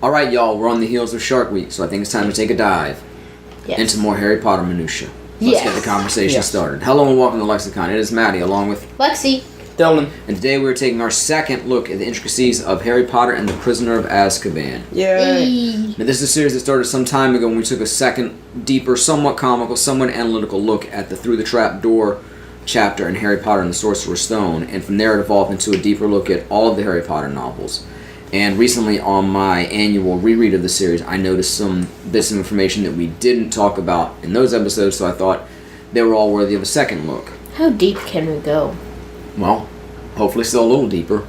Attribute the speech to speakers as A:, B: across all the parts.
A: Alright, y'all, we're on the heels of Shark Week, so I think it's time to take a dive into more Harry Potter minutia. Let's get the conversation started. Hello and welcome to LexiCon. It is Maddie, along with
B: Lexi,
C: Dylan.
A: And today we're taking our second look at the intricacies of Harry Potter and the Prisoner of Azkaban.
C: Yay!
A: Now, this is a series that started some time ago when we took a second, deeper, somewhat comical, somewhat analytical look at the Through the Trap Door chapter in Harry Potter and the Sorcerer's Stone, and from there it evolved into a deeper look at all of the Harry Potter novels. And recently on my annual reread of the series, I noticed some bits of information that we didn't talk about in those episodes, so I thought they were all worthy of a second look.
B: how deep can we go?
A: Well, hopefully still a little deeper.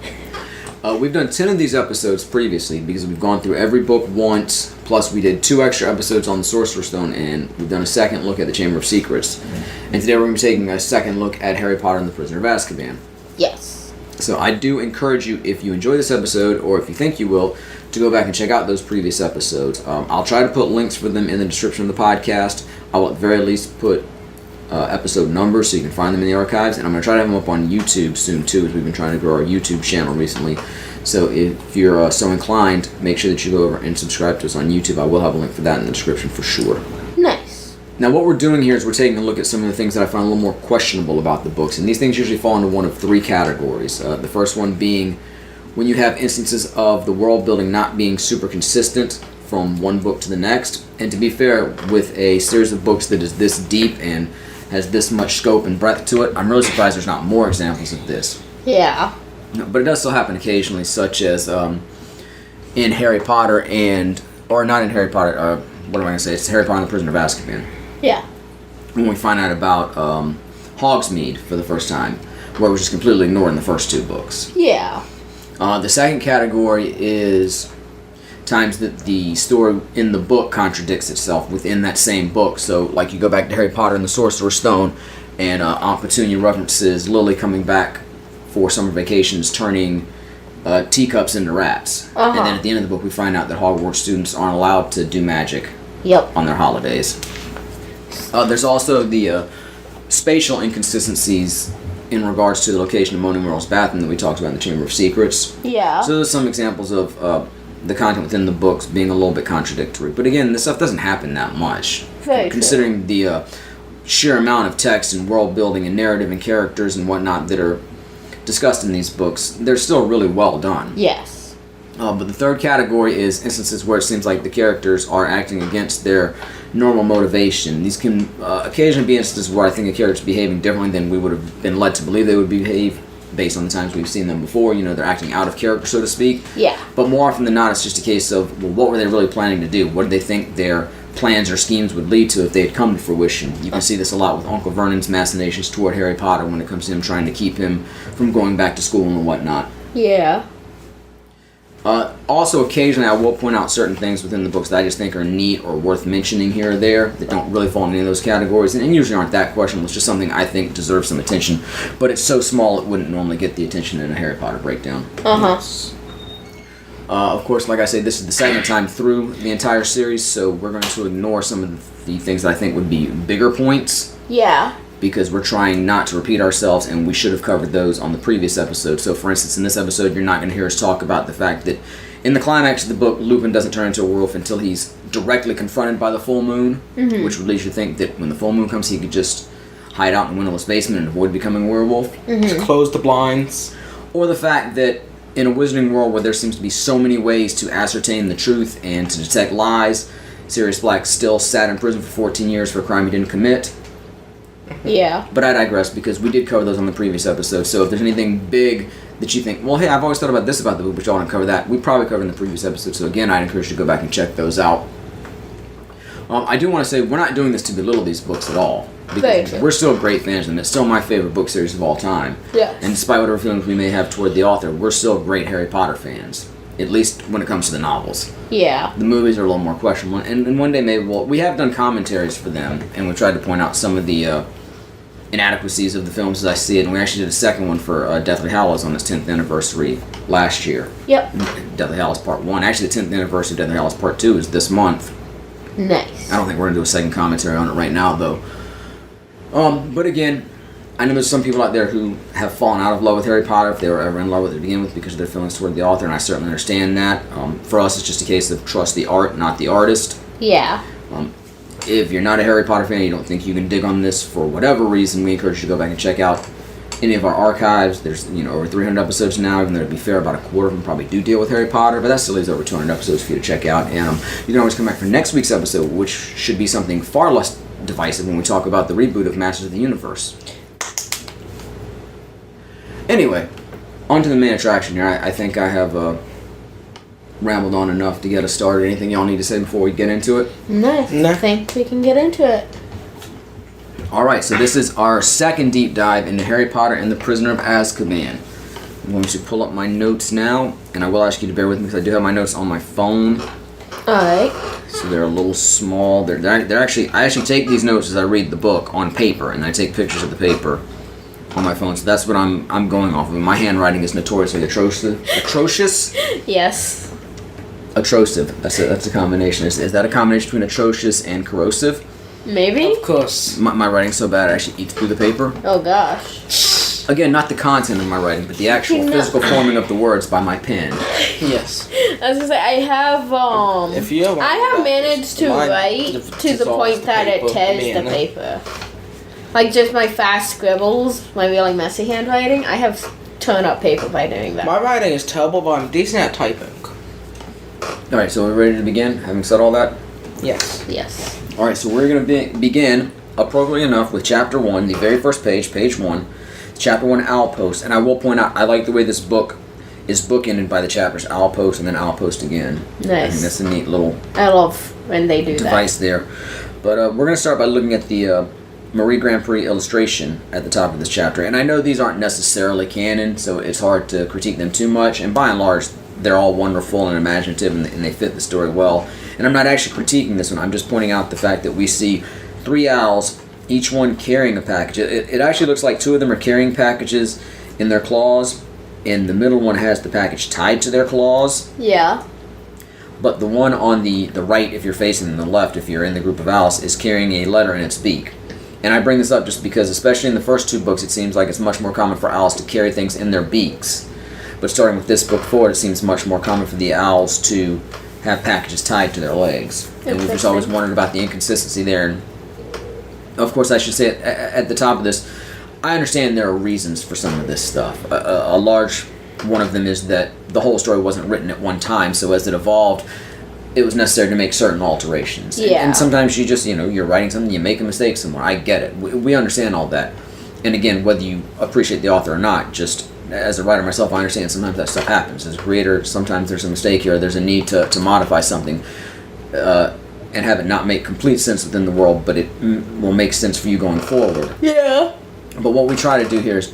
A: We've done 10 of these episodes previously because we've gone through every book once, plus we did 2 extra episodes on the Sorcerer's Stone, and we've done a second look at the Chamber of Secrets. And today we're going to be taking a second look at Harry Potter and the Prisoner of Azkaban.
B: Yes.
A: So I do encourage you, if you enjoy this episode, or if you think you will, to go back and check out those previous episodes. I'll try to put links for them in the description of the podcast. I will at the very least put episode numbers so you can find them in the archives, and I'm going to try to have them up on YouTube soon too, as we've been trying to grow our YouTube channel recently. So if you're so inclined, make sure that you go over and subscribe to us on YouTube. I will have a link for that in the description for sure.
B: Nice.
A: Now what we're doing here is we're taking a look at some of the things that I find a little more questionable about the books, and these things usually fall into one of 3 categories. The first one being when you have instances of the world building not being super consistent from one book to the next. And to be fair, with a series of books that is this deep and has this much scope and breadth to it, I'm really surprised there's not more examples of this.
B: Yeah.
A: But it does still happen occasionally, such as in Harry Potter or not in Harry Potter, what am I going to say? It's Harry Potter and the Prisoner of Azkaban.
B: Yeah.
A: When we find out about Hogsmeade for the first time, where it was just completely ignored in the first 2 books.
B: Yeah.
A: The second category is times that the story in the book contradicts itself within that same book. So, like, you go back to Harry Potter and the Sorcerer's Stone, and Aunt Petunia references Lily coming back for summer vacations, turning teacups into rats. And then at the end of the book, we find out that Hogwarts students aren't allowed to do magic on their holidays. There's also the spatial inconsistencies in regards to the location of Moaning Merle's bathroom that we talked about in the Chamber of Secrets.
B: Yeah.
A: So there's some examples of the content within the books being a little bit contradictory. But again, this stuff doesn't happen that much.
B: Very
A: considering the sheer amount of text and world building and narrative and characters and whatnot that are discussed in these books, they're still really well done.
B: Yes.
A: But the third category is instances where it seems like the characters are acting against their normal motivation. These can occasionally be instances where I think a character's behaving differently than we would have been led to believe they would behave based on the times we've seen them before. You know, they're acting out of character, so to speak.
B: Yeah.
A: But more often than not, it's just a case of, well, what were they really planning to do? What did they think their plans or schemes would lead to if they had come to fruition? You can see this a lot with Uncle Vernon's machinations toward Harry Potter when it comes to him trying to keep him from going back to school and whatnot.
B: Yeah.
A: Also, occasionally I will point out certain things within the books that I just think are neat or worth mentioning here or there that don't really fall in any of those categories, and usually aren't that questionable. It's just something I think deserves some attention, but it's so small it wouldn't normally get the attention in a Harry Potter breakdown. Of course, like I say, this is the second time through the entire series, so we're going to ignore some of the things that I think would be bigger points.
B: Yeah.
A: Because we're trying not to repeat ourselves, and we should have covered those on the previous episode. So, for instance, in this episode, you're not going to hear us talk about the fact that in the climax of the book, Lupin doesn't turn into a werewolf until he's directly confronted by the full moon, which would lead you to think that when the full moon comes, he could just hide out in a windowless basement and avoid becoming a werewolf.
C: Just close the blinds.
A: Or the fact that in a wizarding world where there seems to be so many ways to ascertain the truth and to detect lies, Sirius Black still sat in prison for 14 years for a crime he didn't commit.
B: Yeah.
A: But I digress, because we did cover those on the previous episode. So if there's anything big that you think, well, hey, I've always thought about this about the book, but y'all didn't cover that, we probably covered in the previous episode. So again, I'd encourage you to go back and check those out. I do want to say we're not doing this to belittle these books at all, because we're still great fans of them. It's still my favorite book series of all time.
B: Yeah.
A: And despite whatever feelings we may have toward the author, we're still great Harry Potter fans. At least when it comes to the novels.
B: Yeah.
A: The movies are a little more questionable. And one day maybe we have done commentaries for them, and we tried to point out some of the inadequacies of the films as I see it, and we actually did a second one for Deathly Hallows on its 10th anniversary last year.
B: Yep.
A: Deathly Hallows Part 1. Actually, the 10th anniversary of Deathly Hallows Part 2 is this month.
B: Nice.
A: I don't think we're going to do a second commentary on it right now, though. But again, I know there's some people out there who have fallen out of love with Harry Potter if they were ever in love with it to begin with because of their feelings toward the author, and I certainly understand that. For us, it's just a case of trust the art, not the artist.
B: Yeah.
A: If you're not a Harry Potter fan, you don't think you can dig on this for whatever reason, we encourage you to go back and check out any of our archives. There's over 300 episodes now, even though to be fair, about a quarter of them probably do deal with Harry Potter, but that still leaves over 200 episodes for you to check out. And you can always come back for next week's episode, which should be something far less divisive when we talk about the reboot of Masters of the Universe. Anyway, on to the main attraction here. I think I have rambled on enough to get us started. Anything y'all need to say before we get into it?
B: No.
C: No.
B: I think we can get into it.
A: Alright, so this is our second deep dive into Harry Potter and the Prisoner of Azkaban. I'm going to pull up my notes now, and I will ask you to bear with me because I do have my notes on my phone.
B: Alright.
A: So they're a little small. They're actually, I actually take these notes as I read the book on paper, and I take pictures of the paper on my phone. So that's what I'm going off of. My handwriting is notoriously atrocious.
B: Yes.
A: Atrocious. That's a combination. Is that a combination between atrocious and corrosive?
B: Maybe?
C: Of course.
A: My writing's so bad it actually eats through the paper.
B: Oh gosh.
A: Again, not the content of my writing, but the actual
B: No.
A: physical forming of the words by my pen.
C: Yes.
B: I was gonna say, I have,
C: If you have
B: I have managed to
C: mine
B: write to the
C: dissolves
B: point that it
C: paper,
B: tears
C: me
B: the
C: and
B: paper. Like just my fast scribbles, my really messy handwriting, I have torn up paper by doing that.
C: My writing is terrible, but I'm decent at typing.
A: Alright, so we're ready to begin, having said all that?
C: Yes.
B: Yes.
A: Alright, so we're going to begin, appropriately enough, with Chapter 1, the very first page, page 1. Chapter 1, Owl Post. And I will point out, I like the way this book is bookended by the chapters Owl Post and then Owl Post again. I think
B: Nice.
A: that's a neat little
B: I love when they do
A: device there. But we're going to start by looking at the Marie Grand Prix illustration at the top of this chapter. And I know these aren't necessarily canon, so it's hard to critique them too much. And by and large, they're all wonderful and imaginative, and they fit the story well. And I'm not actually critiquing this one. I'm just pointing out the fact that we see 3 owls, each one carrying a package. It actually looks like 2 of them are carrying packages in their claws, and the middle one has the package tied to their claws.
B: that. Yeah.
A: But the one on the right, if you're facing the left, if you're in the group of owls, is carrying a letter in its beak. And I bring this up just because, especially in the first 2 books, it seems like it's much more common for owls to carry things in their beaks. But starting with this book forward, it seems much more common for the owls to have packages tied to their legs. And we've just always wondered about the inconsistency there. And of course, I should say at the top of this, I understand there are reasons for some of this stuff. A large one of them is that the whole story wasn't written at one time, so as it evolved, it was necessary to make certain alterations.
B: Yeah.
A: And sometimes you just, you're writing something, you make a mistake somewhere. I get it. We understand all that. And again, whether you appreciate the author or not, just as a writer myself, I understand sometimes that stuff happens. As a creator, sometimes there's a mistake here, there's a need to modify something and have it not make complete sense within the world, but it will make sense for you going forward.
B: Yeah.
A: But what we try to do here is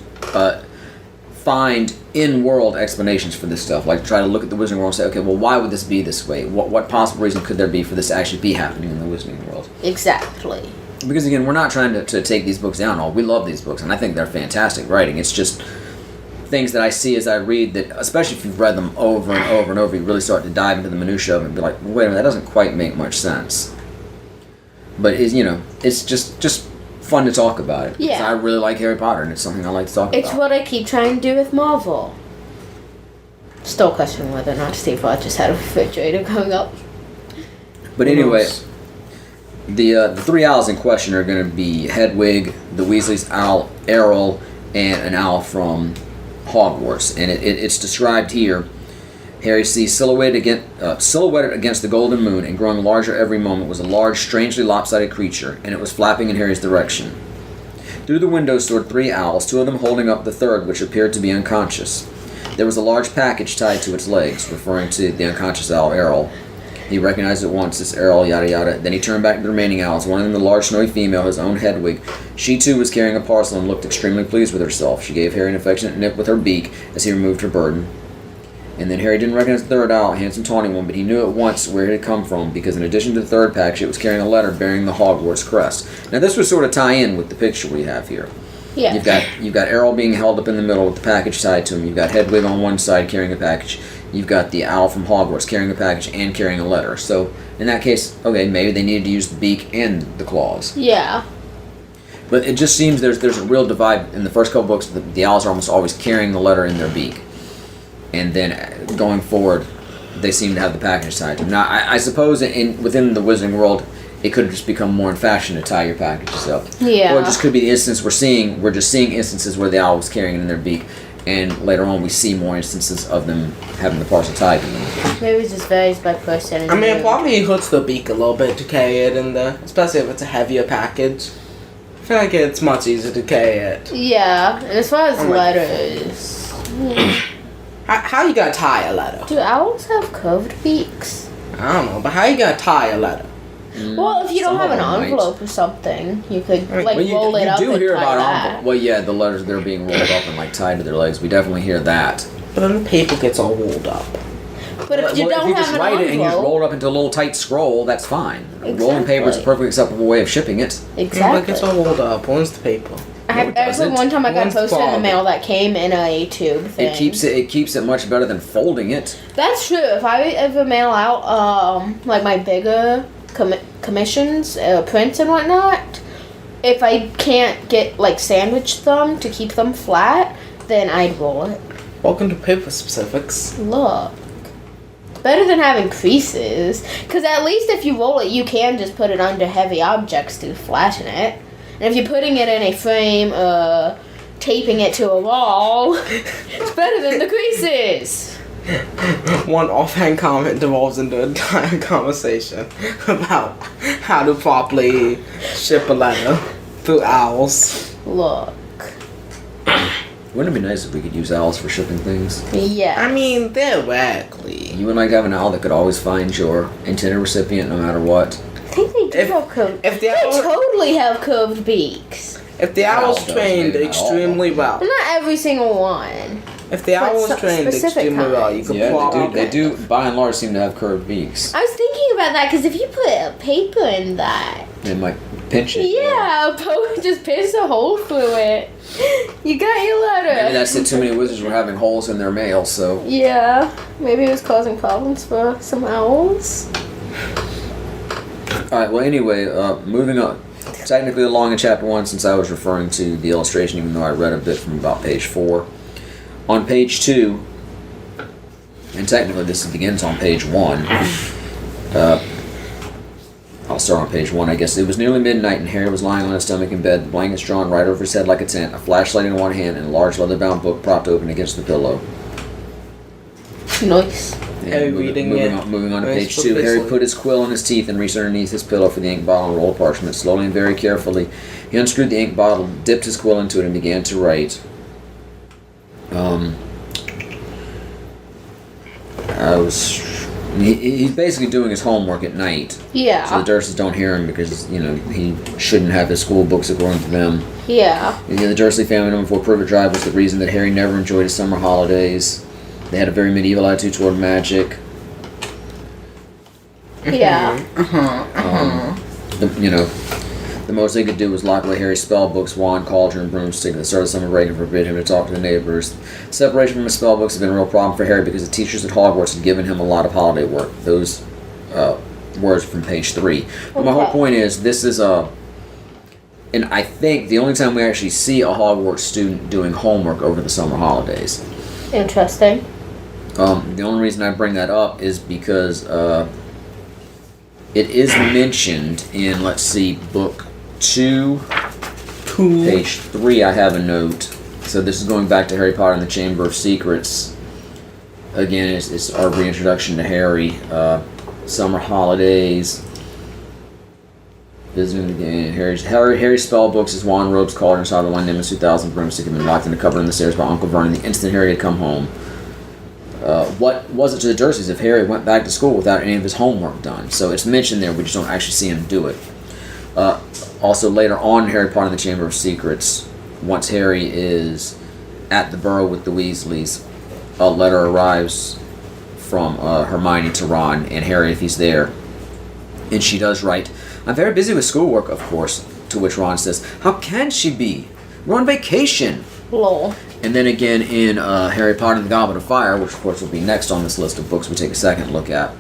A: find in-world explanations for this stuff. Like try to look at the Wizarding World and say, okay, well, why would this be this way? What possible reason could there be for this to actually be happening in the Wizarding World?
B: Exactly.
A: Because again, we're not trying to take these books down. All we love these books, and I think they're fantastic writing. It's just things that I see as I read that, especially if you've read them over and over and over, you really start to dive into the minutia of it and be like, wait a minute, that doesn't quite make much sense. But it's just fun to talk about it.
B: Yeah.
A: I really like Harry Potter, and it's something I like to talk
B: It's
A: about.
B: what I keep trying to do with Marvel. Still questioning whether or not Steve Rogers had a refrigerator going up.
A: But
C: Who
A: anyway,
C: knows?
A: the 3 owls in question are going to be Hedwig, the Weasley's owl, Errol, and an owl from Hogwarts. And it's described here. Harry sees silhouetted against the golden moon and growing larger every moment was a large, strangely lopsided creature, and it was flapping in Harry's direction. Through the window soared 3 owls, 2 of them holding up the third, which appeared to be unconscious. There was a large package tied to its legs, referring to the unconscious owl, Errol. He recognized at once this Errol, yada yada. Then he turned back to the remaining owls, one of them the large snowy female, his own Hedwig. She too was carrying a parcel and looked extremely pleased with herself. She gave Harry an affectionate nip with her beak as he removed her burden. And then Harry didn't recognize the third owl, a handsome tawny one, but he knew at once where it had come from, because in addition to the third package, it was carrying a letter bearing the Hogwarts crest. Now this would sort of tie in with the picture we have here.
B: Yeah.
A: You've got Errol being held up in the middle with the package tied to him. You've got Hedwig on one side carrying a package. You've got the owl from Hogwarts carrying a package and carrying a letter. So in that case, okay, maybe they needed to use the beak and the claws.
B: Yeah.
A: But it just seems there's a real divide. In the first couple books, the owls are almost always carrying the letter in their beak. And then going forward, they seem to have the package tied to them. Now, I suppose within the Wizarding world, it could just become more in fashion to tie your packages up.
B: Yeah.
A: Or it just could be the instance we're just seeing instances where the owl was carrying it in their beak, and later on we see more instances of them having the parcel tied to them.
B: Maybe it just varies by person.
C: I mean, it probably hurts the beak a little bit to carry it in there, especially if it's a heavier package. I feel like it's much easier to carry it.
B: Yeah, and as far as
C: Oh my-
B: letters...
C: How you gonna tie a letter?
B: Do owls have curved beaks?
C: I don't know, but how you gonna tie a letter?
B: Well, if you don't
A: Some
B: have
A: of
B: an
A: them might.
B: envelope or something, you could
C: Well,
B: like roll it up
A: you do
B: and
A: hear
B: tie
A: about
B: that.
A: envelope. Well, yeah, the letters they're being rolled up and like tied to their legs. We definitely hear that.
C: But then the paper gets all rolled up.
B: But if you don't
A: just
B: have an
A: write it and you just
B: envelope,
A: roll it up into a little tight scroll, that's fine. Rolling
B: Exactly.
A: paper is a perfectly acceptable way of shipping it.
C: But it
B: exactly.
C: gets all rolled up. When's the paper?
B: I
A: No, it
B: actually
A: doesn't.
B: one time I got
C: One's
B: posted in the
C: fogged.
B: mail that came in a tube thing.
A: It keeps it much better than folding it.
B: That's true. If I ever mail out like my bigger commissions, prints and whatnot, if I can't get like sandwich them to keep them flat, then I'd roll it.
C: Welcome to paper specifics.
B: Look. Better than having creases. Because at least if you roll it, you can just put it under heavy objects to flatten it. And if you're putting it in a frame, taping it to a wall, it's better than the creases.
C: One offhand comment devolves into an entire conversation about how to properly ship a letter through owls.
B: Look.
A: Wouldn't it be nice if we could use owls for shipping things?
B: Yeah.
C: I mean, theoretically.
A: You would like to have an owl that could always find your intended recipient no matter what.
B: I think they do
C: If-
B: have curved.
C: if the
B: they
C: owl-
B: totally have curved beaks.
C: If the
A: Owl
C: owl's
A: does,
C: trained
A: maybe not all.
C: extremely well,
B: Well, not every single one.
C: if the owl
B: But
C: was
B: some
C: trained
B: specific
C: extremely well, you
B: kinds.
C: could
A: Yeah,
C: probably.
A: they do by and large seem to have curved beaks.
B: I was thinking about that because if you put a paper in that,
A: They might pinch it.
B: yeah, a poke just pierce a hole through it. You got your letter.
A: Maybe that's it. Too many wizards were having holes in their mail, so.
B: Yeah, maybe it was causing problems for some owls.
A: Alright, well, anyway, moving on. Technically along in chapter 1, since I was referring to the illustration, even though I read a bit from about page 4. On page 2, and technically this begins on page 1. I'll start on page 1, I guess. It was nearly midnight, and Harry was lying on his stomach in bed, blankets drawn right over his head like a tent, a flashlight in one hand, and a large leather-bound book propped open against the pillow.
B: Nice.
C: Harry reading it.
A: Moving on to
C: Very
A: page 2. Harry
C: superficially.
A: put his quill in his teeth and reached underneath his pillow for the ink bottle and roll of parchment. Slowly and very carefully, he unscrewed the ink bottle, dipped his quill into it, and began to write. He's basically doing his homework at night.
B: Yeah.
A: So the Dursleys don't hear him because, he shouldn't have his school books according to them.
B: Yeah.
A: The Dursley family number 4 Privet Drive was the reason that Harry never enjoyed his summer holidays. They had a very medieval attitude toward magic.
B: Yeah.
A: The most they could do was lock away Harry's spell books, wand, cauldron, and broomstick at the start of summer break and forbid him to talk to the neighbors. Separation from his spell books had been a real problem for Harry because the teachers at Hogwarts had given him a lot of holiday work. Those words from page 3. But my whole
B: Okay.
A: point is, this is and I think the only time we actually see a Hogwarts student doing homework over the summer holidays.
B: Interesting.
A: The only reason I bring that up is because it is mentioned in, let's see, book 2, page 3, I have a note. So this is going back to Harry Potter and the Chamber of Secrets. Again, it's our reintroduction to Harry. Summer holidays. Visiting again. Harry's spell books, his wand, robes, cauldron, saw the one Nimbus 2000 broomstick had been locked in the cupboard on the stairs by Uncle Vernon the instant Harry had come home. What was it to the Dursleys if Harry went back to school without any of his homework done? So it's mentioned there, we just don't actually see him do it. Also, later on in Harry Potter and the Chamber of Secrets, once Harry is at the Burrow with the Weasleys, a letter arrives from Hermione to Ron, and Harry, if he's there, and she does write, "I'm very busy with schoolwork, of course," to which Ron says, "How can she be? We're on vacation."
B: Lol.
A: And then again in Harry Potter and the Goblet of Fire, which of course will be next on this list of books we take a second look at,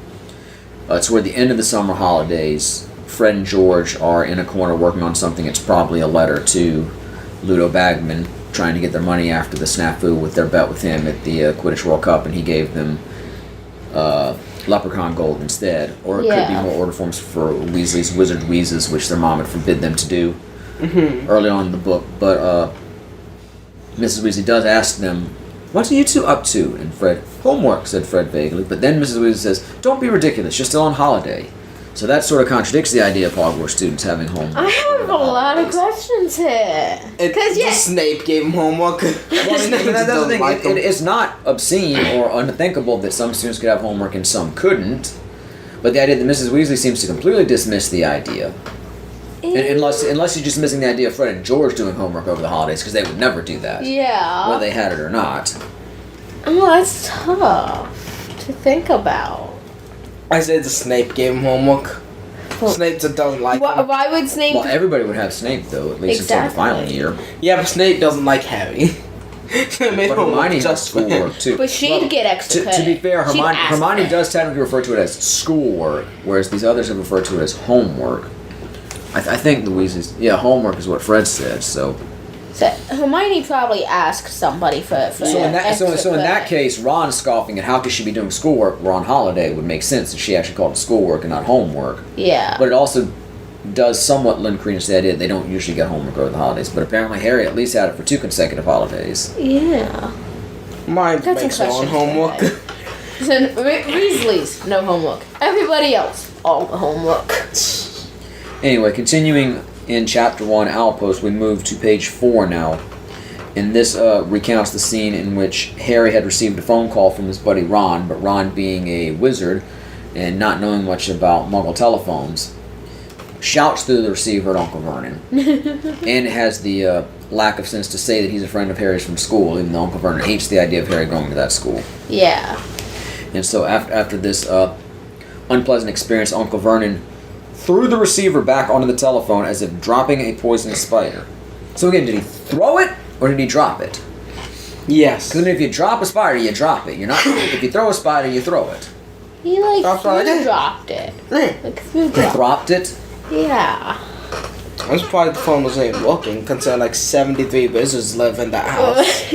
A: toward the end of the summer holidays, Fred and George are in a corner working on something. It's probably a letter to Ludo Bagman trying to get their money after the snafu with their bet with him at the Quidditch World Cup, and he gave them leprechaun gold instead. Or it could be more order forms for Weasley's Wizard Wheezes, which their mom had forbid them to do early on in the book. But Mrs. Weasley does ask them, "What are you two up to?" And Fred, "Homework," said Fred vaguely. But then Mrs. Weasley says, "Don't be ridiculous, you're still on holiday." So that sort of contradicts the idea of Hogwarts students having homework.
B: I have a lot of questions here.
C: Because Snape gave him homework.
A: Well, that's the thing. It's not obscene or unthinkable that some students could have homework and some couldn't. But the idea that Mrs. Weasley seems to completely dismiss the idea. Unless you're just missing the idea of Fred and George doing homework over the holidays, because they would never do that.
B: Yeah.
A: Whether they had it or not.
B: Oh, that's tough to think about.
C: I said the Snape gave him homework.
B: Well,
C: Snape just doesn't like him.
B: Why would Snape...
A: Well, everybody would have Snape, though, at least until the final year.
C: Yeah, but Snape doesn't like Harry.
A: But Hermione has schoolwork, too.
B: But she'd get extra credit.
A: To be fair, Hermione does technically refer to it as schoolwork, whereas these others have referred to it as homework. I think the Weasleys... Yeah, homework is what Fred said, so...
B: So Hermione probably asked somebody for
A: So in that case, Ron scoffing at how could she be doing schoolwork or on holiday would make sense if she actually called it schoolwork and not homework.
B: Yeah.
A: But it also does somewhat lend credence to the idea they don't usually get homework over the holidays. But apparently Harry at least had it for 2 consecutive holidays.
B: Yeah.
C: Mine makes her own homework.
B: So Weasley's no homework. Everybody else, all the homework.
A: Anyway, continuing in Chapter 1, Outpost, we move to page 4 now. And this recounts the scene in which Harry had received a phone call from his buddy Ron, but Ron being a wizard and not knowing much about Muggle telephones, shouts through the receiver at Uncle Vernon. And has the lack of sense to say that he's a friend of Harry's from school, even though Uncle Vernon hates the idea of Harry going to that school.
B: Yeah.
A: And so after this unpleasant experience, Uncle Vernon threw the receiver back onto the telephone as if dropping a poisonous spider. So again, did he throw it or did he drop it?
C: Yes.
A: Because if you drop a spider, you drop it. You're not. If you throw a spider, you throw it.
B: He dropped it.
A: Dropped it?
B: Yeah.
C: I'm surprised the phone wasn't even working, considering like 73 wizards live in that house.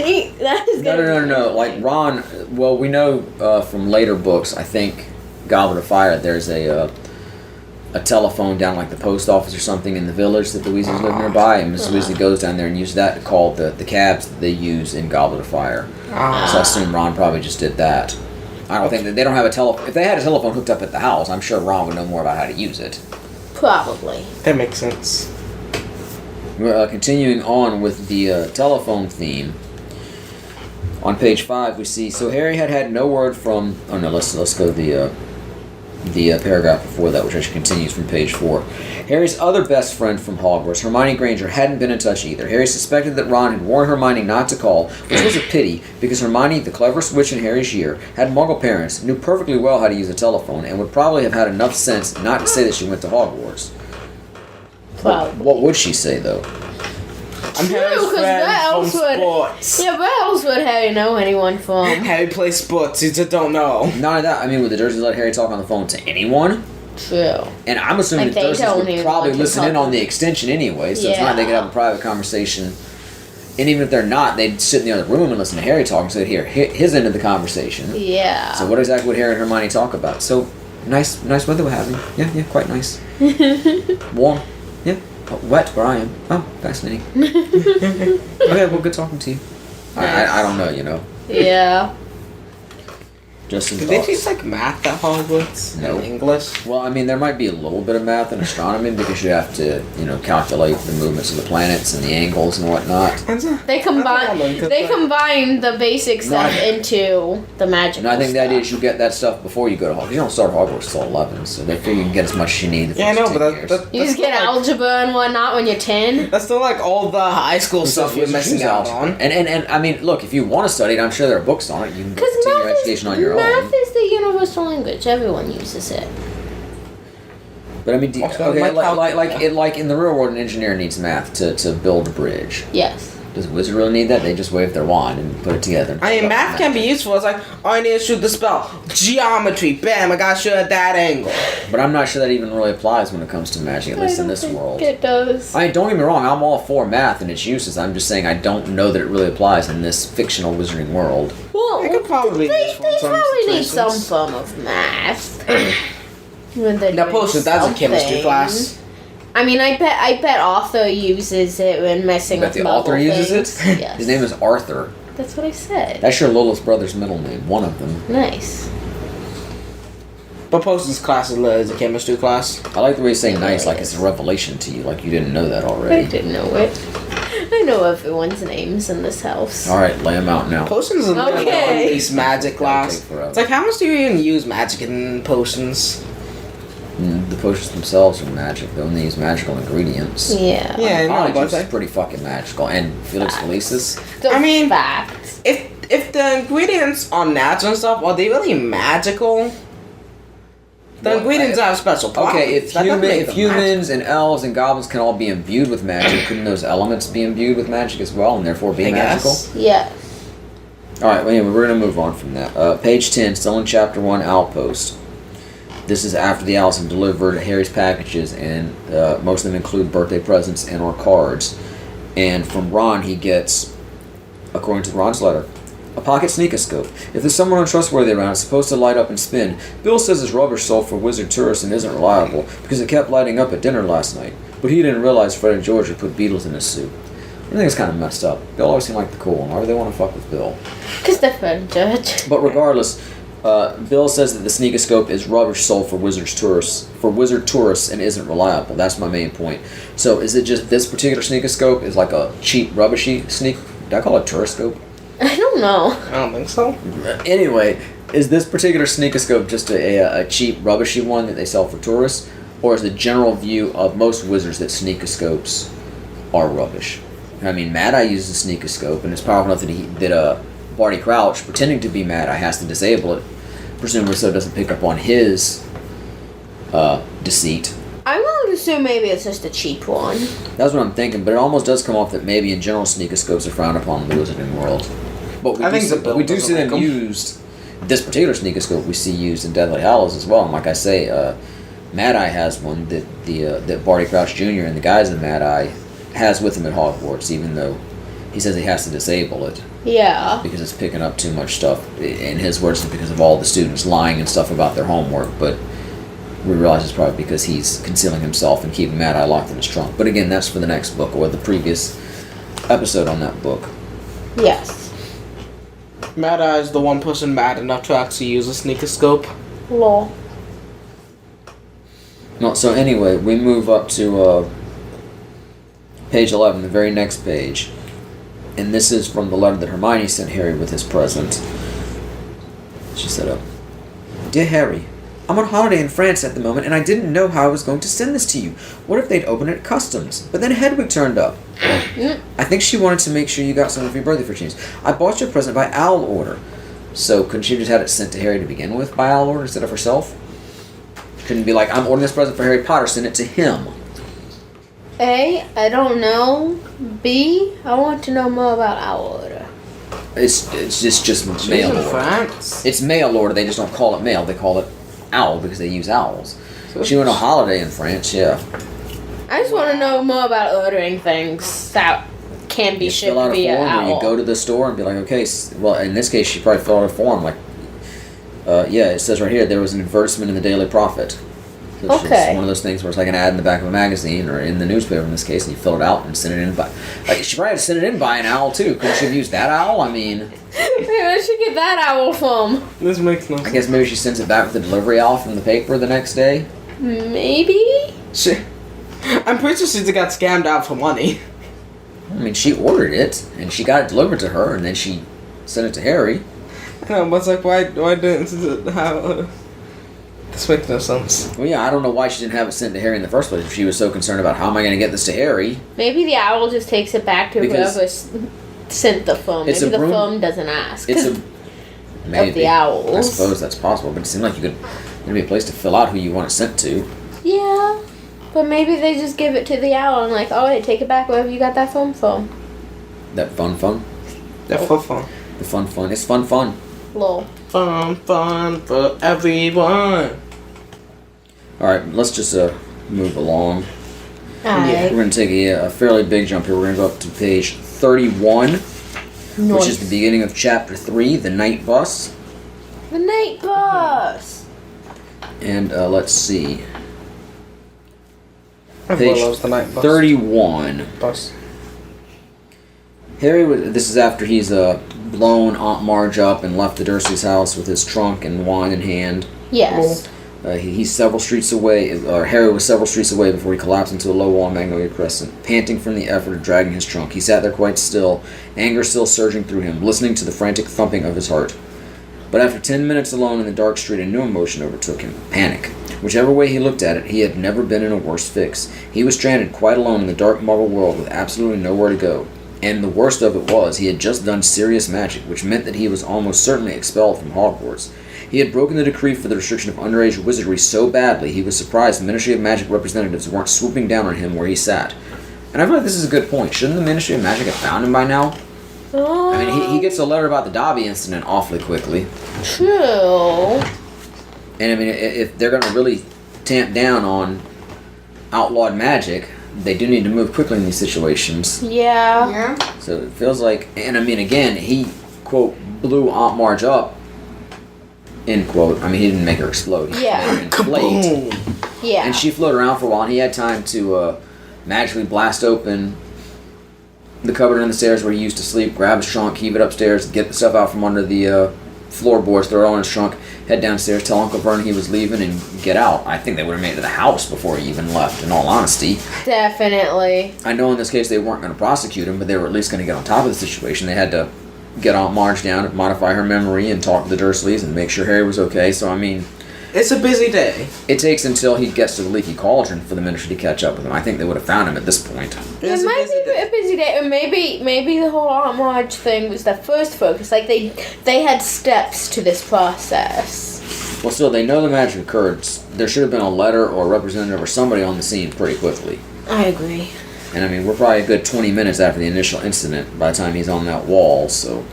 A: No. Like Ron, well, we know from later books, I think Goblet of Fire, there's a telephone down like the post office or something in the village that the Weasleys live nearby, and Mrs. Weasley goes down there and uses that to call the cabs that they use in Goblet of Fire. So I assume Ron probably just did that. I don't think that they don't have a telephone. If they had a telephone hooked up at the house, I'm sure Ron would know more about how to use it.
B: Probably.
C: That makes sense.
A: Continuing on with the telephone theme. On page 5, we see, so Harry had no word from... Oh no, let's go the paragraph before that, which actually continues from page 4. Harry's other best friend from Hogwarts, Hermione Granger, hadn't been in touch either. Harry suspected that Ron had warned Hermione not to call, which was a pity, because Hermione, the cleverest witch in Harry's year, had Muggle parents, knew perfectly well how to use a telephone, and would probably have had enough sense not to say that she went to Hogwarts. What would she say, though?
C: I'm Harry's friend from sports.
B: Yeah, where else would Harry know anyone from?
C: Harry plays sports, you just don't know.
A: Not only that, I mean, would the Dursleys let Harry talk on the phone to anyone?
B: True.
A: And I'm assuming
B: Like,
A: the
B: they
A: Dursleys
B: don't
A: would
B: even
A: probably
B: want to
A: listen in
B: talk.
A: on the extension anyway, so it's not like they could have a private conversation. And even if they're not, they'd sit in the other room and listen to Harry talk and say, hear his end of the conversation.
B: Yeah.
A: So what exactly would Harry and Hermione talk about? So, nice weather we're having. Yeah, quite nice. Warm. Yeah. Wet where I am. Oh, fascinating. Okay, well, good talking to you. I don't know, you know.
B: Yeah.
A: Just some
C: Do they
A: thoughts.
C: teach like math at Hogwarts?
A: No.
C: And English?
A: Well, I mean, there might be a little bit of math and astronomy because you have to, calculate the movements of the planets and the angles and whatnot.
B: They combine the basic stuff into the magic.
A: And I think the idea is you get that stuff before you go to Hogwarts. You don't start Hogwarts till 11, so they figure you can get as much as you need.
C: Yeah, I know, but
B: You just get algebra and whatnot when you're 10.
C: That's still like all the high school stuff you're missing out on.
A: And I mean, look, if you want to study it, I'm sure there are books on it. You can continue your education on your own.
B: Math is the universal language. Everyone uses it.
A: But I mean,
C: Also,
A: okay,
C: like
A: like in the real world, an engineer needs math to build a bridge.
B: Yes.
A: Does a wizard really need that? They just wave their wand and put it together.
C: I mean, math can be useful. It's like, oh, I need to shoot the spell. Geometry. Bam, I gotta shoot at that angle.
A: But I'm not sure that even really applies when it comes to magic, at least in this world.
B: It does.
A: I mean, don't get me wrong, I'm all for math and its uses. I'm just saying I don't know that it really applies in this fictional wizarding world.
B: Well,
C: It could probably be
B: they
C: useful in some
B: probably need some
C: situations.
B: form of math. When they're
C: Now,
B: doing
C: Potion, that's a chemistry
B: something.
C: class.
B: I mean, I bet Arthur uses it when messing
A: But
B: with
A: the
B: muggle
A: author uses
B: things.
A: it?
B: Yes.
A: His name is Arthur.
B: That's what I said.
A: That's your Lola's brother's middle name, one of them.
B: Nice.
C: But Potion's class is a chemistry class.
A: I like the way you say
B: It
A: nice,
B: really
A: like it's
B: is.
A: a revelation to you, like you didn't know that
B: I
A: already.
B: didn't know it. I know everyone's names in this house.
A: Alright, lay them out now.
C: Potions is a
B: Okay.
C: least magic class.
A: take forever.
C: It's like, how much do you even use magic in potions?
A: The potions themselves are magic. They only use magical ingredients.
B: Yeah.
C: Yeah, no,
A: Orange
C: but
A: juice is pretty fucking magical. And Felix Felicis.
B: The
C: I mean-
B: facts.
C: if the ingredients are natural and stuff, are they really magical? The
A: Well,
C: ingredients have special properties.
A: Okay, if
C: That doesn't make them
A: humans and elves and goblins can all be imbued with magic, couldn't those elements be imbued with magic as well and therefore be
C: I
A: magical?
C: guess.
B: Yeah.
A: Alright, well, anyway, we're going to move on from that. Page 10, still in Chapter 1, Outpost. This is after the owls have delivered Harry's packages, and most of them include birthday presents and or cards. And from Ron, he gets, according to Ron's letter, a pocket sneakoscope. If there's someone untrustworthy around, it's supposed to light up and spin. Bill says it's rubbish sold for wizard tourists and isn't reliable because it kept lighting up at dinner last night. But he didn't realize Fred and George had put beetles in his soup. I think it's kind of messed up. Bill always seemed like the cool one. Why would they want to fuck with Bill?
B: Because they're fun, Judge.
A: But regardless, Bill says that the sneakoscope is rubbish sold for wizard tourists and isn't reliable. That's my main point. So is it just this particular sneakoscope is like a cheap rubbishy sneak? Did I call it touristscope?
B: I don't know.
C: I don't think so.
A: Anyway, is this particular sneakoscope just a cheap rubbishy one that they sell for tourists, or is the general view of most wizards that sneakoscopes are rubbish? I mean, Mad Eye uses a sneakoscope, and it's powerful enough that Barty Crouch, pretending to be Mad Eye, has to disable it, presumably so it doesn't pick up on his deceit.
B: I'm going to assume maybe it's just a cheap one.
A: That's what I'm thinking, but it almost does come off that maybe in general sneakoscopes are frowned upon in the wizarding world. But
C: I think the bill
A: we do
C: doesn't
A: see them
C: like 'em.
A: used. This particular sneakoscope we see used in Deathly Hallows as well. And like I say, Mad Eye has one that Barty Crouch Jr. and the guys in Mad Eye has with him at Hogwarts, even though he says he has to disable it
B: Yeah.
A: because it's picking up too much stuff. In his words, it's because of all the students lying and stuff about their homework. But we realize it's probably because he's concealing himself and keeping Mad Eye locked in his trunk. But again, that's for the next book or the previous episode on that book.
B: Yes.
C: Mad Eye is the one person mad enough to actually use a sneakoscope.
B: Lol.
A: No, so anyway, we move up to page 11, the very next page. And this is from the letter that Hermione sent Harry with his present. She said, Dear Harry, I'm on holiday in France at the moment, and I didn't know how I was going to send this to you. What if they'd open it at customs? But then Hedwig turned up. I think she wanted to make sure you got something for your birthday for change. I bought your present by owl order. So couldn't she have just had it sent to Harry to begin with by owl order instead of herself? Couldn't be like, I'm ordering this present for Harry Potter, send it to him.
B: A, I don't know. B, I want to know more about our order.
A: It's just
C: She's
A: mail
C: in
A: order.
C: France.
A: It's mail order. They just don't call it mail. They call it owl because they use owls. She went on holiday in France. Yeah.
B: I just want to know more about ordering things that can be
A: You
B: shipped
A: fill out a
B: via
A: form, or you
B: owl.
A: go to the store and be like, okay. Well, in this case, she probably filled out a form like, yeah. It says right here there was an advertisement in the Daily Prophet. So it's
B: Okay.
A: just one of those things where it's like an ad in the back of a magazine or in the newspaper in this case, and you fill it out and send it in by. Like she probably had to send it in by an owl too. Couldn't she have used that owl? I mean,
B: Where did she get that owl from?
C: This makes no
A: I
C: sense.
A: guess maybe she sends it back with the delivery owl from the paper the next day.
B: Maybe?
C: I'm pretty sure she just got scammed out for money.
A: I mean, she ordered it, and she got it delivered to her, and then she sent it to Harry.
C: But it's like, why didn't it have... This makes no sense.
A: Well, yeah, I don't know why she didn't have it sent to Harry in the first place if she was so concerned about how am I going to get this to Harry.
B: Maybe the owl just takes it back to
A: Because
B: whoever sent the phone.
A: it's
B: Maybe
A: a
B: the
A: room-
B: phone doesn't ask.
A: It's a... Maybe.
B: Of the owls.
A: I suppose that's possible, but it seemed like there'd be a place to fill out who you want it sent to.
B: Yeah. But maybe they just give it to the owl and like, alright, take it back wherever you got that phone from.
A: That fun.
C: That's for fun.
A: The fun. It's fun.
B: Lol.
C: Fun for everyone.
A: Alright, let's just move along.
B: Alright.
A: We're going to take a fairly big jump here. We're going to go up to page 31, which is the beginning of chapter 3, The Night Bus.
B: The night bus.
A: And let's see.
C: Everyone
A: Page
C: loves the night bus.
A: 31.
C: Bus.
A: Harry, this is after he's blown Aunt Marge up and left the Dursleys' house with his trunk and wine in hand.
B: Yes.
A: He's several streets away, or Harry was several streets away before he collapsed into a low wall on Magnolia Crescent, panting from the effort of dragging his trunk. He sat there quite still, anger still surging through him, listening to the frantic thumping of his heart. But after 10 minutes alone in the dark street, a new emotion overtook him, panic. Whichever way he looked at it, he had never been in a worse fix. He was stranded quite alone in the dark Muggle world with absolutely nowhere to go. And the worst of it was, he had just done serious magic, which meant that he was almost certainly expelled from Hogwarts. He had broken the decree for the restriction of underage wizardry so badly, he was surprised the Ministry of Magic representatives weren't swooping down on him where he sat. And I feel like this is a good point. Shouldn't the Ministry of Magic have found him by now?
B: Oh.
A: I mean, he gets a letter about the Dobby incident awfully quickly.
B: True.
A: And I mean, if they're going to really tamp down on outlawed magic, they do need to move quickly in these situations.
B: Yeah.
A: So it feels like, and I mean, again, he, quote, blew Aunt Marge up, end quote. I mean, he didn't make her explode. He
B: Yeah.
A: made her inflate.
C: Kaboom.
B: Yeah.
A: And she floated around for a while, and he had time to magically blast open the cupboard on the stairs where he used to sleep, grab his trunk, heave it upstairs, get the stuff out from under the floorboards, throw it all in his trunk, head downstairs, tell Uncle Vernon he was leaving, and get out. I think they would have made it to the house before he even left, in all honesty.
B: Definitely.
A: I know in this case they weren't going to prosecute him, but they were at least going to get on top of the situation. They had to get Aunt Marge down and modify her memory and talk to the Dursleys and make sure Harry was okay. So, I mean,
C: It's a busy day.
A: it takes until he gets to the Leaky Cauldron for the Ministry to catch up with him. I think they would have found him at this point.
C: It's
B: It
C: a
B: might
C: busy
B: be
C: day.
B: a busy day, or maybe the whole Aunt Marge thing was the first focus. Like they had steps to this process.
A: Well, still, they know the magic occurred. There should have been a letter or a representative or somebody on the scene pretty quickly.
B: I agree.
A: And I mean, we're probably a good 20 minutes after the initial incident by the time he's on that wall, so.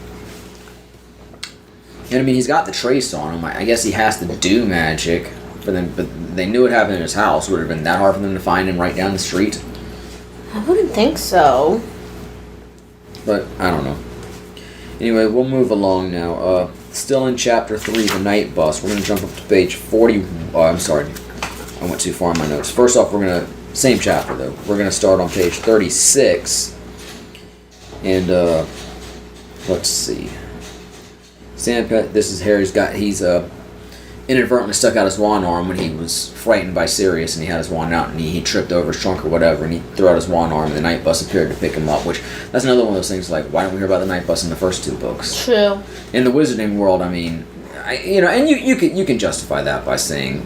A: And I mean, he's got the trace on him. I guess he has to do magic for them, but they knew it happened in his house. Would it have been that hard for them to find him right down the street?
B: I wouldn't think so.
A: But I don't know. Anyway, we'll move along now. Still in chapter 3, The Night Bus. We're going to jump up to page 40. I'm sorry. I went too far in my notes. First off, we're going to... Same chapter, though. We're going to start on page 36. And, let's see. Sandpet, this is Harry's got... He's, inadvertently stuck out his wand arm when he was frightened by Sirius, and he had his wand out, and he tripped over his trunk or whatever, and he threw out his wand arm, and the night bus appeared to pick him up, which, that's another one of those things, like, why don't we hear about the night bus in the first two books?
B: True.
A: In the Wizarding world, I mean, and you can justify that by saying,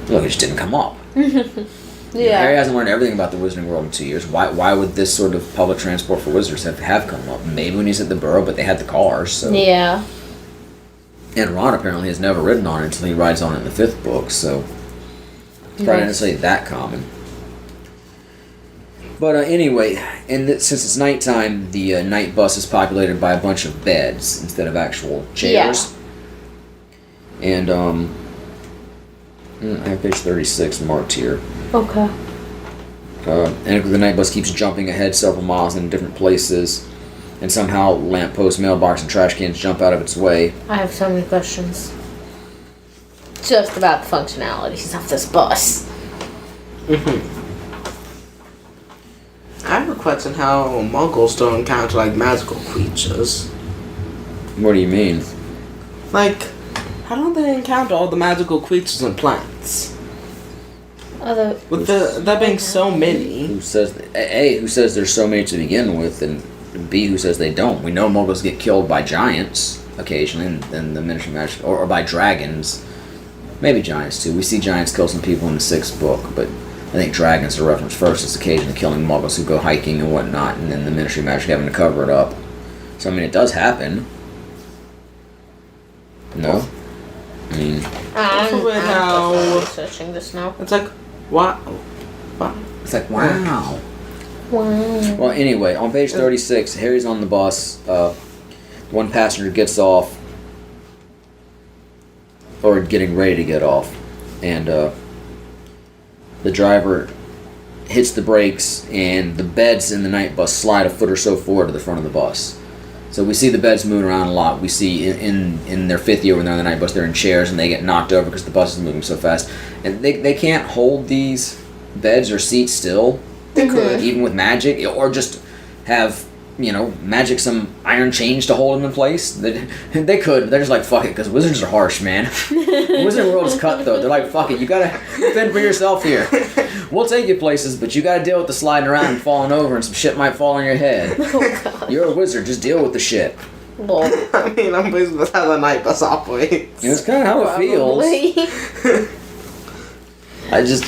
A: look, it just didn't come up.
B: Yeah.
A: Harry hasn't learned everything about the Wizarding world in 2 years. Why would this sort of public transport for wizards have come up? Maybe when he's at the Burrow, but they had the cars, so...
B: Yeah.
A: And Ron apparently has never ridden on it until he rides on it in the 5th book, so it's probably not necessarily that common. But anyway, since it's nighttime, the night bus is populated by a bunch of beds instead of actual chairs. Yeah. And I have page 36 marked here.
B: Okay.
A: And the night bus keeps jumping ahead several miles in different places. And somehow lamppost, mailbox, and trash cans jump out of its way.
B: I have so many questions. Just about the functionalities of this bus.
C: I have a question how Muggles don't encounter like magical creatures.
A: What do you mean?
C: Like, how don't they encounter all the magical creatures and plants? With there being so many.
A: Who says A, who says there's so many to begin with, and B, who says they don't. We know Muggles get killed by giants occasionally in the Ministry of Magic, or by dragons. Maybe giants too. We see giants kill some people in the 6th book, but I think dragons are referenced first. It's occasionally killing Muggles who go hiking and whatnot, and then the Ministry of Magic having to cover it up. So I mean, it does happen. No? I mean...
B: I'm researching this now.
C: It's like, wow.
A: It's like, wow.
B: Wow.
A: Well, anyway, on page 36, Harry's on the bus. One passenger gets off, or getting ready to get off, and the driver hits the brakes, and the beds in the night bus slide a foot or so forward to the front of the bus. So we see the beds moving around a lot. We see in their fifth year when they're on the night bus, they're in chairs and they get knocked over because the bus is moving so fast. And they can't hold these beds or seats still. They could, even with magic, or just have, magic some iron chains to hold them in place. They could, but they're just like, fuck it, because wizards are harsh, man. The wizard world is cutthroat. They're like, fuck it, you gotta fend for yourself here. We'll take you places, but you gotta deal with the sliding around and falling over, and some shit might fall on your head.
B: Oh, God.
A: You're a wizard, just deal with the shit.
B: Lol.
C: I mean, I'm basically how the night bus operates.
A: It's kind of how it feels.
B: Probably.
A: I just,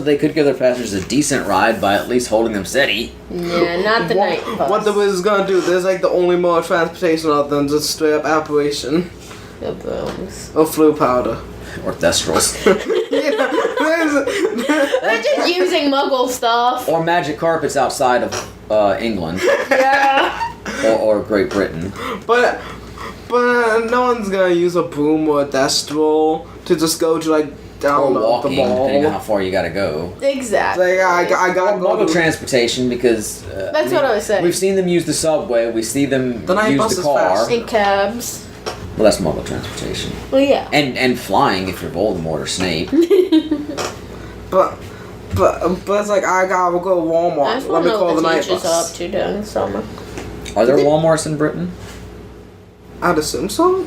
A: they could give their passengers a decent ride by at least holding them steady.
B: Yeah, not the night bus.
C: What the wizard's gonna do? There's like the only mode of transportation other than just straight up apparition.
B: The brooms.
C: Or flu powder.
A: Or thestrals.
B: They're just using muggle stuff.
A: Or magic carpets outside of England.
B: Yeah.
A: Or Great Britain.
C: But no one's gonna use a broom or a destral to just go to like down
A: Or walking,
C: the mall.
A: depending on how far you gotta go.
B: Exactly.
C: Like I gotta go
A: Muggle
C: to
A: transportation, because
B: That's what I was saying.
A: We've seen them use the subway. We see them
C: The night bus
A: use the
C: is
A: car.
C: fast.
B: In cabs.
A: Well, that's Muggle transportation.
B: Well, yeah.
A: And flying if you're Voldemort or Snape.
C: But it's like I gotta go to
B: I
C: Walmart.
B: just
C: Let
B: want
C: me
B: to know
C: call
B: what
C: the
B: the
C: night
B: teachers are
C: bus.
B: up to during the summer.
A: Are there Walmarts in Britain?
C: I'd assume so.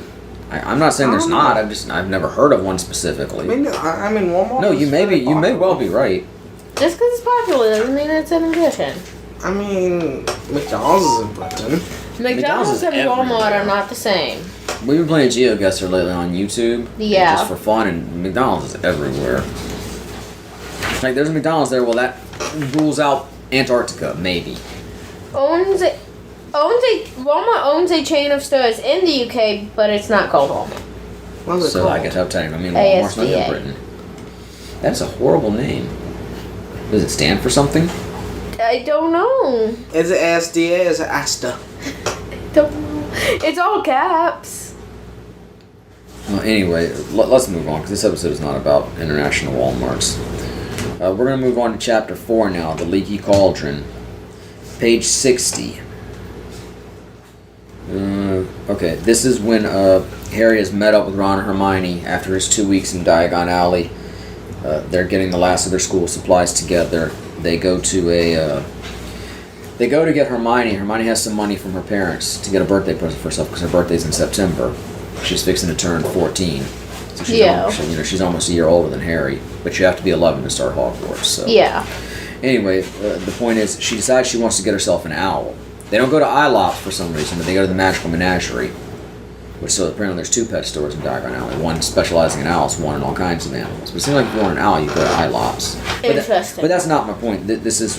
A: I'm not saying there's not. I've never heard of one specifically.
C: I mean Walmart.
A: No,
C: is
A: you may
C: very
A: well
C: popular.
A: be right.
B: Just because it's popular doesn't mean it's in addition.
C: I mean, McDonald's is in Britain.
B: McDonald's and
A: everywhere.
B: Walmart are not the same.
A: We've been playing GeoGuessr lately on YouTube.
B: Yeah.
A: Just for fun, and McDonald's is everywhere. Like, there's a McDonald's there. Well, that rules out Antarctica, maybe.
B: Walmart owns a chain of stores in the UK, but it's not called Walmart.
C: What's it
A: So
C: called?
A: I guess I'll tell you. I mean, Walmart's not in
B: ASDA.
A: Britain. That's a horrible name. Does it stand for something?
B: I don't know.
C: Is it ASDA or is it ASTA?
B: Don't know. It's all caps.
A: Well, anyway, let's move on, because this episode is not about international Walmarts. We're going to move on to Chapter 4 now, The Leaky Cauldron. Page 60. Okay, this is when Harry has met up with Ron and Hermione after his 2 weeks in Diagon Alley. They're getting the last of their school supplies together. They go to get Hermione. Hermione has some money from her parents to get a birthday present for herself, because her birthday's in September. She's fixing to turn 14. So she's almost a year older than Harry, but you have to be 11 to start Hogwarts. So.
B: Yeah.
A: Anyway, the point is, she decides she wants to get herself an owl. They don't go to ILOPS for some reason, but they go to the Magical Menagerie. So apparently there's 2 pet stores in Diagon Alley. One specializing in owls, one in all kinds of animals. But it seems like if you want an owl, you go to ILOPS.
B: Interesting.
A: But that's not my point. This is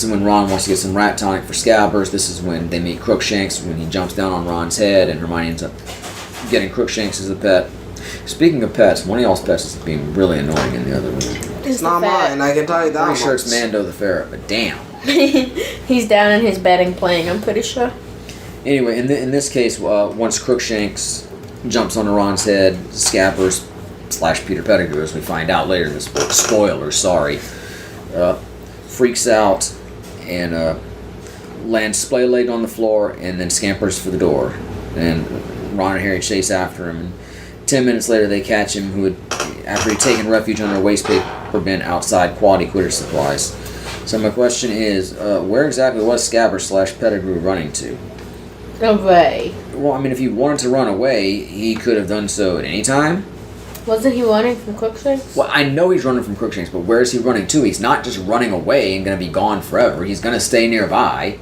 A: when Ron wants to get some rat tonic for Scabbers. This is when they meet Crookshanks, when he jumps down on Ron's head, and Hermione ends up getting Crookshanks as a pet. Speaking of pets, one of y'all's pets is being really annoying in the other room.
C: It's not mine, I can tell you that
A: I'm pretty sure
C: much.
A: it's Mando the Ferret, but damn.
B: He's down in his bed and playing, I'm pretty sure.
A: Anyway, in this case, once Crookshanks jumps onto Ron's head, Scabbers / Peter Pettigrew, as we find out later in this book, spoilers, sorry, freaks out and lands splayed on the floor and then scampers for the door. And Ron and Harry chase after him. And 10 minutes later, they catch him, after he'd taken refuge under a waste paper bin outside Quality Quidditch Supplies. So my question is, where exactly was Scabbers / Pettigrew running to?
B: Away.
A: Well, I mean, if he wanted to run away, he could have done so at any time.
B: Wasn't he running from Crookshanks?
A: Well, I know he's running from Crookshanks, but where is he running to? He's not just running away and going to be gone forever. He's going to stay nearby.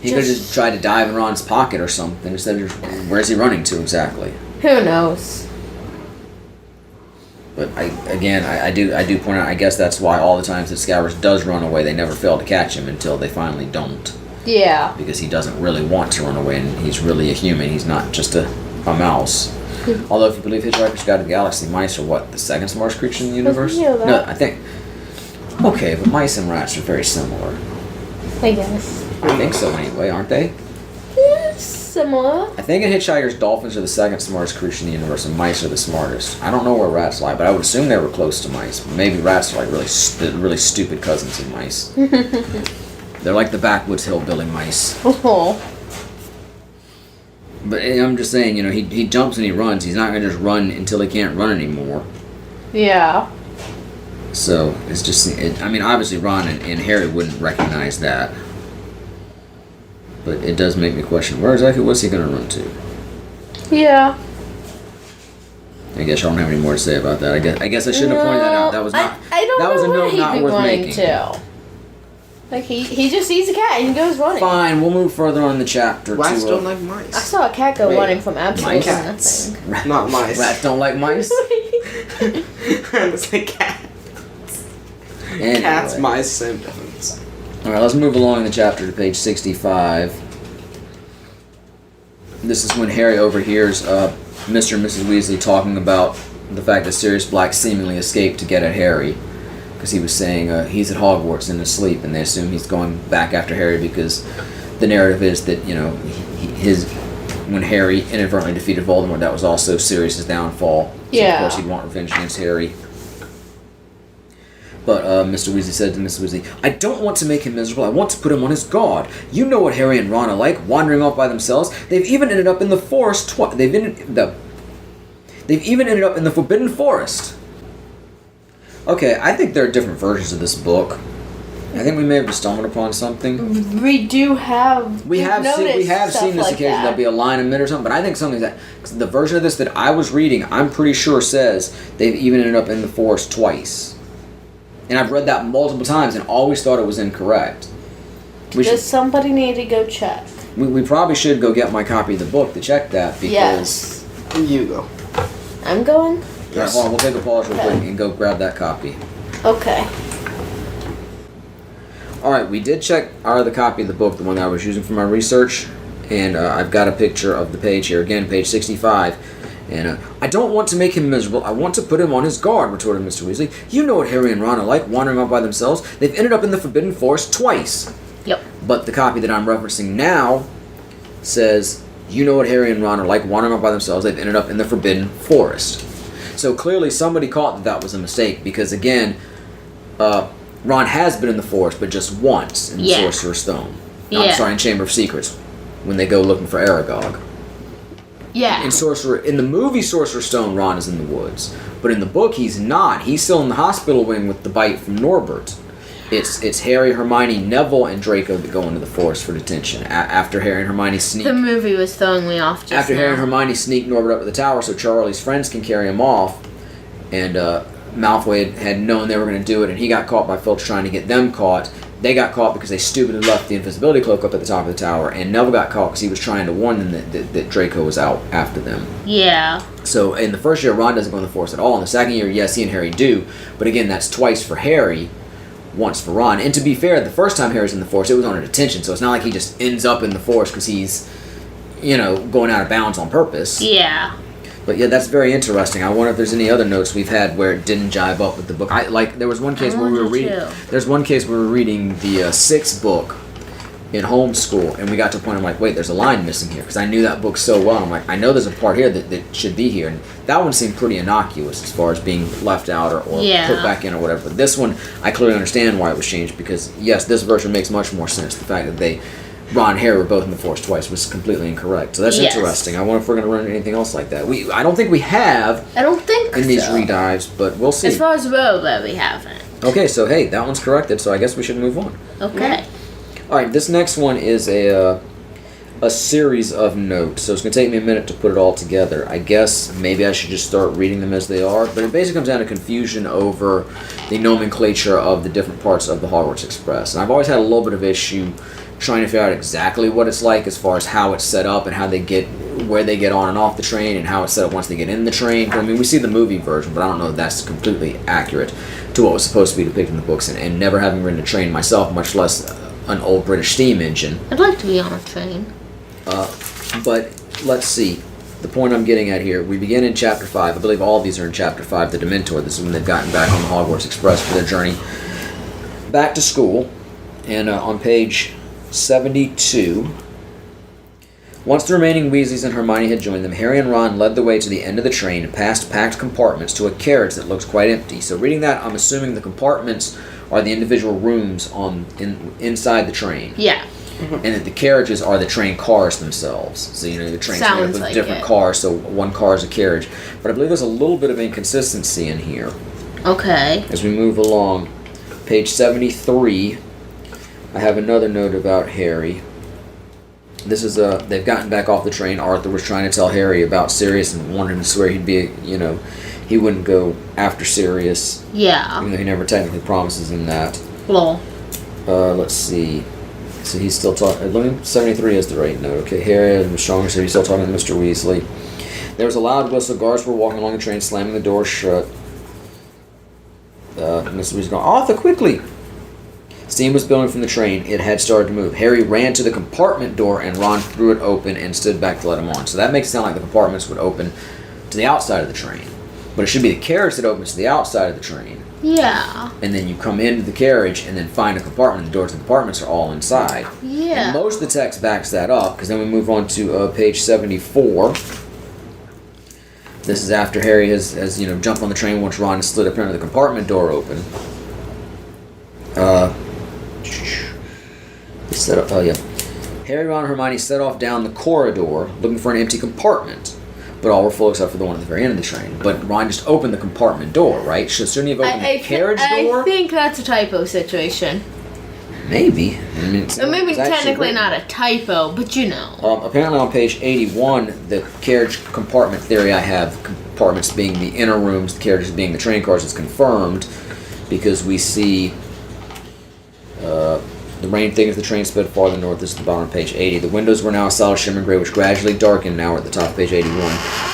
A: He could have just tried to dive in Ron's pocket or something. Instead of where's he running to exactly?
B: Who knows?
A: But I do point out, I guess that's why all the times that Scabbers does run away, they never fail to catch him until they finally don't.
B: Yeah.
A: Because he doesn't really want to run away, and he's really a human. He's not just a mouse. Although, if you believe Hitchhiker's Guide to the Galaxy, mice are what, the second smartest creature in the universe?
B: Yeah, that.
A: No, I think Okay, but mice and rats are very similar.
B: I guess.
A: I think so anyway, aren't they?
B: Yeah, similar.
A: I think in Hitchhiker's dolphins are the second smartest creature in the universe, and mice are the smartest. I don't know where rats lie, but I would assume they were close to mice. Maybe rats are like really stupid cousins of mice. They're like the backwoods hillbilly mice.
B: Oh.
A: But I'm just saying, you know, he jumps and he runs. He's not going to just run until he can't run anymore.
B: Yeah.
A: So, it's just... I mean, obviously Ron and Harry wouldn't recognize that. But it does make me question, where exactly was he going to run to?
B: Yeah.
A: I guess I don't have any more to say about that. I guess I shouldn't have pointed that out. That was not...
B: I don't
A: that
B: know
A: was a
B: where
A: note
B: he'd
A: not
B: be
A: worth
B: running
A: making.
B: to. Like, he just sees a cat and he goes running.
A: Fine, we'll move further on in the chapter.
C: Rats
A: to,
C: don't like
B: I
C: mice.
B: saw a cat go
C: Wait,
B: running from absolutely
C: cats.
B: nothing.
C: Not mice.
A: Rats don't like mice?
C: It's like cats.
A: Anyway.
C: Cats, mice, same difference.
A: Alright, let's move along in the chapter to page 65. This is when Harry overhears Mr. and Mrs. Weasley talking about the fact that Sirius Black seemingly escaped to get at Harry. Because he was saying he's at Hogwarts and asleep, and they assume he's going back after Harry because the narrative is that, you know, when Harry inadvertently defeated Voldemort, that was also Sirius's downfall. So
B: Yeah.
A: of course he'd want revenge against Harry. But Mr. Weasley said to Mrs. Weasley, I don't want to make him miserable. I want to put him on his guard. You know what Harry and Ron are like, wandering off by themselves. They've even ended up in the forest twice. They've even ended up in the Forbidden Forest. Okay, I think there are different versions of this book. I think we may have just stumbled upon something.
B: We do have.
A: We have seen this
B: like
A: occasion. There'll be a line in it or something, but I think something that the version of this that I was reading, I'm pretty sure says they've even ended up in the forest twice. And I've read that multiple times and always thought it was incorrect.
B: Does somebody need to go check?
A: We probably should go get my copy of the book to check that because.
B: Yes.
C: You go.
B: I'm going?
A: Yeah, hold on, we'll take a pause real quick and go grab that copy.
B: Okay.
A: Alright, we did check our other copy of the book, the one that I was using for my research. And I've got a picture of the page here. Again, page 65. And, I don't want to make him miserable. I want to put him on his guard, retorted Mr. Weasley. You know what Harry and Ron are like, wandering off by themselves. They've ended up in the Forbidden Forest twice.
B: Yep.
A: But the copy that I'm referencing now says, you know what Harry and Ron are like, wandering off by themselves. They've ended up in the Forbidden Forest. So clearly somebody caught that was a mistake, because again, Ron has been in the forest, but just once in the Sorcerer's Stone. I'm sorry, in Chamber of Secrets, when they go looking for Aragog.
B: Yeah.
A: In the movie Sorcerer's Stone, Ron is in the woods, but in the book he's not. He's still in the hospital wing with the bite from Norbert. It's Harry, Hermione, Neville, and Draco that go into the forest for detention after Harry and Hermione sneak.
B: The movie was throwing me off just
A: After
B: now.
A: Harry and Hermione sneak Norbert up to the tower so Charlie's friends can carry him off, and Malfoy had known they were going to do it, and he got caught by Filch trying to get them caught. They got caught because they stupidly left the invisibility cloak up at the top of the tower, and Neville got caught because he was trying to warn them that Draco was out after them.
B: Yeah.
A: So in the first year, Ron doesn't go in the forest at all. In the second year, yes, he and Harry do, but again, that's twice for Harry, once for Ron. And to be fair, the first time Harry's in the forest, it was on a detention, so it's not like he just ends up in the forest because he's, going out of bounds on purpose.
B: Yeah.
A: But yeah, that's very interesting. I wonder if there's any other notes we've had where it didn't jive up with the book. There was one case where we were reading. There's one case where we were reading the sixth book in homeschool, and we got to a point I'm like, wait, there's a line missing here because I knew that book so well. I'm like, I know there's a part here that should be here, and that one seemed pretty innocuous as far as being left out or put back in or whatever. But this one, I clearly understand why it was changed because yes, this version makes much more sense. The fact that Ron and Harry were both in the forest twice was completely incorrect. So that's interesting. I wonder if we're going to run into anything else like that. I don't think we have.
B: I don't think
A: in these redives, but we'll see.
B: As far as Robo, we haven't.
A: Okay, so hey, that one's corrected. So I guess we should move on.
B: Okay.
A: All right, this next one is a series of notes. So it's going to take me a minute to put it all together. I guess maybe I should just start reading them as they are. But it basically comes down to confusion over the nomenclature of the different parts of the Hogwarts Express. And I've always had a little bit of issue trying to figure out exactly what it's like as far as how it's set up and where they get on and off the train and how it's set up once they get in the train. I mean, we see the movie version, but I don't know if that's completely accurate to what was supposed to be depicted in the books. And never having ridden a train myself, much less an old British steam engine.
B: I'd like to be on a train.
A: But let's see. The point I'm getting at here, we begin in Chapter 5. I believe all of these are in Chapter 5, the Dementor. This is when they've gotten back on the Hogwarts Express for their journey. back to school, and on page 72. Once the remaining Weasleys and Hermione had joined them, Harry and Ron led the way to the end of the train, past packed compartments, to a carriage that looks quite empty. So reading that, I'm assuming the compartments are the individual rooms inside the train.
B: Yeah.
A: And that the carriages are the train cars themselves. So, the train's made up
B: Sounds
A: of
B: like
A: different
B: it.
A: cars, so one car is a carriage. But I believe there's a little bit of inconsistency in here.
B: Okay.
A: As we move along, page 73, I have another note about Harry. This is they've gotten back off the train. Arthur was trying to tell Harry about Sirius and wanted him to swear he'd be, he wouldn't go after Sirius.
B: Yeah.
A: Even though he never technically promises him that.
B: Lol.
A: Let's see. So he's still talking. 73 is the right note. Okay, Harry was stronger, so he's still talking to Mr. Weasley. There was a loud whistle. Guards were walking along the train, slamming the door shut. Mr. Weasley going, Arthur, quickly! Steam was billowing from the train. It had started to move. Harry ran to the compartment door, and Ron threw it open and stood back to let him on. So that makes it sound like the compartments would open to the outside of the train. But it should be the carriage that opens to the outside of the train.
B: Yeah.
A: And then you come into the carriage and then find a compartment. The doors to the compartments are all inside.
B: Yeah.
A: And most of the text backs that up, because then we move on to page 74. This is after Harry has jumped on the train once Ron has slid up under the compartment door open. Harry, Ron, and Hermione set off down the corridor looking for an empty compartment. But all were full except for the one at the very end of the train. But Ron just opened the compartment door, right? Shouldn't he have opened the carriage door?
B: I think that's a typo situation.
A: Maybe.
B: Or maybe technically not a typo, but
A: Apparently on page 81, the carriage compartment theory I have, compartments being the inner rooms, the carriages being the train cars, is confirmed because we see the rain thickens, the train sped farther north. This is the bottom of page 80. The windows were now a solid shimmering gray, which gradually darkened now at the top of page 81,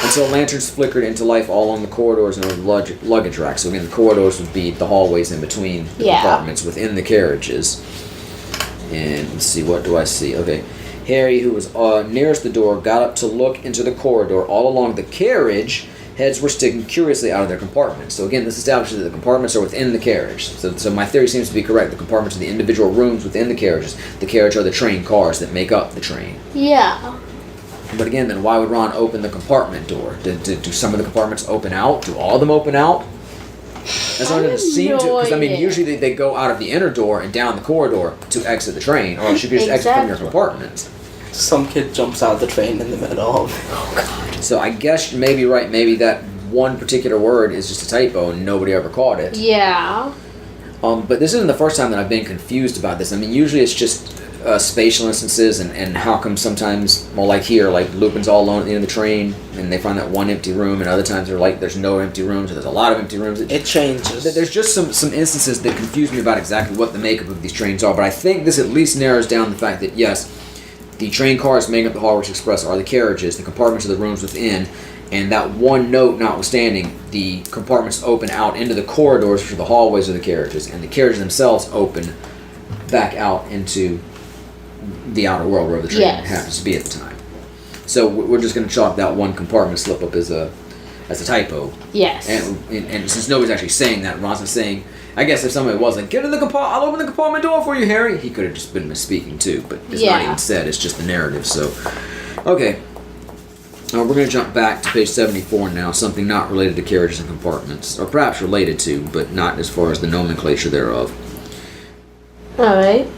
A: until lanterns flickered into life all along the corridors and over the luggage racks. So again, the corridors would be the hallways in between the compartments within the carriages. And let's see, what do I see? Okay. Harry, who was nearest the door, got up to look into the corridor. All along the carriage, heads were sticking curiously out of their compartments. So again, this establishes that the compartments are within the carriage. So my theory seems to be correct. The compartments are the individual rooms within the carriages. The carriage are the train cars that make up the train.
B: Yeah.
A: But again, then why would Ron open the compartment door? Do some of the compartments open out? Do all of them open out? That's what it seemed to. Because usually they go out of the inner door and down the corridor to exit the train, or you could just exit from your compartment.
C: Some kid jumps out of the train in the middle of.
A: Oh God! So I guess you may be right. Maybe that one particular word is just a typo and nobody ever caught it.
B: Yeah.
A: But this isn't the first time that I've been confused about this. Usually it's just spatial instances, and how come sometimes, like here, like Lupin's all alone at the end of the train, and they find that one empty room, and other times they're like, there's no empty rooms, or there's a lot of empty rooms.
C: It changes.
A: There's just some instances that confuse me about exactly what the makeup of these trains are, but I think this at least narrows down the fact that, yes, the train cars making up the Hogwarts Express are the carriages, the compartments are the rooms within, and that one note notwithstanding, the compartments open out into the corridors, which are the hallways of the carriages, and the carriages themselves open back out into the outer world wherever the train happens to be at the time. So we're just going to chalk that one compartment slip up as a typo.
B: Yes.
A: And since nobody's actually saying that, Ron's not saying. I guess if somebody was like, "Get in the compartment, I'll open the compartment door for you, Harry," he could have just been misspeaking too. But it's not even said; it's just the narrative. So, okay. We're going to jump back to page 74 now. Something not related to carriages and compartments, or perhaps related to, but not as far as the nomenclature thereof.
B: All right.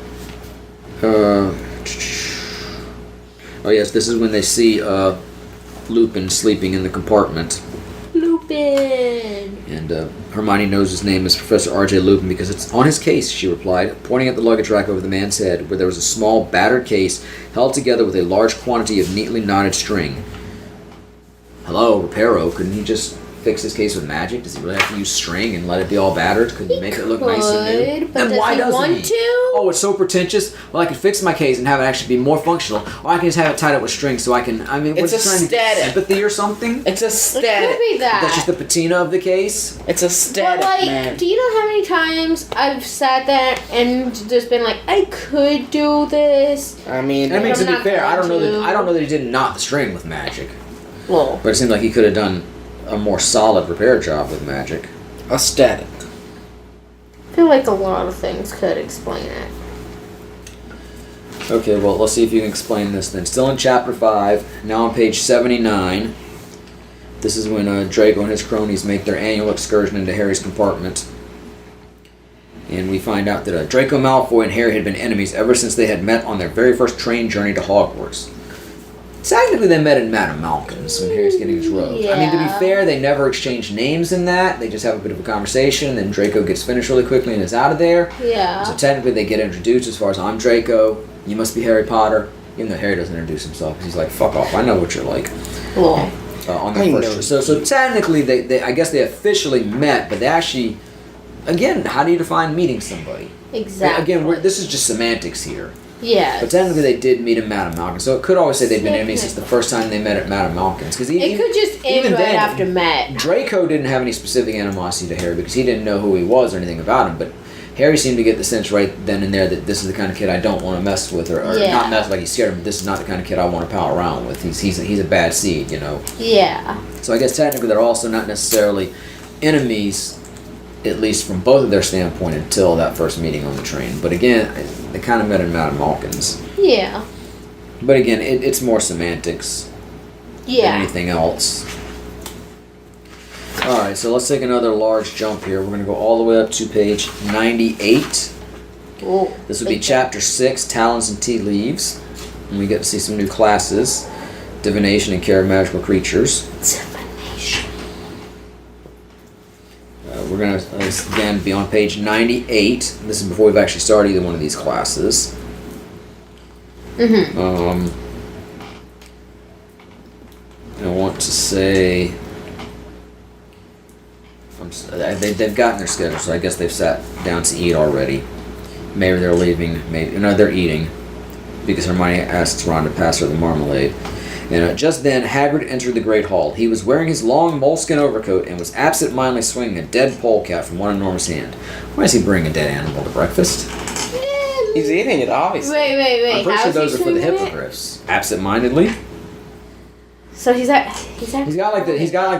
A: Oh yes, this is when they see Lupin sleeping in the compartment.
B: Lupin!
A: And Hermione knows his name is Professor R.J. Lupin because it's on his case, she replied, pointing at the luggage rack over the man's head, where there was a small, battered case held together with a large quantity of neatly knotted string. Hello, Reparo, couldn't he just fix his case with magic? Does he really have to use string and let it be all battered? Couldn't he make it look nice and new?
B: But
A: then why doesn't
B: want
A: he?
B: to?
A: Oh, it's so pretentious. Well, I could fix my case and have it actually be more functional, or I can just have it tied up with string so I can. What's
C: It's
A: he trying to get?
C: aesthetic.
A: Sympathy or something?
C: It's a
B: It
C: static.
B: could be that.
A: That's just the patina of the case.
C: It's a
B: But
C: static, man.
B: do you know how many times I've sat there and just been like, I could do this?
C: I mean,
A: To be
B: not
A: fair, I don't know
B: going
A: that
B: to.
A: I don't know that he did knot the string with magic,
B: Well,
A: but it seemed like he could have done a more solid repair job with magic.
C: a static.
B: feel like a lot of things could explain it.
A: Okay, well, let's see if you can explain this then. Still in chapter 5, now on page 79. This is when Draco and his cronies make their annual excursion into Harry's compartment. And we find out that Draco Malfoy and Harry had been enemies ever since they had met on their very first train journey to Hogwarts. Technically, they met in Madame Malkin's when Harry's getting his robes. I mean, to be fair, they never exchanged names in that. They just have a bit of a conversation, and then Draco gets finished really quickly and is out of there.
B: Yeah.
A: So technically, they get introduced as far as, I'm Draco, you must be Harry Potter, even though Harry doesn't introduce himself, because he's like, fuck off, I know what you're like.
B: Cool.
A: On their first trip. So technically, they I guess they officially met, but they actually, again, how do you define meeting somebody?
B: Exactly.
A: Again, this is just semantics here.
B: Yeah.
A: But technically, they did meet in Madame Malkin's, so it could always say they've been enemies since the first time they met at Madame Malkin's. Because
B: it could just end right after met.
A: Draco didn't have any specific animosity to Harry because he didn't know who he was or anything about him, but Harry seemed to get the sense right then and there that this is the kind of kid I don't want to mess with, or not mess like he's scared of him, but this is not the kind of kid I want to pal around with. He's a bad seed, you know.
B: Yeah.
A: So I guess technically they're also not necessarily enemies, at least from both of their standpoint, until that first meeting on the train. But again, they kind of met in Madame Malkin's.
B: Yeah.
A: But again, it's more semantics than anything else. Alright, so let's take another large jump here. We're going to go all the way up to page 98.
B: Ooh,
A: this would be chapter 6, Talons and Tea Leaves. And we get to see some new classes. Divination and Care of Magical Creatures.
B: Divination.
A: We're going to, again, be on page 98. This is before we've actually started either one of these classes.
B: Mm-hmm.
A: I want to say... they've gotten their schedule, so I guess they've sat down to eat already. Maybe they're leaving, no, they're eating. Because Hermione asks Ron to pass her the marmalade. And just then, Hagrid entered the Great Hall. He was wearing his long moleskin overcoat and was absent-mindedly swinging a dead polecat from one enormous hand. Why does he bring a dead animal to breakfast?
C: He's eating it, obviously.
B: Wait.
A: I'm pretty sure those are for the hippogriffs. Absent-mindedly?
B: So he's got
A: like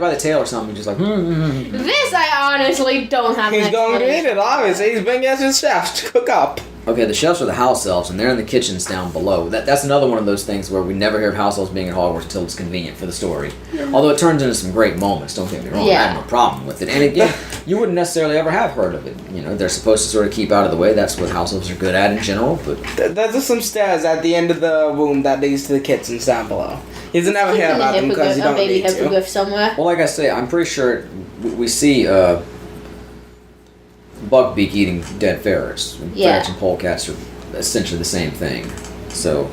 A: by the tail or something, just like,
B: This I honestly don't have.
C: He's going to eat it, obviously. He's been getting his chefs to cook up.
A: Okay, the chefs are the house elves, and they're in the kitchens down below. That's another one of those things where we never hear of house elves being at Hogwarts until it's convenient for the story. Yeah. Although it turns into some great moments, don't get me wrong. I have no problem with it. And again, you wouldn't necessarily ever have heard of it. You know, they're supposed to sort of keep out of the way. That's what house elves are good at in general. But
C: there's just some stairs at the end of the room that leads to the kitchens down below. He doesn't ever hear about them because you don't need to.
B: Hippogriff somewhere.
A: Well, like I say, I'm pretty sure we see Buckbeak eating dead ferrets. Ferrets and polecats are essentially the same thing. So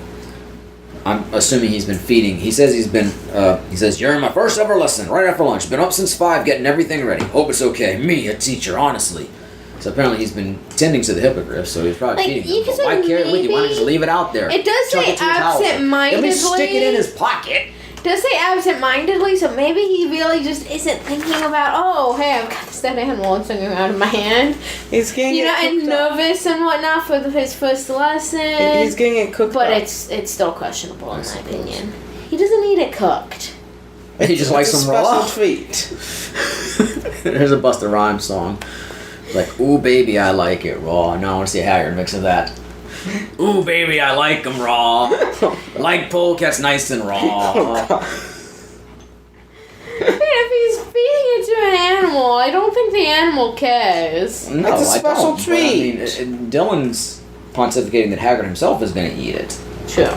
A: I'm assuming he's been feeding. He says he says, you're in my first ever lesson, right after lunch. Been up since 5, getting everything ready. Hope it's okay. Me, a teacher, honestly. So apparently he's been tending to the hippogriff, so he's probably feeding them. But why carry it with you? Why not just leave it out there?
B: It does say absent-mindedly.
A: At least stick it in his pocket.
B: It does say absent-mindedly, so maybe he really just isn't thinking about, oh, hey, I've got this dead animal and swinging around in my hand.
C: He's getting
B: and nervous and whatnot for his first lesson.
C: He's getting it cooked
B: but
C: up.
B: it's still questionable in my opinion. He doesn't eat it cooked.
A: He just likes them raw.
C: Special treat.
A: There's a Busta Rhymes song. Like, ooh, baby, I like it raw. Now I want to see a Hagrid mix of that. Ooh, baby, I like them raw. Like polecats nice and raw.
B: If he's feeding it to an animal, I don't think the animal cares.
A: No,
C: it's a special treat.
A: But, I mean, Dylan's pontificating that Hagrid himself is going to eat it.
B: True.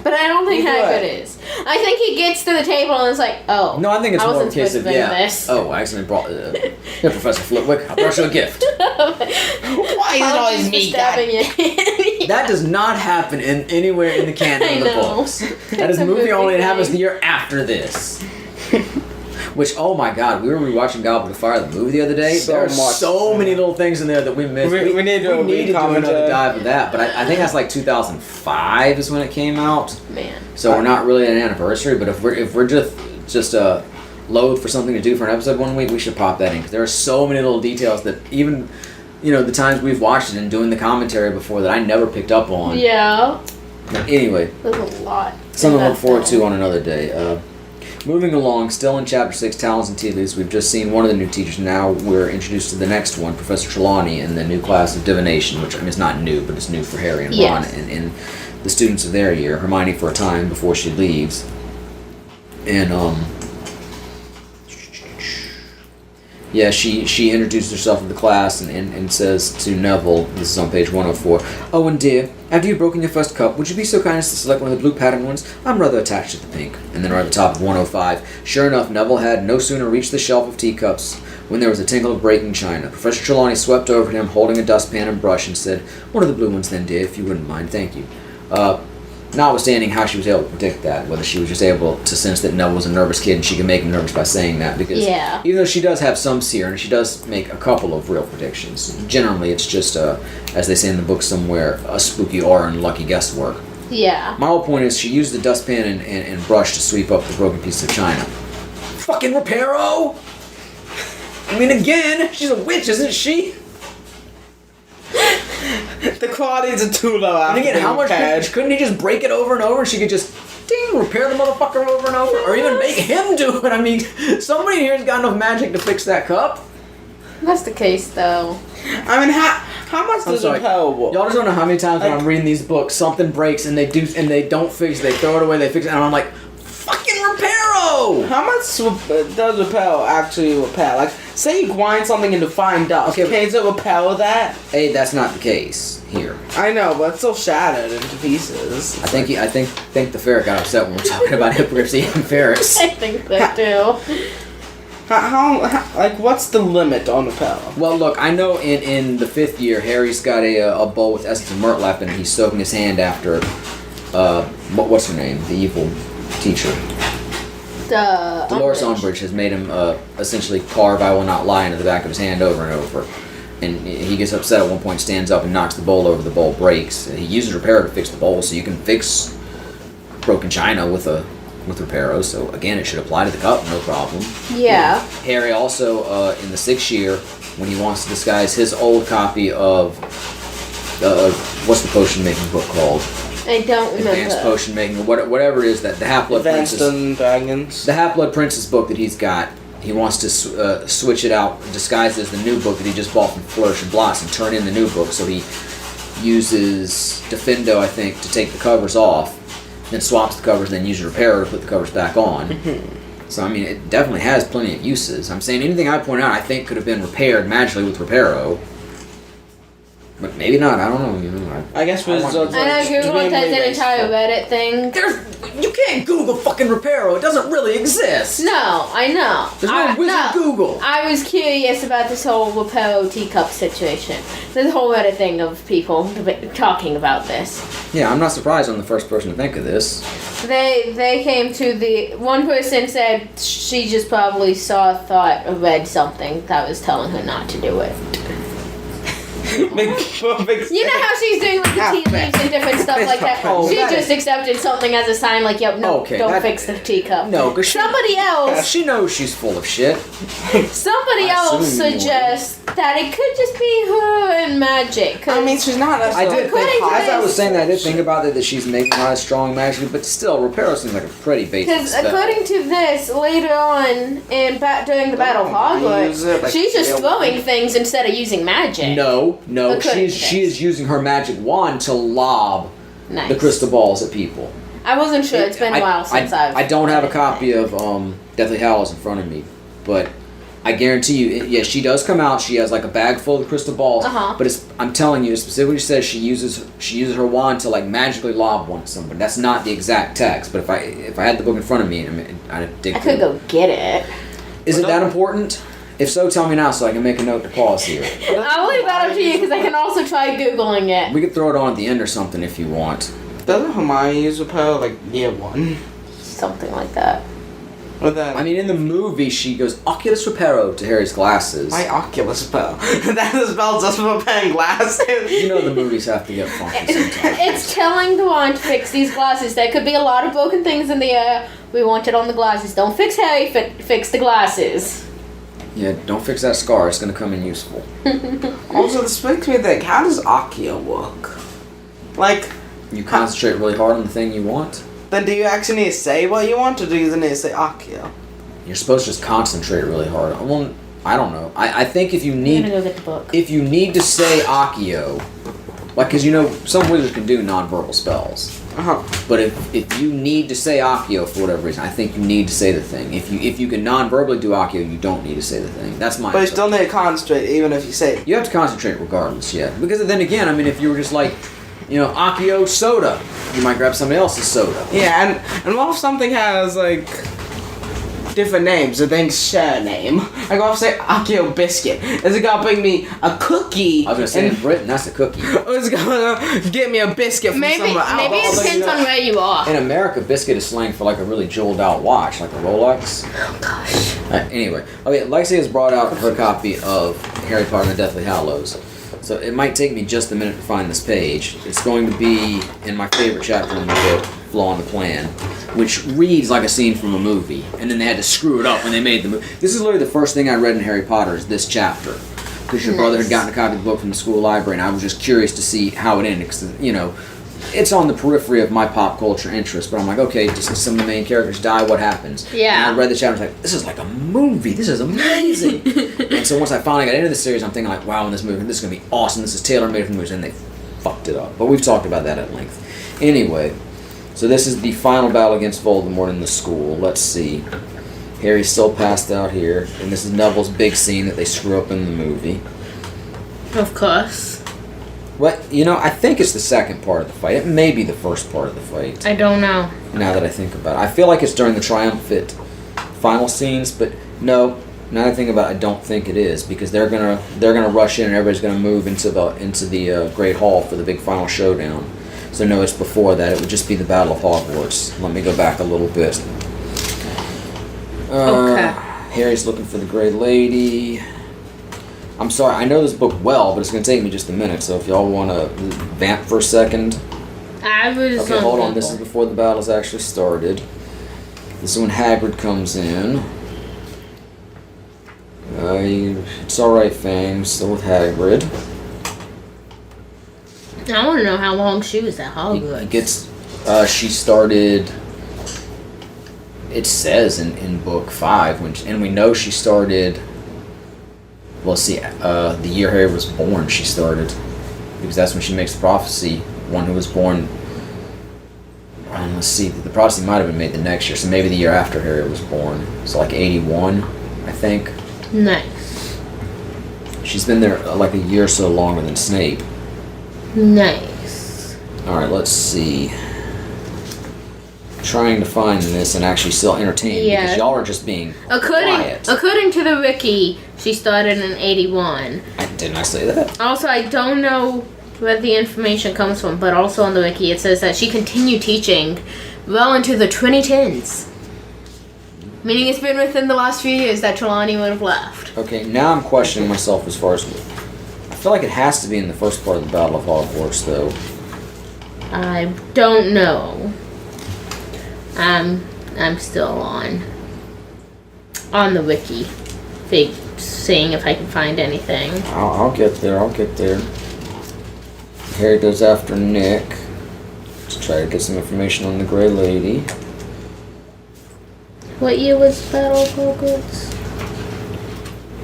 B: But I don't think Hagrid is. I think he gets to the table and is like, oh.
A: No, I think it's more a case of,
B: this.
A: Oh, I accidentally brought... Here, Professor Flitwick, I brought you a gift.
C: Why is it always me, Dad?
A: That does not happen anywhere in the canon of the books. That is a movie only. It happens the year after this. Which, oh my god, we were rewatching Goblet of Fire, the movie, the other day. There are so many little things in there that we missed.
C: We need to
A: do another dive of that, but I think that's like 2005 is when it came out.
B: Man.
A: So we're not really at an anniversary, but if we're just loath for something to do for an episode one week, we should pop that in, because there are so many little details that even, you know, the times we've watched it and doing the commentary before that I never picked up on.
B: Yeah.
A: Anyway.
B: There's a lot.
A: Something to look forward to on another day. Moving along, still in Chapter 6, Talents and Tea Leaves, we've just seen one of the new teachers. Now we're introduced to the next one, Professor Trelawney, in the new class of Divination, which, I mean, it's not new, but it's new for Harry and Ron and the students of their year. Hermione for a time before she leaves. And, yeah, she introduces herself to the class and says to Neville, this is on page 104, "Owen dear, after you've broken your first cup, would you be so kind as to select one of the blue patterned ones? I'm rather attached to the pink." And then right at the top of 105, sure enough, Neville had no sooner reached the shelf of teacups when there was a tinkle of breaking china. Professor Trelawney swept over to him, holding a dustpan and brush, and said, "One of the blue ones then, dear, if you wouldn't mind, thank you." Notwithstanding how she was able to predict that, whether she was just able to sense that Neville was a nervous kid and she could make him nervous by saying that, because even though she does have some seer and she does make a couple of real predictions, generally it's just, as they say in the book somewhere, a spooky aura and lucky guesswork.
B: Yeah.
A: My whole point is she used the dustpan and brush to sweep up the broken piece of china. Fucking Reparo! I mean, again, she's a witch, isn't she?
C: The qualities are too low.
A: And again, how much couldn't he just break it over and over and she could just ding, repair the motherfucker over and over? Or even make him do it? I mean, somebody here's got enough magic to fix that cup.
B: That's the case, though.
C: I mean, how much does Reparo work?
A: Y'all just don't know how many times when I'm reading these books, something breaks and they don't fix it, they throw it away, they fix it, and I'm like, fucking Reparo!
C: How much does Reparo actually repair? Like, say you grind something into fine dust. Okay, can it repair that?
A: Hey, that's not the case here.
C: I know, but it's still shattered into pieces.
A: I think the ferret got upset when we're talking about hippogriffs eating ferrets.
B: I think that too.
C: How like, what's the limit on Reparo?
A: Well, look, I know in the 5th year, Harry's got a bowl with essence of myrtlap and he's soaking his hand after, what's her name? The evil teacher. Dolores Umbridge has made him essentially carve "I will not lie" into the back of his hand over and over. And he gets upset at one point, stands up and knocks the bowl over, the bowl breaks. He uses Reparo to fix the bowl, so you can fix broken china with Reparo, so again, it should apply to the cup, no problem.
B: Yeah.
A: Harry also, in the 6th year, when he wants to disguise his old copy of, what's the potion making book called?
B: I don't remember.
A: Advanced potion making, whatever it is, that the Half-Blood Princess.
C: Dragons.
A: The Half-Blood Princess book that he's got, he wants to switch it out, disguise it as the new book that he just bought from Flourish and Blossom, turn in the new book, so he uses Defendo, I think, to take the covers off, then swaps the covers, then uses Reparo to put the covers back on. So, I mean, it definitely has plenty of uses. I'm saying anything I point out I think could have been repaired magically with Reparo. But maybe not, I don't know.
C: I guess
B: I know Google has an entire Reddit thing.
A: You can't Google fucking Reparo. It doesn't really exist.
B: No, I know.
A: There's no wizard Google.
B: I was curious about this whole Reparo teacup situation. There's a whole Reddit thing of people talking about this.
A: Yeah, I'm not surprised I'm the first person to think of this.
B: They came to one person said she just probably thought or read something that was telling her not to do it. You know how she's doing like the tea leaves and different stuff like that? She just accepted something as a sign like, yep, no, don't fix the teacup.
A: No, because
B: somebody else...
A: she knows she's full of shit.
B: Somebody else suggests that it could just be her and magic.
C: I mean, she's not...
A: I did think, as I was saying that, I did think about it, that she's making not as strong magically, but still, Reparo seems like a pretty basic
B: Because
A: spell.
B: according to this, later on, during the Battle of Hogwarts, she's just throwing things instead of using magic.
A: No, she is using her magic wand to lob the crystal balls at people.
B: I wasn't sure. It's been a while since
A: I don't have a copy of Deathly Hallows in front of me, but I guarantee you, she does come out. She has like a bag full of crystal balls, but I'm telling you, it specifically says she uses her wand to like magically lob one at somebody. That's not the exact text, but if I had the book in front of me, I'd dig.
B: I could go get it.
A: Is it that important? If so, tell me now so I can make a note to pause here.
B: I'll leave that up to you because I can also try Googling it.
A: We could throw it on at the end or something if you want.
C: Doesn't Hermione use Reparo like year 1?
B: Something like that.
C: Or then,
A: I mean, in the movie, she goes Oculus Reparo to Harry's glasses.
C: My Oculus Reparo. That is spelled just for repairing glasses.
A: You know the movies have to get funky sometimes.
B: It's telling the wand to fix these glasses. There could be a lot of broken things in the air. We want it on the glasses. Don't fix Harry, fix the glasses.
A: Yeah, don't fix that scar. It's going to come in useful.
C: Also, this makes me think, how does Accio work? Like...
A: You concentrate really hard on the thing you want?
C: Then do you actually need to say what you want, or do you need to say Akio?
A: You're supposed to just concentrate really hard. Well, I don't know. I think if you
B: I'm
A: need
B: gonna go get the book.
A: if you need to say Akio, like, because you know some wizards can do nonverbal spells. But if you need to say Akio for whatever reason, I think you need to say the thing. If you can non-verbally do Akio, you don't need to say the thing. That's my.
C: But you still need to concentrate, even if you say it.
A: You have to concentrate regardless, yeah. Because then again, I mean, if you were just like, Akio soda, you might grab somebody else's soda.
C: Yeah, and what if something has, like, different names, the things share a name? I go off say Akio biscuit. Is it gonna bring me a cookie?
A: I was gonna say in Britain, that's a cookie.
C: Or is it gonna get me a biscuit from somewhere else?
B: Maybe it depends on where you are.
A: In America, biscuit is slang for like a really jeweled out watch, like a Rolex.
B: Oh gosh.
A: Anyway, okay, Lexi has brought out her copy of Harry Potter and the Deathly Hallows. So it might take me just a minute to find this page. It's going to be in my favorite chapter in the book, Flaw in the Plan, which reads like a scene from a movie, and then they had to screw it up when they made the movie. This is literally the first thing I read in Harry Potter is this chapter, because your brother had gotten a copy of the book from the school library, and I was just curious to see how it ended, because, it's on the periphery of my pop culture interest, but I'm like, okay, just some of the main characters die, what happens?
B: Yeah.
A: And I read the chapter, I was like, this is like a movie, this is amazing. And so once I finally got into the series, I'm thinking like, wow, in this movie, this is going to be awesome, this is tailor-made for the movies, and they fucked it up. But we've talked about that at length. Anyway, so this is the final battle against Voldemort in the school. Let's see. Harry's still passed out here, and this is Neville's big scene that they screw up in the movie.
B: Of course.
A: But, I think it's the second part of the fight. It may be the first part of the fight.
B: I don't know.
A: Now that I think about it. I feel like it's during the triumphant final scenes, but no, now that I think about it, I don't think it is, because they're gonna rush in and everybody's gonna move into the Great Hall for the big final showdown. So no, it's before that. It would just be the Battle of Hogwarts. Let me go back a little bit.
B: Okay.
A: Harry's looking for the Grey Lady. I'm sorry, I know this book well, but it's going to take me just a minute, so if y'all want to vamp for a second.
B: I was.
A: Okay, hold on, this is before the battle's actually started. This is when Hagrid comes in. It's alright, Fang, still with Hagrid.
B: I want to know how long she was at Hogwarts.
A: She started, it says in book 5, and we know she started. Well, see, the year Harry was born, she started. Because that's when she makes the prophecy. One who was born... let's see, the prophecy might have been made the next year, so maybe the year after Harry was born. So like 81, I think.
B: Nice.
A: She's been there like a year or so longer than Snape.
B: Nice.
A: Alright, let's see. Trying to find this and actually still entertain because y'all are just being quiet.
B: According to the wiki, she started in 81.
A: Didn't I say that?
B: Also, I don't know where the information comes from, but also on the wiki it says that she continued teaching well into the 2010s. Meaning it's been within the last few years that Trelawney would have left.
A: Okay, now I'm questioning myself as far as... I feel like it has to be in the first part of the Battle of Hogwarts, though.
B: I don't know. I'm still on the wiki, seeing if I can find anything.
A: I'll get there. Harry goes after Nick to try to get some information on the Grey Lady.
B: What year was the Battle of Hogwarts?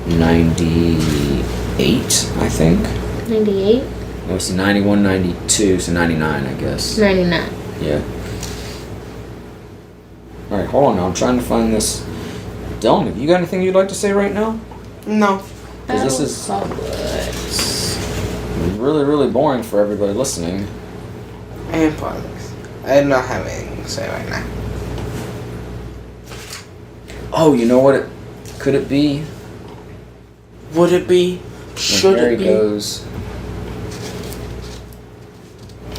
A: 98, I think.
B: 98?
A: No, it's 91, 92, so 99, I guess.
B: 99.
A: Yeah. Alright, hold on now. I'm trying to find this. Dylan, have you got anything you'd like to say right now?
C: No.
A: Because this is really, really boring for everybody listening.
C: And pointless. I do not have anything to say right now.
A: Oh, you know what? Could it be?
C: Would it be? Should
A: Harry
C: it be?
A: Goes.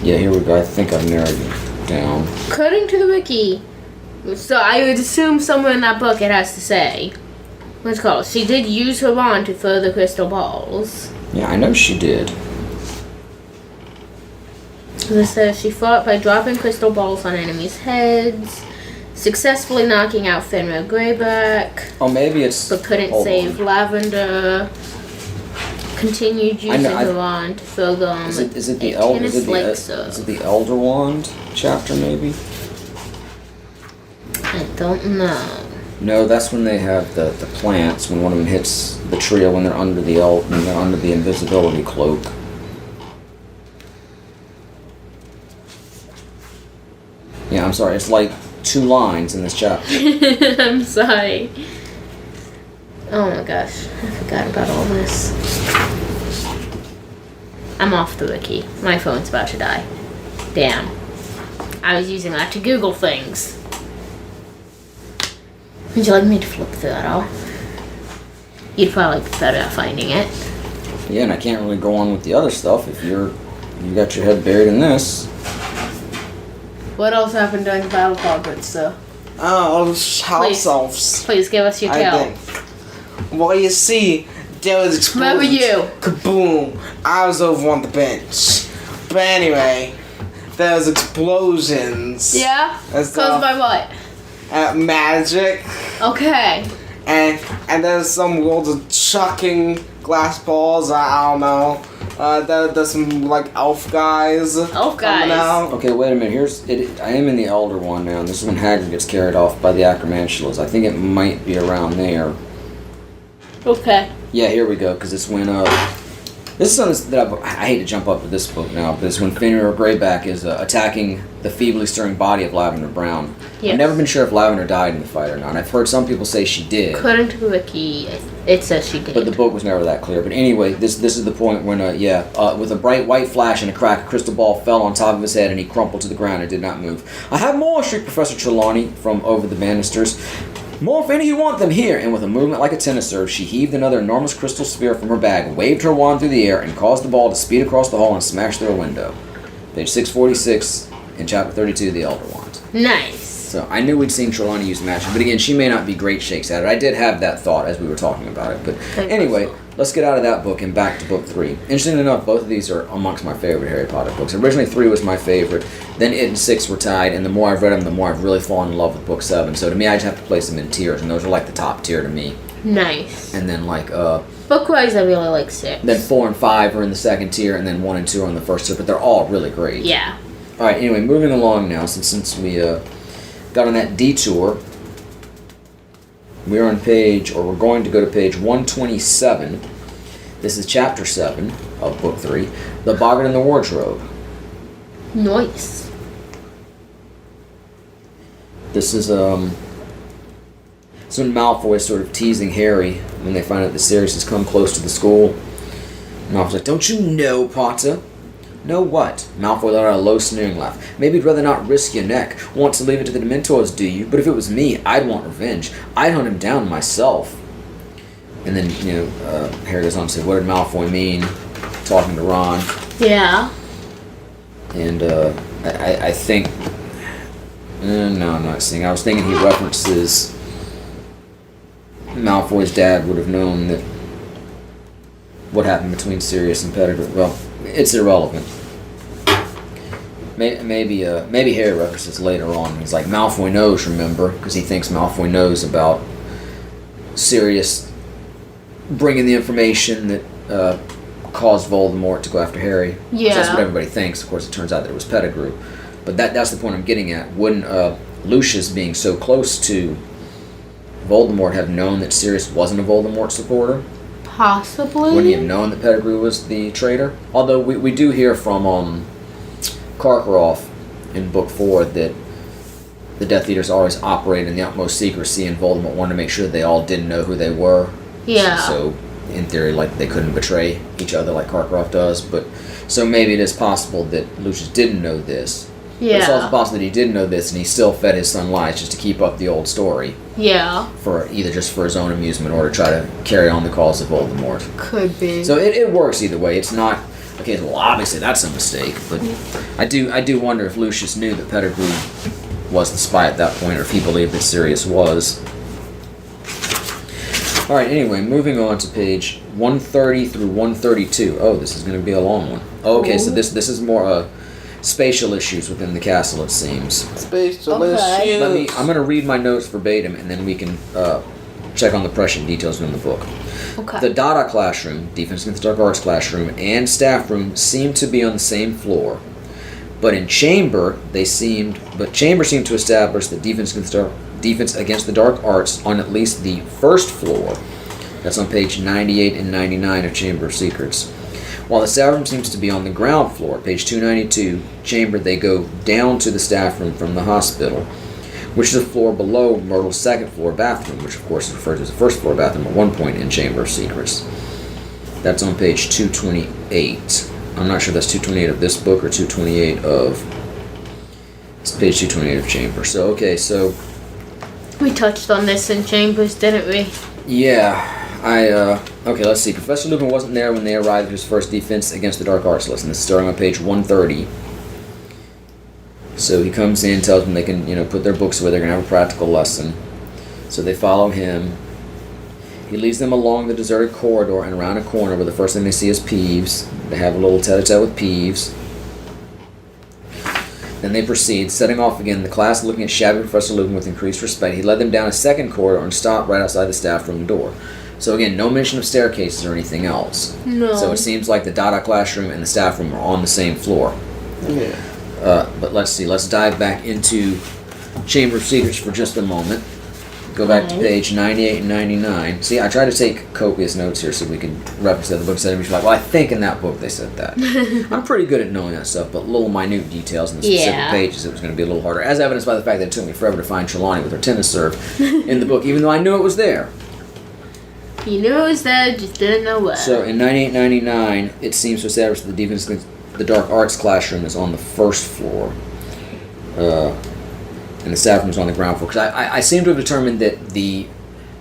A: Yeah, here we go. I think I've narrowed it down.
B: According to the wiki, so I would assume somewhere in that book it has to say, what's it called? She did use her wand to throw the crystal balls.
A: Yeah, I know she did.
B: It says she fought by dropping crystal balls on enemies' heads, successfully knocking out Fenrir Greyback.
A: Oh, maybe it's...
B: But couldn't save Lavender. Continued using her wand to throw them.
A: Is it the Elder Wand chapter, maybe?
B: Don't know.
A: No, that's when they have the plants, when one of them hits the trio when they're under the invisibility cloak. Yeah, I'm sorry, it's like 2 lines in this chapter.
B: I'm sorry. Oh my gosh, I forgot about all this. I'm off the wiki. My phone's about to die. Damn. I was using that to Google things. Would you like me to flip through that all? You'd probably be better at finding it.
A: Yeah, and I can't really go on with the other stuff if you got your head buried in this.
B: What else happened during the Battle Progress, sir?
C: Oh, house elves.
B: Please give us your
C: I
B: tale.
C: think. Well, you see, there was explosions.
B: Where were you?
C: Kaboom! I was over on the bench. But anyway, there was explosions.
B: Yeah?
C: And
B: Caused by what?
C: Magic.
B: Okay.
C: And there's some worlds of chucking glass balls. I don't know. There's some like elf guys.
B: Elf
C: coming
B: guys.
C: out.
A: Okay, wait a minute. I am in the Elder one now, and this is when Hagrid gets carried off by the Acromantulas. I think it might be around there.
B: Okay.
A: Yeah, here we go, because it's when, this is something that I hate to jump up to this book now, but it's when Fenrir Greyback is attacking the feebly stirring body of Lavender Brown.
B: Yes.
A: I've never been sure if Lavender died in the fight or not. I've heard some people say she did.
B: According to the wiki, it says she did.
A: But the book was never that clear. But anyway, this is the point when, with a bright white flash and a crack, a crystal ball fell on top of his head and he crumpled to the ground and did not move. "I have more," shrieked Professor Trelawney from over the banisters. "More if any of you want them, here!" And with a movement like a tennis serve, she heaved another enormous crystal sphere from her bag, waved her wand through the air, and caused the ball to speed across the hall and smash through a window. Page 646 in chapter 32, The Elder Wand.
B: Nice.
A: So I knew we'd seen Trelawney use magic, but again, she may not be great shakes at it. I did have that thought as we were talking about it. But anyway, let's get out of that book and back to book 3. Interestingly enough, both of these are amongst my favorite Harry Potter books. Originally 3 was my favorite, then it and 6 were tied, and the more I've read them, the more I've really fallen in love with book 7. So to me, I just have to place them in tiers, and those are like the top tier to me.
B: Nice.
A: And then
B: Book-wise, I really like 6.
A: then 4 and 5 are in the second tier, and then 1 and 2 are in the first tier, but they're all really great.
B: Yeah.
A: Alright, anyway, moving along now, since we got on that detour, we're going to go to page 127. This is chapter 7 of book 3, The Boggart and the Wardrobe.
B: Nice.
A: This is when Malfoy is sort of teasing Harry when they find out that Sirius has come close to the school. And Malfoy's like, "Don't you know, Potter?" "Know what?" Malfoy let out a low sneering laugh. "Maybe you'd rather not risk your neck. Want to leave it to the Dementors, do you? But if it was me, I'd want revenge. I'd hunt him down myself." And then, Harry goes on to say, what did Malfoy mean? Talking to Ron.
B: Yeah.
A: And I think... no, I'm not saying. I was thinking he references... Malfoy's dad would have known that... what happened between Sirius and Pettigrew. Well, it's irrelevant. Maybe Harry references later on. He's like, Malfoy knows, remember? Because he thinks Malfoy knows about Sirius bringing the information that caused Voldemort to go after Harry.
B: Yeah.
A: So that's what everybody thinks. Of course, it turns out that it was Pettigrew. But that's the point I'm getting at. Wouldn't Lucius being so close to Voldemort have known that Sirius wasn't a Voldemort supporter?
B: Possibly.
A: Wouldn't he have known that Pettigrew was the traitor? Although we do hear from Karkaroff in Book 4 that the Death Eaters always operated in the utmost secrecy, and Voldemort wanted to make sure that they all didn't know who they were.
B: Yeah.
A: So, in theory, they couldn't betray each other like Karkaroff does. But so maybe it is possible that Lucius didn't know this.
B: Yeah.
A: But it's also possible that he did know this, and he still fed his son lies just to keep up the old story.
B: Yeah.
A: For either just for his own amusement or to try to carry on the cause of Voldemort.
B: Could be.
A: So it works either way. It's not okay. Well, obviously that's a mistake, but I do wonder if Lucius knew that Pettigrew was the spy at that point, or if he believed that Sirius was. All right. Anyway, moving on to page 130 through 132. Oh, this is going to be a long one. Okay,
B: Ooh.
A: so this is more spatial issues within the castle, it seems.
C: Spatial
B: Okay.
C: issues.
A: I'm going to read my notes verbatim, and then we can check on the prescient details in the book.
B: Okay.
A: The Dada classroom, Defense Against the Dark Arts classroom, and staff room seemed to be on the same floor. But Chamber seemed to establish that Defense Against the defense against the dark arts on at least the first floor. That's on page 98 and 99 of Chamber of Secrets. While the staff room seems to be on the ground floor, page 292, Chamber, they go down to the staff room from the hospital, which is a floor below Myrtle's second floor bathroom, which of course is referred to as the first floor bathroom at one point in Chamber of Secrets. That's on page 228. I'm not sure if that's 228 of this book or 228 of... It's page 228 of Chamber. So, okay, so...
B: We touched on this in Chambers, didn't we?
A: Yeah, okay, let's see. Professor Lupin wasn't there when they arrived at his first defense against the dark arts lesson. This is starting on page 130. So he comes in, tells them they can, put their books away. They're going to have a practical lesson. So they follow him. He leads them along the deserted corridor and around a corner where the first thing they see is Peeves. They have a little tete-a-tete with Peeves. Then they proceed, setting off again. The class looking at shabby Professor Lupin with increased respect. He led them down a second corridor and stopped right outside the staff room door. So again, no mention of staircases or anything else.
B: No.
A: So it seems like the Dada classroom and the staff room are on the same floor.
C: Yeah.
A: But let's see. Let's dive back into Chamber of Secrets for just a moment. Go back to page 98 and 99. See, I try to take copious notes here so we can reference the book. So everybody's like, well, I think in that book they said that. I'm pretty good at knowing that stuff, but little minute details in the specific pages, it was going to be a little harder. As evidenced by the fact that it took me forever to find Trelawney with her tennis serve in the book, even though I knew it was there.
B: You knew it was there, just didn't know where.
A: So in 98-99, it seems to establish that the defense against the dark arts classroom is on the first floor. And the staff room is on the ground floor. Because I seem to have determined that the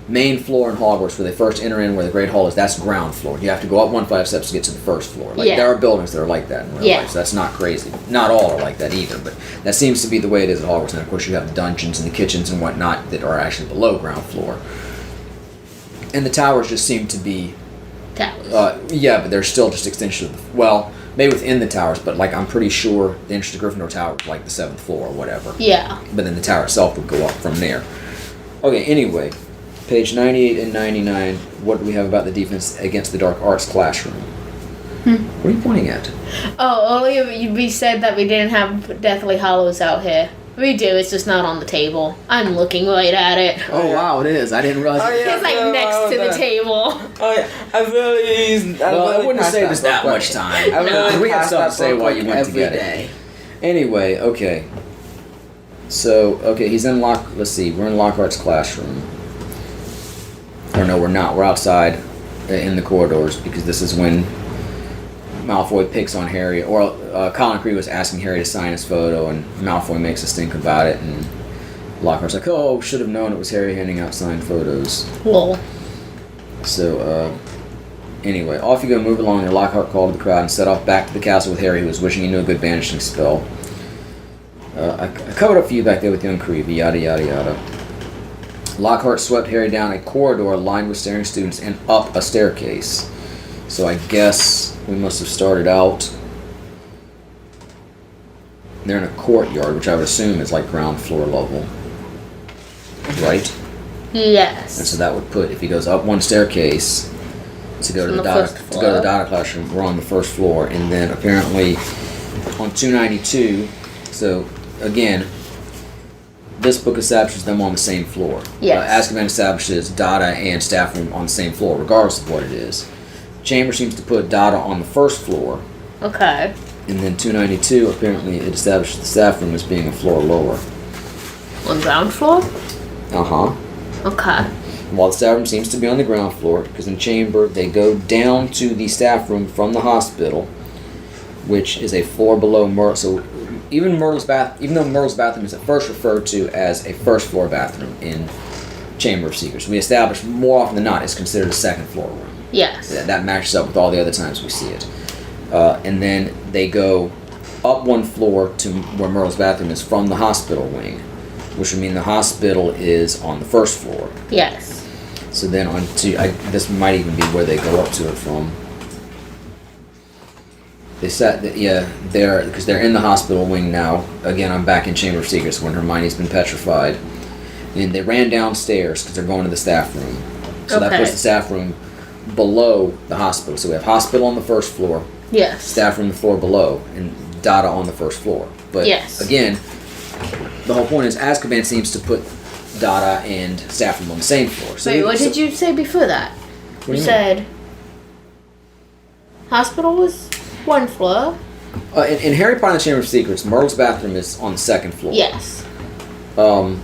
A: main floor in Hogwarts, where they first enter in, where the Great Hall is, that's ground floor. You have to go up 1 flight of steps to get to the first floor. There are buildings that are like that in real life, so that's not crazy. Not all are like that either, but that seems to be the way it is at Hogwarts. And of course you have dungeons and the kitchens and whatnot that are actually below ground floor. And the towers just seem to be...
B: Towers.
A: But they're still just extensions of the... Well, maybe within the towers, but I'm pretty sure the entrance to Gryffindor Tower was the 7th floor or whatever.
B: Yeah.
A: But then the tower itself would go up from there. Okay, anyway, page 98 and 99, what do we have about the defense against the dark arts classroom? What are you pointing at?
B: Oh, earlier we said that we didn't have Deathly Hallows out here. We do, it's just not on the table. I'm looking right at it.
A: Oh, wow, it is. I didn't realize.
B: It's next to the table.
C: Oh, yeah. I
A: wouldn't have saved us that much time. We got something to say while you went to get it. Anyway, okay. So, he's in let's see, we're in Lockhart's classroom. Or no, we're not. We're outside in the corridors because this is when Malfoy picks on Harry, or Colin Creevey was asking Harry to sign his photo, and Malfoy makes a stink about it, and Lockhart's like, oh, should have known it was Harry handing out signed photos.
B: Lol.
A: So, anyway, off you go, move along, and Lockhart called to the crowd and set off back to the castle with Harry, who was wishing he knew a good banishing spell. I covered up for you back there with young Creevey, yada yada yada. Lockhart swept Harry down a corridor lined with staring students and up a staircase. So I guess we must have started out. They're in a courtyard, which I would assume is ground floor level. Right?
B: Yes.
A: And so that would put, if he goes up one staircase to go to the Dada classroom, we're on the first floor. And then apparently on 292, so again, this book establishes them on the same floor.
B: Yes.
A: Azkaban establishes Dada and staff room on the same floor, regardless of what it is. Chamber seems to put Dada on the first floor.
B: Okay.
A: And then 292, apparently it establishes the staff room as being a floor lower.
B: On ground floor?
A: Uh-huh.
B: Okay.
A: While the staff room seems to be on the ground floor, because in Chamber they go down to the staff room from the hospital, which is a floor below Myrtle. So even though Myrtle's bathroom is at first referred to as a first floor bathroom in Chamber of Secrets, we established more often than not it's considered a second floor room.
B: Yes.
A: That matches up with all the other times we see it. And then they go up one floor to where Myrtle's bathroom is from the hospital wing, which would mean the hospital is on the first floor.
B: Yes.
A: So then this might even be where they go up to it from. Because they're in the hospital wing now. Again, I'm back in Chamber of Secrets when Hermione's been petrified. And they ran downstairs because they're going to the staff room. So that puts the staff room below the hospital. So we have hospital on the first floor.
B: Yes.
A: Staff room the floor below, and Dada on the first floor. But again, the whole point is Azkaban seems to put Dada and staff room on the same floor. So
B: Wait, what did you say before that?
A: What do
B: You
A: you mean?
B: said hospital was one floor.
A: In Harry Potter and the Chamber of Secrets, Myrtle's bathroom is on the second floor.
B: Yes.
A: I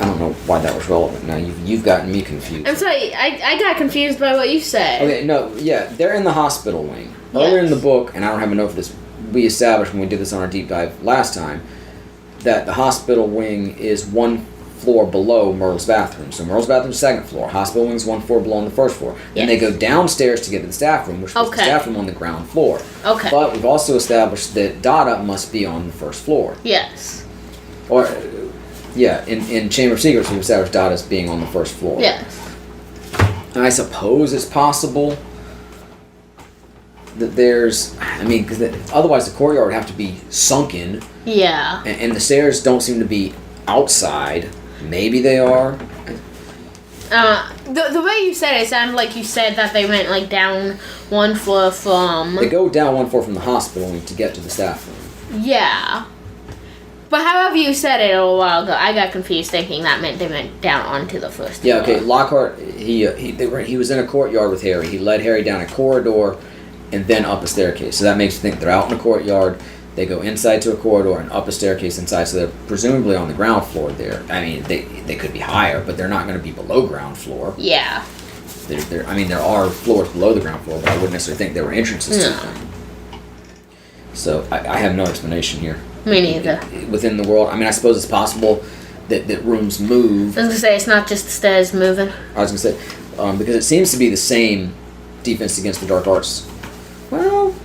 A: don't know why that was relevant. Now you've gotten me confused.
B: I'm sorry, I got confused by what you said.
A: Okay, no, yeah, they're in the hospital wing. Earlier in the book, and I don't have a note for this, we established when we did this on our deep dive last time, that the hospital wing is one floor below Myrtle's bathroom. So Myrtle's bathroom is second floor. Hospital wing is one floor below on the first floor. Then they go downstairs to get to the staff room, which puts the staff room on the ground floor.
B: Okay.
A: But we've also established that Dada must be on the first floor.
B: Yes.
A: Or, yeah, in Chamber of Secrets, we've established Dada's being on the first floor.
B: Yes.
A: And I suppose it's possible that there's, because otherwise the courtyard would have to be sunken,
B: Yeah.
A: and the stairs don't seem to be outside. Maybe they are.
B: The way you said it sounded like you said that they went like down one floor from.
A: They go down one floor from the hospital wing to get to the staff room.
B: Yeah. But however you said it a little while ago, I got confused thinking that meant they went down onto the first
A: Yeah,
B: floor.
A: okay. Lockhart, he was in a courtyard with Harry. He led Harry down a corridor and then up a staircase. So that makes you think they're out in the courtyard. They go inside to a corridor and up a staircase inside. So they're presumably on the ground floor there. They could be higher, but they're not going to be below ground floor.
B: Yeah.
A: There are floors below the ground floor, but I wouldn't necessarily think there were entrances to them. So I have no explanation here.
B: Me neither.
A: Within the world, I suppose it's possible that rooms move.
B: I was gonna say it's not just the stairs moving.
A: I was gonna say because it seems to be the same defense against the dark arts. Well,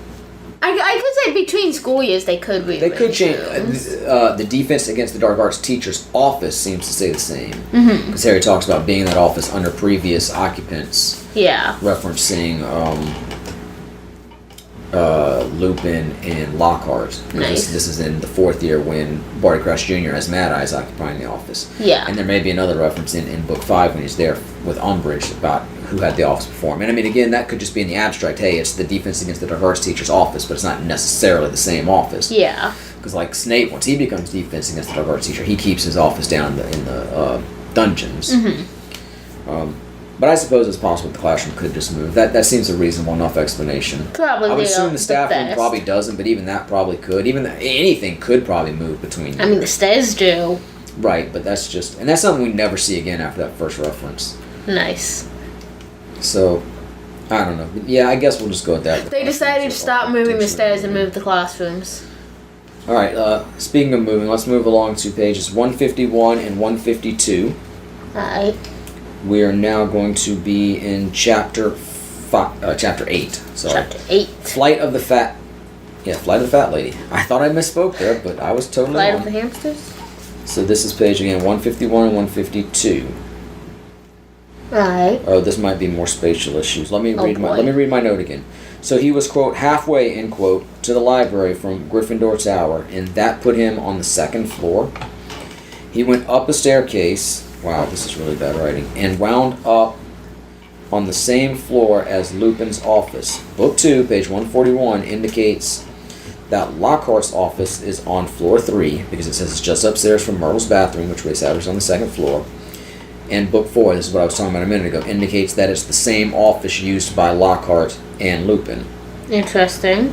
B: I could say between school years they could be.
A: they could change. The defense against the dark arts teacher's office seems to stay the same. Because Harry talks about being in that office under previous occupants.
B: Yeah.
A: Referencing Lupin and Lockhart.
B: Nice.
A: This is in the fourth year when Barty Crouch Jr. has Mad Eyes occupying the office.
B: Yeah.
A: And there may be another reference in book 5 when he's there with Umbridge about who had the office before him. And again, that could just be in the abstract. Hey, it's the defense against the dark arts teacher's office, but it's not necessarily the same office.
B: Yeah.
A: Because like Snape, once he becomes defense against the dark arts teacher, he keeps his office down in the dungeons. But I suppose it's possible the classroom could just move. That seems a reasonable enough explanation.
B: Probably.
A: I would assume the staff room
B: best.
A: probably doesn't, but even that probably could. Anything could probably move between them.
B: The stairs do.
A: Right, but that's something we never see again after that first reference.
B: Nice.
A: So, I don't know. Yeah, I guess we'll just go with that.
B: They decided to stop moving the stairs and move the classrooms.
A: Alright, speaking of moving, let's move along to pages 151 and 152.
B: Alright.
A: We are now going to be in chapter 8. Sorry.
B: Chapter 8.
A: Flight of the Fat Lady. I thought I misspoke there, but I was totally
B: Flight
A: wrong.
B: of the Hamsters?
A: So this is page again 151 and 152.
B: Alright.
A: Oh, this might be more spatial issues. Let me read my note again. So he was, quote, halfway, end quote, to the library from Gryffindor Tower, and that put him on the second floor. He went up a staircase. Wow, this is really bad writing. And wound up on the same floor as Lupin's office. Book 2, page 141, indicates that Lockhart's office is on floor 3, because it says it's just upstairs from Myrtle's bathroom, which we established on the second floor. And book 4, this is what I was talking about a minute ago, indicates that it's the same office used by Lockhart and Lupin.
B: Interesting.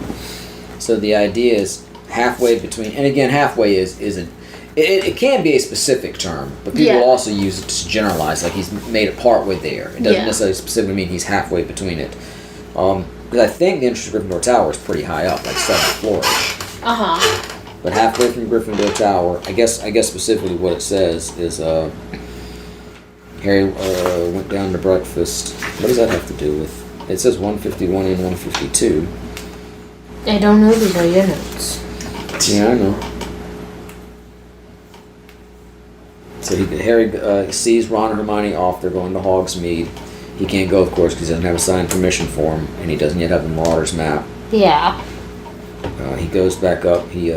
A: So the idea is halfway between, and again, halfway isn't. It can be a specific term, but people also use it to generalize, like he's made it partway there. It doesn't necessarily specifically mean he's halfway between it. Because I think the entrance to Gryffindor Tower is pretty high up, like 7th floor-ish.
B: Uh-huh.
A: But halfway from Gryffindor Tower, I guess specifically what it says is Harry went down to breakfast. What does that have to do with? It says 151 and 152.
B: I don't know, these are your notes.
A: Yeah, I know. So Harry sees Ron and Hermione off. They're going to Hogsmeade. He can't go, of course, because he doesn't have a signed permission form, and he doesn't yet have the Marauders map.
B: Yeah.
A: He goes back up. He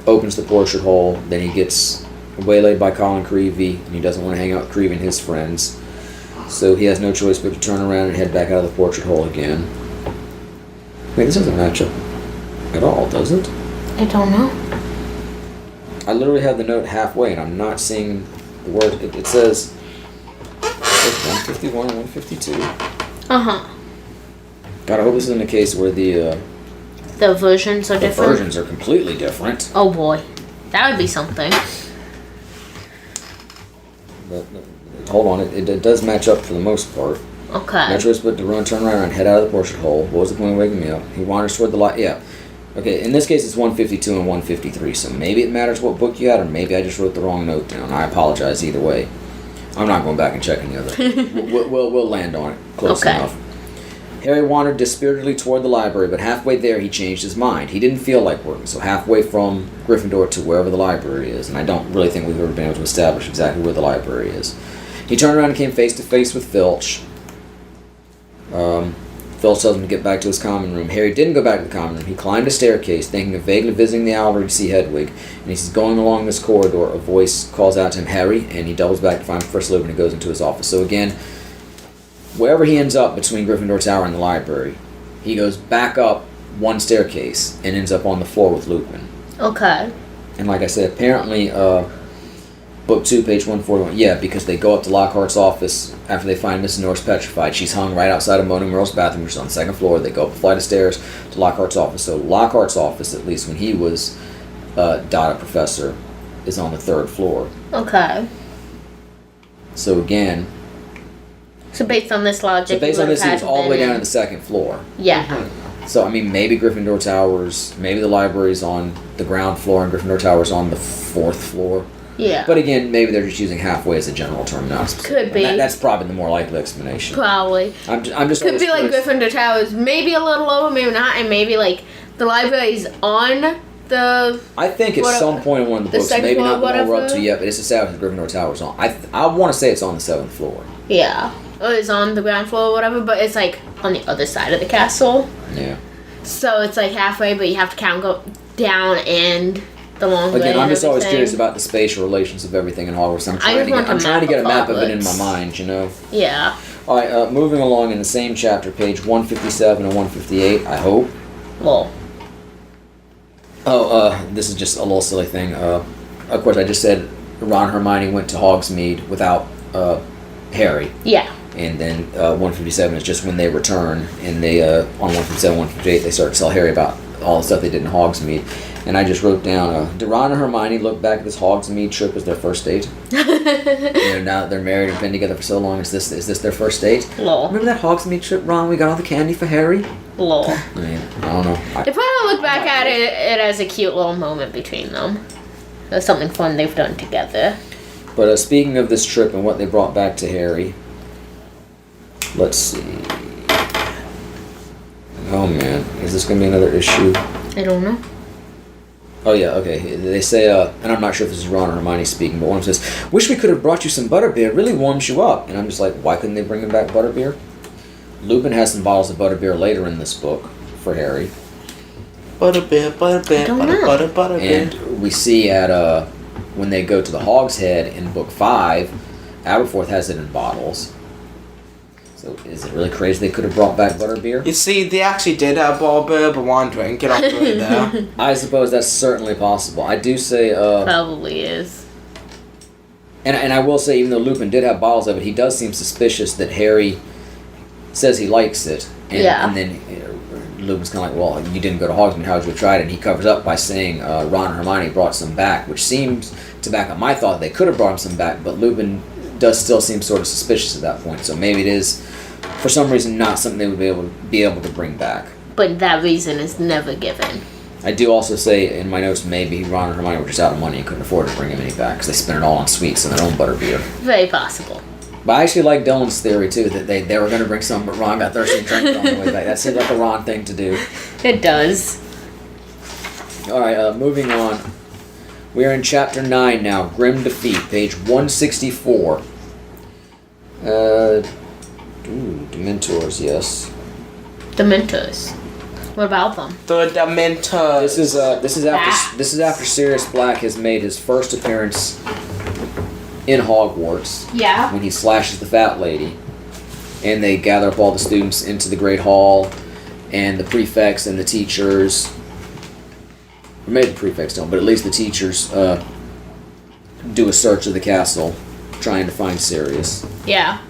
A: opens the portrait hole. Then he gets waylaid by Colin Creevey, and he doesn't want to hang out with Creevey and his friends. So he has no choice but to turn around and head back out of the portrait hole again. Wait, this doesn't match up at all, does it?
B: I don't know.
A: I literally have the note halfway, and I'm not seeing the word. It says 151 and 152. God, I hope this isn't the case where the
B: versions are different.
A: Versions are completely different.
B: Oh boy, that would be something.
A: But, hold on, it does match up for the most part.
B: Okay.
A: Metro is put to run, turn around, and head out of the portrait hole. What was the point of waking me up? He wanders toward the light. Yeah. Okay, in this case it's 152 and 153, so maybe it matters what book you had, or maybe I just wrote the wrong note down. I apologize either way. I'm not going back and checking the other. we'll land on it close enough. Harry wandered dispiritedly toward the library, but halfway there he changed his mind. He didn't feel like working, so halfway from Gryffindor to wherever the library is, and I don't really think we've ever been able to establish exactly where the library is. He turned around and came face to face with Filch. Filch tells him to get back to his common room. Harry didn't go back to the common room. He climbed a staircase, thinking of vaguely visiting the owlery to see Hedwig. And as he's going along this corridor, a voice calls out to him, "Harry," and he doubles back to find Professor Lupin and goes into his office. So again, wherever he ends up between Gryffindor Tower and the library, he goes back up one staircase and ends up on the floor with Lupin.
B: Okay.
A: And like I said, apparently, Book 2, page 141. Yeah, because they go up to Lockhart's office after they find Miss Norris petrified. She's hung right outside of Moaning Merle's bathroom, which is on the second floor. They go up a flight of stairs to Lockhart's office. So Lockhart's office, at least when he was Dada Professor, is on the third floor.
B: Okay.
A: So again...
B: So based on this logic...
A: So based on this, he was all the way down to the second floor.
B: Yeah.
A: So, I mean, maybe Gryffindor Tower's... Maybe the library's on the ground floor and Gryffindor Tower's on the fourth floor.
B: Yeah.
A: But again, maybe they're just using halfway as a general term, not specific.
B: Could be.
A: That's probably the more likely explanation.
B: Probably.
A: I'm just
B: Could be like Gryffindor Towers, maybe a little lower, maybe not, and maybe like the library's on the...
A: I think at some point in one of the books, maybe not the one we're up to yet, but it's established that Gryffindor Tower's on. I want to say it's on the 7th floor.
B: Yeah. Or it's on the ground floor or whatever, but it's like on the other side of the castle.
A: Yeah.
B: So it's like halfway, but you have to count go down and... the long way.
A: Again, I'm just always curious about the spatial relations of everything in Hogwarts. I'm trying to get a map of it in my mind, you know?
B: Yeah.
A: Alright, moving along in the same chapter, page 157 and 158, I hope.
B: Well.
A: This is just a little silly thing. Of course, I just said Ron and Hermione went to Hogsmeade without Harry.
B: Yeah.
A: And then 157 is just when they return, and they on 157, 158, they start to tell Harry about all the stuff they did in Hogsmeade. And I just wrote down, did Ron and Hermione look back at this Hogsmeade trip as their first date? Now that they're married and been together for so long, is this their first date?
B: Lol.
A: Remember that Hogsmeade trip, Ron? We got all the candy for Harry?
B: Lol.
A: I mean, I don't know.
B: They probably look back at it as a cute little moment between them. That's something fun they've done together.
A: But speaking of this trip and what they brought back to Harry, let's see. Oh man, is this going to be another issue?
B: I don't know.
A: Oh yeah, okay. They say, and I'm not sure if this is Ron or Hermione speaking, but one of them says, "Wish we could have brought you some butterbeer. It really warms you up." And I'm just like, why couldn't they bring him back butterbeer? Lupin has some bottles of butterbeer later in this book for Harry.
C: Butterbeer, butterbeer.
A: And we see at when they go to the Hog's Head in book 5, Aberforth has it in bottles. So is it really crazy they could have brought back butterbeer?
C: You see, they actually did have butterbeer, but one drink it off the way there.
A: I suppose that's certainly possible. I do say...
B: Probably is.
A: And I will say, even though Lupin did have bottles of it, he does seem suspicious that Harry says he likes it. And,
B: yeah.
A: And then Lupin's kind of like, well, you didn't go to Hogsmeade, how would you have tried it? And he covers up by saying Ron and Hermione brought some back, which seems to back up my thought they could have brought him some back, but Lupin does still seem sort of suspicious at that point. So maybe it is, for some reason, not something they would be able to bring back.
B: But that reason is never given.
A: I do also say in my notes, maybe Ron and Hermione were just out of money and couldn't afford to bring him any back because they spent it all on sweets and their own butterbeer.
B: Very possible.
A: But I actually like Dylan's theory too, that they were going to bring some, but Ron got thirsty and drank it on the way back. That seems like a Ron thing to do.
B: It does.
A: Alright, moving on. We are in chapter 9 now, Grim Defeat, page 164. Dementors, yes.
B: Dementors. What about them?
C: The Dementors.
A: This is after Sirius Black has made his first appearance in Hogwarts.
B: Yeah.
A: When he slashes the fat lady, and they gather up all the students into the Great Hall, and the prefects and the teachers. Or maybe the prefects don't, but at least the teachers do a search of the castle. trying to find Sirius.
B: Yeah.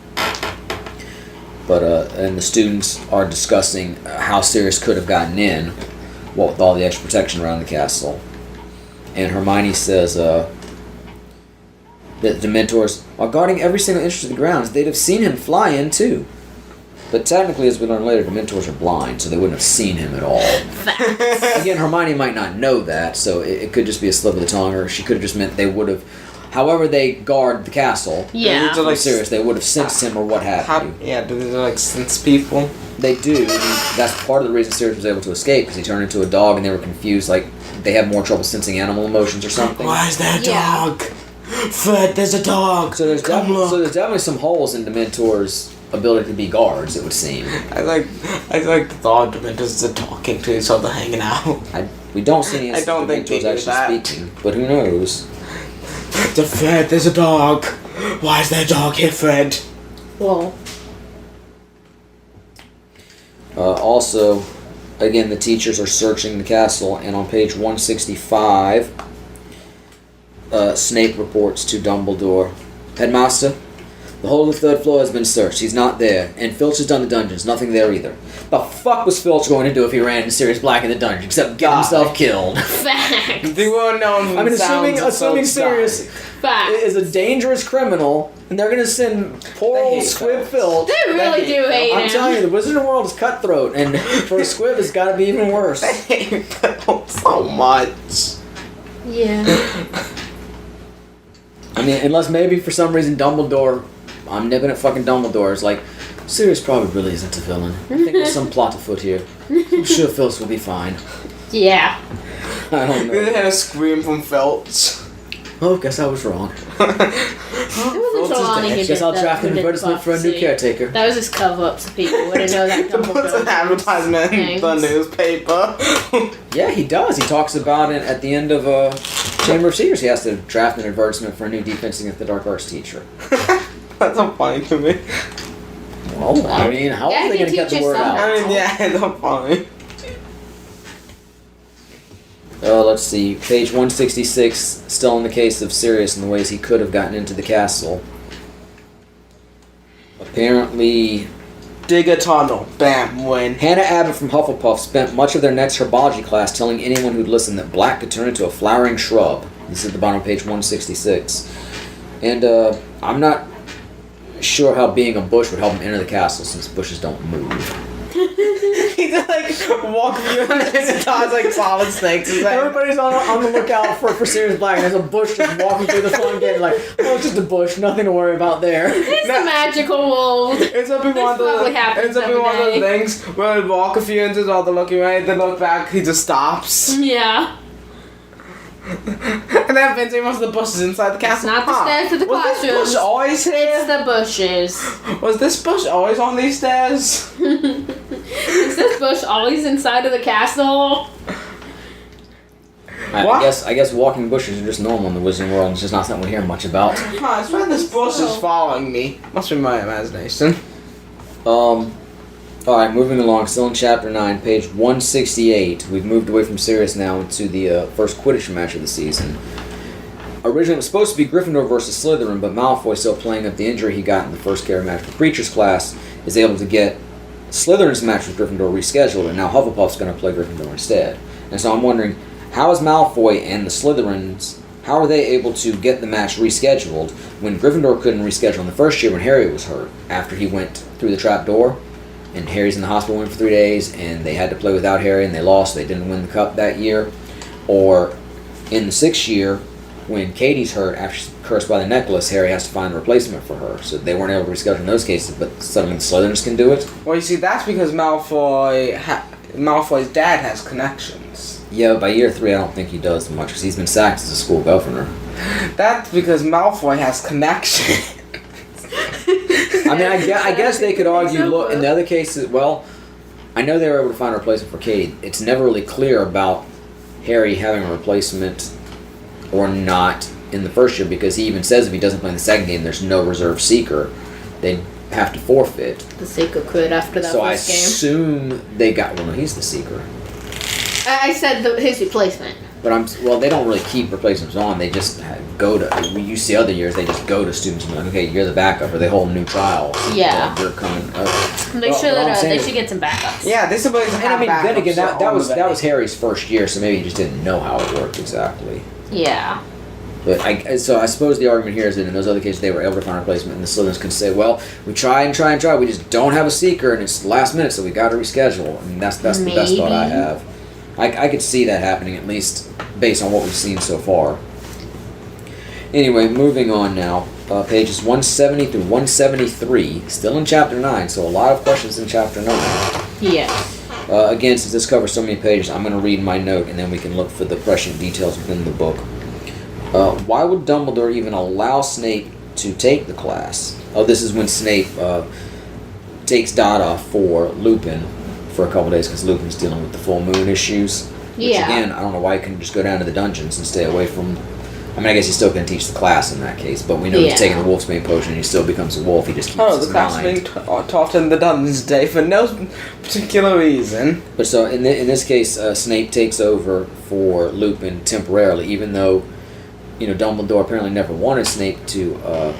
A: But and the students are discussing how Sirius could have gotten in, what with all the extra protection around the castle. And Hermione says that the Dementors are guarding every single inch of the grounds. They'd have seen him fly in too. But technically, as we learn later, Dementors are blind, so they wouldn't have seen him at all. Again, Hermione might not know that, so it could just be a slip of the tongue, or she could have just meant they would have. However, they guard the castle.
B: Yeah.
C: They're like
A: Sirius, they would have sensed him or what have you.
C: Yeah, do they like sense people?
A: They do. That's part of the reason Sirius was able to escape, because he turned into a dog and they were confused, like they have more trouble sensing animal emotions or something.
C: Why is there a
B: Yeah.
C: dog? Fred, there's a dog.
A: So there's definitely some holes in Dementor's ability to be guards, it would seem.
C: I like the thought of Dementors are talking to each other, hanging out.
A: We don't see any
C: I don't think they
A: Dementors
C: do
A: actually
C: that.
A: speaking, but who knows?
C: Fred, there's a dog. Why is there a dog here, Fred?
B: Well.
A: Also, again, the teachers are searching the castle, and on page 165, Snape reports to Dumbledore, Headmaster, the whole of the third floor has been searched. He's not there. And Filch has done the dungeons. Nothing there either. The fuck was Filch going to do if he ran into Sirius Black in the dungeon, except get himself killed?
B: Facts.
C: They won't know him.
A: I mean, assuming Sirius
B: Facts.
A: is a dangerous criminal, and they're going to send poor
C: They
A: old
C: hate
A: Squib
C: Filch.
A: Filch.
B: They really do hate
A: I'm
B: him.
A: telling you, the Wizarding World is cutthroat, and for a Squib, it's got to be even worse.
C: I hate Phil so much.
B: Yeah.
A: I mean, unless maybe for some reason Dumbledore, I'm nipping at fucking Dumbledore, is like, Sirius probably really isn't a villain. I think there's some plot afoot here. I'm sure Filch will be fine.
B: Yeah.
A: I don't
C: They
A: know.
C: had a scream from Filch.
A: Oh, guess I was wrong.
B: It wasn't Trelawney who did
A: Guess I'll
B: that,
A: draft
B: who
A: an
B: did
A: advertisement for a new
B: prophecy.
A: caretaker.
B: That was just cover up so people wouldn't know that
C: He puts
B: Dumbledore
C: an advertisement in the newspaper.
A: Yeah, he does. He talks about it at the end of Chamber of Secrets. He has to draft an advertisement for a new Defense Against the Dark Arts teacher.
C: That's so funny to me.
A: Well, I mean, how
B: Yeah,
A: are they
B: he
A: going to get the
B: teaches
A: word
B: some.
A: out?
C: I mean, yeah, it's so funny.
A: Let's see. Page 166, still in the case of Sirius and the ways he could have gotten into the castle. Apparently,
C: Dig a tunnel. Bam, win.
A: Hannah Abbott from Hufflepuff spent much of their next herbology class telling anyone who'd listen that black could turn into a flowering shrub. This is at the bottom of page 166. And I'm not sure how being a bush would help him enter the castle since bushes don't move.
C: He just like walk through and his dog's like solid snakes. It's like,
A: Everybody's on the lookout for Sirius Black, and there's a bush just walking through the front gate, like, oh, it's just a bush, nothing to worry about there.
B: It's the magical world.
C: it's up in
B: This
C: one of
B: probably
C: those.
B: happens
C: It's up in
B: every
C: one of those
B: day.
C: things where they walk a few inches while they're looking right, they look back, he just stops.
B: Yeah.
C: And then eventually most of the bushes inside the
B: It's
C: castle.
B: not the stairs to the
C: Was this
B: classroom.
C: bush always
B: It's
C: here?
B: the bushes.
C: Was this bush always on these stairs?
B: Is this bush always inside of the castle?
A: I
C: What?
A: guess walking bushes are just normal in the Wizarding World, and it's just not something we hear much about.
C: I swear this bush is following me. Must be my imagination.
A: Alright, moving along, still in Chapter 9, page 168. We've moved away from Sirius now to the first Quidditch match of the season. Originally, it was supposed to be Gryffindor versus Slytherin, but Malfoy, still playing up the injury he got in the first Carry match for Preacher's class, is able to get Slytherin's match with Gryffindor rescheduled, and now Hufflepuff's going to play Gryffindor instead. And so I'm wondering, how is Malfoy and the Slytherins, how are they able to get the match rescheduled when Gryffindor couldn't reschedule in the first year when Harry was hurt, after he went through the trap door? And Harry's in the hospital for 3 days, and they had to play without Harry, and they lost. They didn't win the cup that year. Or in the 6th year, when Katie's hurt after she's cursed by the necklace, Harry has to find a replacement for her. So they weren't able to reschedule in those cases, but suddenly the Slytherins can do it.
C: Well, you see, that's because Malfoy's dad has connections.
A: Yeah, but by year 3, I don't think he does much, because he's been sacked as a school governor.
C: That's because Malfoy has connections.
A: I mean, I guess they could argue, look, in the other cases, well, I know they were able to find a replacement for Katie. It's never really clear about Harry having a replacement or not in the first year, because he even says if he doesn't play in the second game, there's no reserve seeker. They'd have to forfeit.
B: The seeker could after that
A: So I
B: first game.
A: assume they got, well, no, he's the seeker.
B: I said his replacement.
A: They don't really keep replacements on. They just go to. You see other years they just go to students and be like, okay, you're the backup, or they hold a new trial.
B: Yeah.
A: You're coming.
B: They should get some backups.
C: Yeah, they're supposed to have
A: And I mean, then again,
C: backups
A: that was Harry's first year, so maybe he just didn't know how it worked exactly.
B: Yeah.
A: But I suppose the argument here is that in those other cases they were able to find a replacement, and the Slytherins can say, well, we try and try and try, we just don't have a seeker, and it's last minute, so we got to reschedule. I mean, that's the best thought I have. I could see that happening, at least based on what we've seen so far. Anyway, moving on now. Pages 170 through 173, still in Chapter 9, so a lot of questions in Chapter 9.
B: Yes.
A: Again, since this covers so many pages, I'm going to read my note, and then we can look for the prescient details within the book. Why would Dumbledore even allow Snape to take the class? Oh, this is when Snape takes Dada for Lupin for a couple days because Lupin's dealing with the full moon issues. Which again, I don't know why he couldn't just go down to the dungeons and stay away from... I mean, I guess he's still going to teach the class in that case, but we know he's taking the Wolfsbane potion and he still becomes a wolf. He just keeps his
C: the class
A: mind.
C: being taught in the dungeons today for no particular reason.
A: But so, in this case, Snape takes over for Lupin temporarily, even though, Dumbledore apparently never wanted Snape to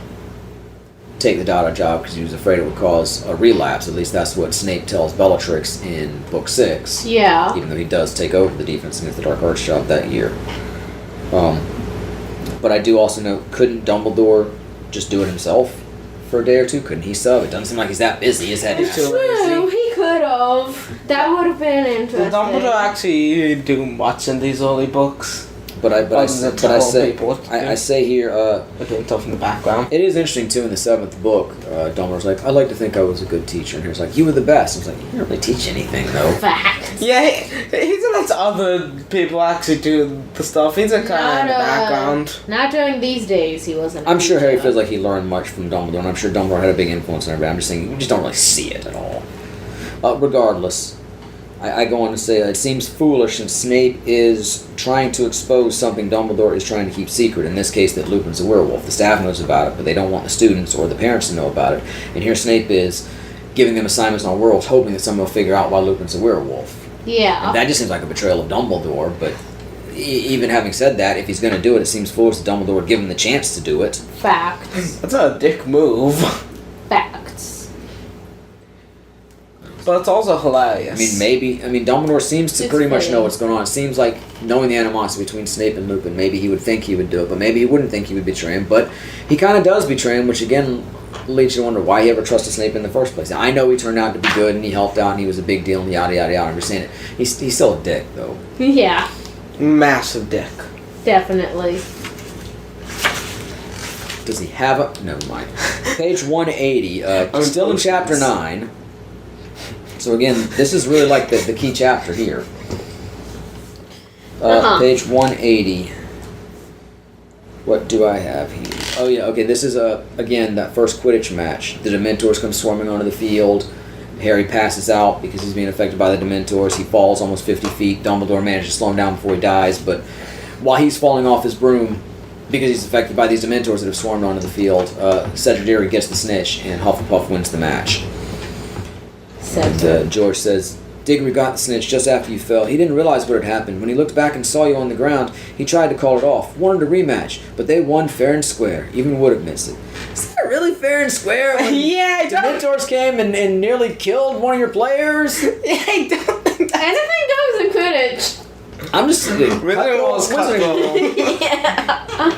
A: take the Dada job because he was afraid it would cause a relapse. At least that's what Snape tells Bellatrix in Book 6.
B: Yeah.
A: Even though he does take over the defense against the Dark Arts job that year. But I do also know, couldn't Dumbledore just do it himself for a day or two? Couldn't he sub? It doesn't seem like he's that busy. His head is too
B: True, he could have. That would have been interesting.
C: Did Dumbledore actually do much in these early books?
A: I say here,
C: doing stuff in the background.
A: It is interesting too. In the 7th book, Dumbledore's like, "I'd like to think I was a good teacher," and he was like, "You were the best." I was like, "You didn't really teach anything, though."
B: Fact.
C: Yeah, he lets other people actually do the stuff. He's a kind of in the background.
B: Not during these days. He wasn't.
A: I'm sure Harry feels like he learned much from Dumbledore, and I'm sure Dumbledore had a big influence on everybody. I'm just saying, you just don't really see it at all. Regardless. I go on to say it seems foolish since Snape is trying to expose something Dumbledore is trying to keep secret. In this case, that Lupin's a werewolf. The staff knows about it, but they don't want the students or the parents to know about it. And here Snape is giving them assignments on werewolves, hoping that someone will figure out why Lupin's a werewolf.
B: Yeah.
A: And that just seems like a betrayal of Dumbledore, but even having said that, if he's going to do it, it seems foolish that Dumbledore would give him the chance to do it.
B: Facts.
C: That's a dick move.
B: Facts.
C: But it's also hilarious.
A: Dumbledore seems to pretty much
B: funny.
A: know what's going on. It seems like, knowing the animosity between Snape and Lupin, maybe he would think he would do it, but maybe he wouldn't think he would betray him. But he kind of does betray him, which again leads you to wonder why he ever trusted Snape in the first place. Now, I know he turned out to be good and he helped out and he was a big deal and yada yada yada. I'm just saying it. He's still a dick, though.
B: Yeah.
C: Massive dick.
B: Definitely.
A: Does he have a... Never mind. Page 180, still in Chapter 9. So again, this is really like the key chapter here. Page 180. What do I have here? Oh yeah, okay, this is, again, that first Quidditch match. The Dementors come swarming onto the field. Harry passes out because he's being affected by the Dementors. He falls almost 50 feet. Dumbledore manages to slow him down before he dies, but while he's falling off his broom, because he's affected by these Dementors that have swarmed onto the field, Cedric Diggory gets the snitch, and Hufflepuff wins the match. And George says, "Diggory got the snitch just after you fell. He didn't realize what had happened. When he looked back and saw you on the ground, he tried to call it off. Wanted a rematch, but they won fair and square. Even Wood admits it." Is that really fair and square? When
C: Yeah,
A: Dementors came and nearly killed one of your players?
B: Anything goes in Quidditch.
A: I'm just thinking.
B: Yeah.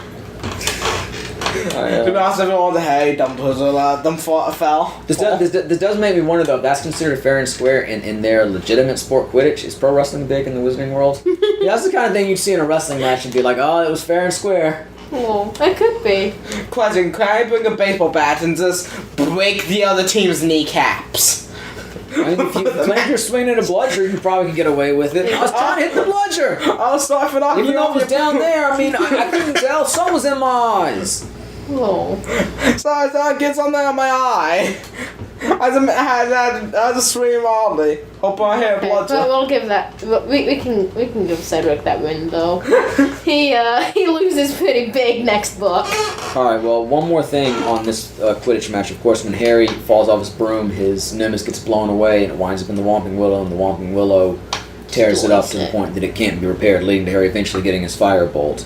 C: To be honest, everyone the Harry dumpers them fell.
A: This does make me wonder, though, if that's considered fair and square in their legitimate sport, Quidditch. Is pro wrestling big in the Wizarding world? Yeah, that's the kind of thing you'd see in a wrestling match and be like, oh, it was fair and square.
B: Oh, it could be.
C: Question, can I bring a baseball bat and just break the other team's kneecaps?
A: I mean, if you're swinging at a bludger, you probably can get away with it. I was trying to hit the bludger!
C: I was sorry for not
A: Even though it was down there, I couldn't tell. Sun was in my eyes.
B: Oh.
C: Sorry, that gets on there on my eye. I just scream wildly. Hope I hear blood.
B: But we'll give that. We can give Cedric that win though. He loses pretty big next book.
A: All right. Well, one more thing on this Quidditch match. Of course, when Harry falls off his broom, his Nimbus gets blown away, and it winds up in the Whomping Willow, and the Whomping Willow tears it up to the
B: Destroys it.
A: point that it can't be repaired, leading to Harry eventually getting his firebolt.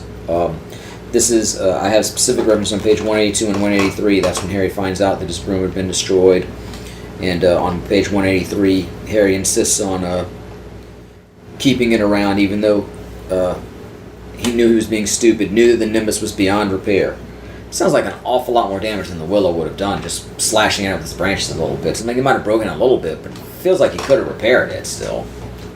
A: This is, I have specific reference on page 182 and 183. That's when Harry finds out that his broom had been destroyed. And on page 183, Harry insists on keeping it around, even though he knew he was being stupid, knew that the Nimbus was beyond repair. Sounds like an awful lot more damage than the Willow would have done, just slashing it out with its branches a little bit. So maybe he might have broken it a little bit, but it feels like he could have repaired it still.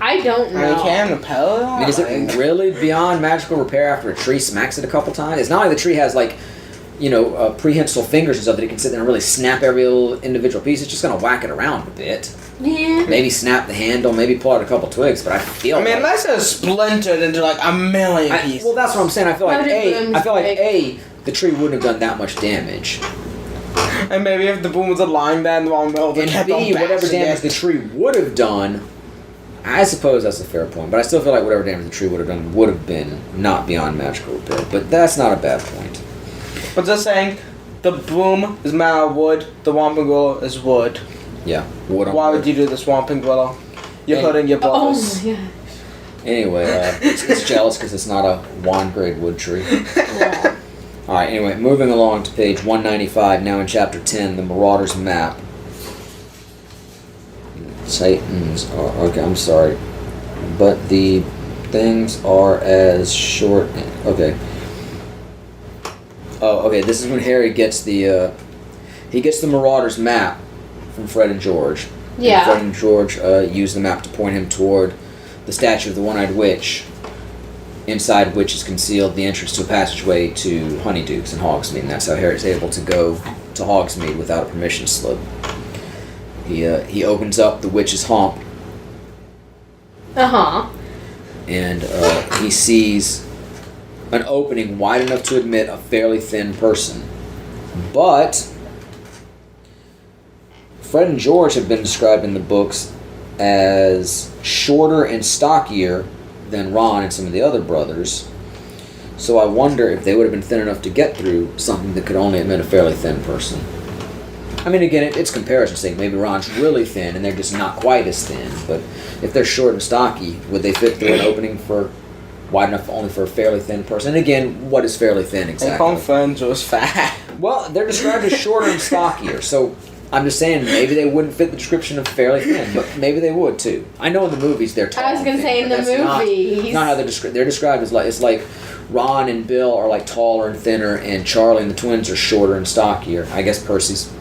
B: I don't know.
C: You can repel it?
A: I mean, is it really beyond magical repair after a tree smacks it a couple times? It's not like the tree has, like, prehensile fingers and stuff that it can sit there and really snap every little individual piece. It's just going to whack it around a bit.
B: Yeah.
A: Maybe snap the handle, maybe pull out a couple twigs, but I feel like...
C: unless it's splintered into like a million pieces.
A: Well, that's what I'm saying. I feel like,
B: How did
A: the tree wouldn't have done that much damage.
C: And maybe if the boom was aligned then the wrong middle,
A: And B, whatever damage the tree would have done, I suppose that's a fair point, but I still feel like whatever damage the tree would have done would have been not beyond magical repair. But that's not a bad point.
C: But just saying, the broom is made out of wood, the Whomping Willow is wood.
A: Yeah. Wood on
C: Why
A: wood.
C: would you do this, Whomping Willow? You're hurting your
B: Oh
C: brothers.
B: my god.
A: Anyway, it's jealous because it's not a wand grade wood tree.
B: Yeah.
A: Alright, anyway, moving along to page 195, now in chapter 10, the Marauders map. Titans are, okay, I'm sorry. But the things are as short, okay. Oh, okay, this is when Harry gets the Marauders map from Fred and George.
B: Yeah.
A: And Fred and George use the map to point him toward the statue of the One-Eyed Witch, inside which is concealed the entrance to a passageway to Honeydukes and Hogsmeade, and that's how Harry's able to go to Hogsmeade without a permission slip. He opens up the witch's hump, and he sees an opening wide enough to admit a fairly thin person. But Fred and George have been described in the books as shorter and stockier than Ron and some of the other brothers. So I wonder if they would have been thin enough to get through something that could only admit a fairly thin person. I mean, again, it's comparison sake. Maybe Ron's really thin and they're just not quite as thin. But if they're short and stocky, would they fit through an opening wide enough only for a fairly thin person? And again, what is fairly thin exactly?
C: They call friends was fat.
A: Well, they're described as shorter and stockier, so I'm just saying maybe they wouldn't fit the description of fairly thin, but maybe they would too. I know in the movies they're tall.
B: I was gonna
A: and
B: say
A: thin,
B: in
A: but
B: the
A: that's
B: movies.
A: not how they're described. They're described as it's like Ron and Bill are like taller and thinner, and Charlie and the twins are shorter and stockier. I guess Percy's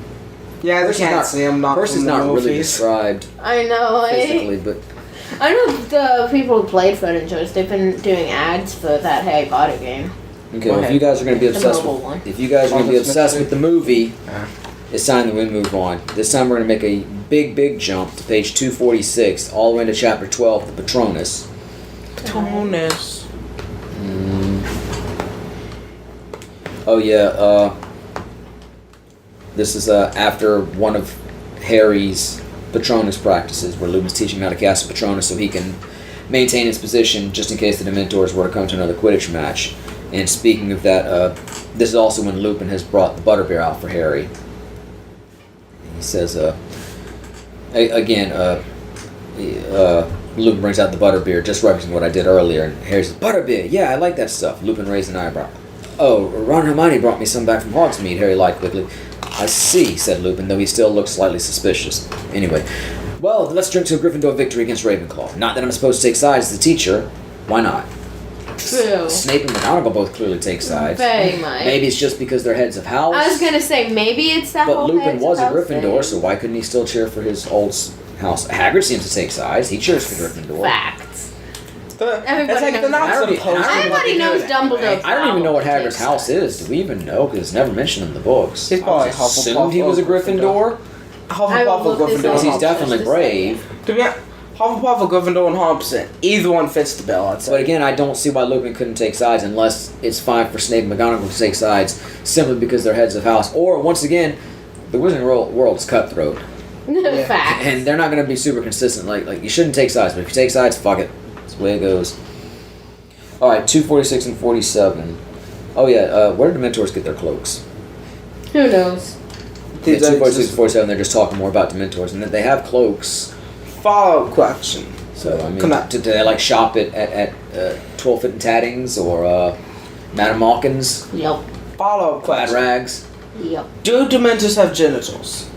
C: Yeah, they can't see him not
A: Percy's
C: from the
A: not really
C: movies.
A: described
B: I know.
A: physically, but
B: I know the people who played Fred and George. They've been doing ads for that Harry Potter game.
A: okay. Well, if you guys are going to be obsessed
B: mobile
A: with,
B: one.
A: if you guys are going to be obsessed with the movie,
C: Yeah.
A: it's time that we move on. This time we're going to make a big jump to page 246, all the way into chapter 12, the Patronus.
C: Patronus.
A: Oh yeah, this is after one of Harry's Patronus practices, where Lupin's teaching him how to cast a Patronus so he can maintain his position just in case the Dementors were to come to another Quidditch match. And speaking of that, this is also when Lupin has brought the butterbeer out for Harry. He says, Lupin brings out the butterbeer, just referencing what I did earlier, and Harry says, "Butterbeer, yeah, I like that stuff." Lupin raised an eyebrow. "Oh, Ron and Hermione brought me some back from Hogsmeade," Harry lied quickly. "I see," said Lupin, though he still looked slightly suspicious. Anyway, well, let's drink to a Gryffindor victory against Ravenclaw. Not that I'm supposed to take sides as the teacher. Why not?
B: True.
A: Snape and McGonagall both clearly take sides.
B: Very much.
A: Maybe it's just because they're heads of house.
B: I was gonna say maybe it's that
A: But
B: whole
A: Lupin
B: heads
A: was a
B: of house
A: Gryffindor,
B: thing.
A: so why couldn't he still cheer for his old house? Hagrid seems to take sides. He cheers for Gryffindor.
B: Facts.
C: It's
B: Everybody
C: like
B: knows
C: they're not
A: that.
C: supposed to.
B: Everybody knows Dumbledore.
A: I don't even know what
B: probably
A: Hagrid's
B: takes
A: house
B: sides.
A: is. Do we even know? Because it's never mentioned in the books.
C: He's probably
A: I just assumed
C: Hufflepuff
A: he was a
C: or Gryffindor.
A: Gryffindor.
B: I
C: Hufflepuff
B: will
C: or
B: look this
C: Gryffindor.
A: Because he's
B: up.
A: definitely
B: Just a
A: brave.
C: To be honest, Hufflepuff or Gryffindor and 100%. Either one fits the bill, I'd say.
A: But again, I don't see why Lupin couldn't take sides unless it's fine for Snape and McGonagall to take sides simply because they're heads of house. Or, once again, the Wizarding World is cutthroat.
B: Facts.
A: And they're not going to be super consistent. Like you shouldn't take sides, but if you take sides, fuck it. That's the way it goes. Alright, 246 and 47. Oh yeah, where did Dementors get their cloaks?
B: Who knows?
A: Yeah,
C: These are
A: 246 and
C: just
A: 47, they're just talking more about Dementors. And that they have cloaks.
C: follow-up question.
A: So, I mean,
C: Come on.
A: do they like shop at 12 Fit and Tattings or Madame Malkin's?
B: Yep.
C: Follow-up
A: Glad
C: question.
A: Rags?
B: Yep.
C: Do Dementors have genitals?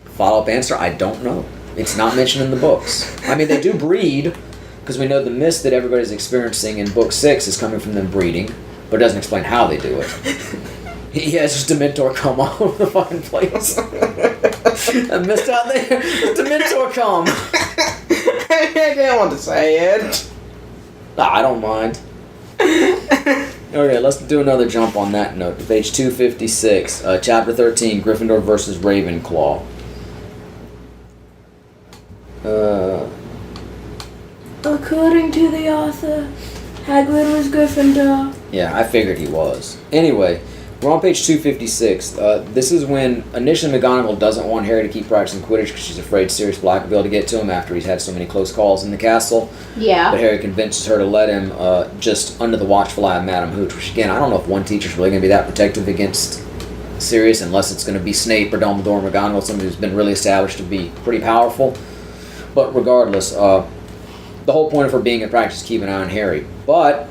A: Follow-up answer, I don't know. It's not mentioned in the books. I mean, they do breed, because we know the mist that everybody's experiencing in Book 6 is coming from them breeding, but it doesn't explain how they do it. He has just Dementor come all over the fucking place. I missed out there. Dementor come.
C: I didn't want to say it.
A: Nah, I don't mind. Okay, let's do another jump on that note. Page 256, chapter 13, Gryffindor versus Ravenclaw.
B: According to the author, Hagrid was Gryffindor.
A: Yeah, I figured he was. Anyway, we're on page 256. This is when initially McGonagall doesn't want Harry to keep practicing Quidditch because she's afraid Sirius Black will be able to get to him after he's had so many close calls in the castle.
B: Yeah.
A: But Harry convinces her to let him just under the watchful eye of Madame Hooch, which again, I don't know if one teacher's really going to be that protective against Sirius unless it's going to be Snape or Dumbledore or McGonagall, somebody who's been really established to be pretty powerful. But regardless, the whole point of her being at practice is keep an eye on Harry. But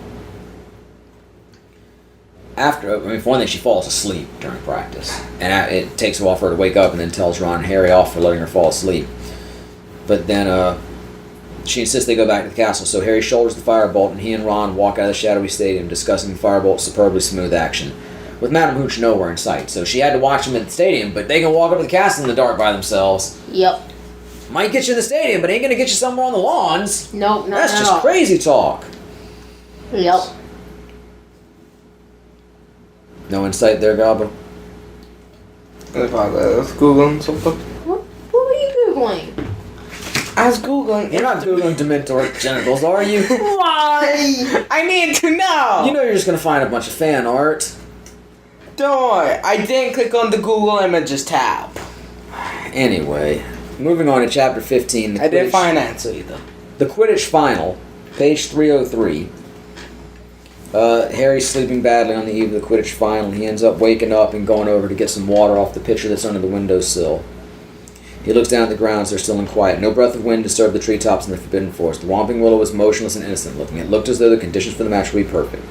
A: after, for one thing, she falls asleep during practice. And it takes a while for her to wake up and then tells Ron and Harry off for letting her fall asleep. But then she insists they go back to the castle. So Harry shoulders the firebolt and he and Ron walk out of the shadowy stadium discussing the firebolt's superbly smooth action. With Madame Hooch nowhere in sight. So she had to watch them at the stadium, but they can walk up to the castle in the dark by themselves.
B: Yep.
A: Might get you in the stadium, but ain't gonna get you somewhere on the lawns.
B: Nope, not
A: That's
B: at
A: just
B: all.
A: crazy talk.
B: Yep.
A: No insight there, Goblin?
C: If I was Googling something.
B: What were you Googling?
C: I was Googling.
A: You're not Googling Dementor genitals, are you?
C: Why? I need to know.
A: You know you're just gonna find a bunch of fan art.
C: Don't worry. I didn't click on the Google Images tab.
A: Anyway, moving on to chapter 15.
C: I didn't find an answer either.
A: The Quidditch Final, page 303. Harry's sleeping badly on the eve of the Quidditch Final. He ends up waking up and going over to get some water off the pitcher that's under the windowsill. He looks down at the grounds. They're still and quiet. No breath of wind disturbed the treetops in the Forbidden Forest. The Whomping Willow was motionless and innocent looking. It looked as though the conditions for the match would be perfect.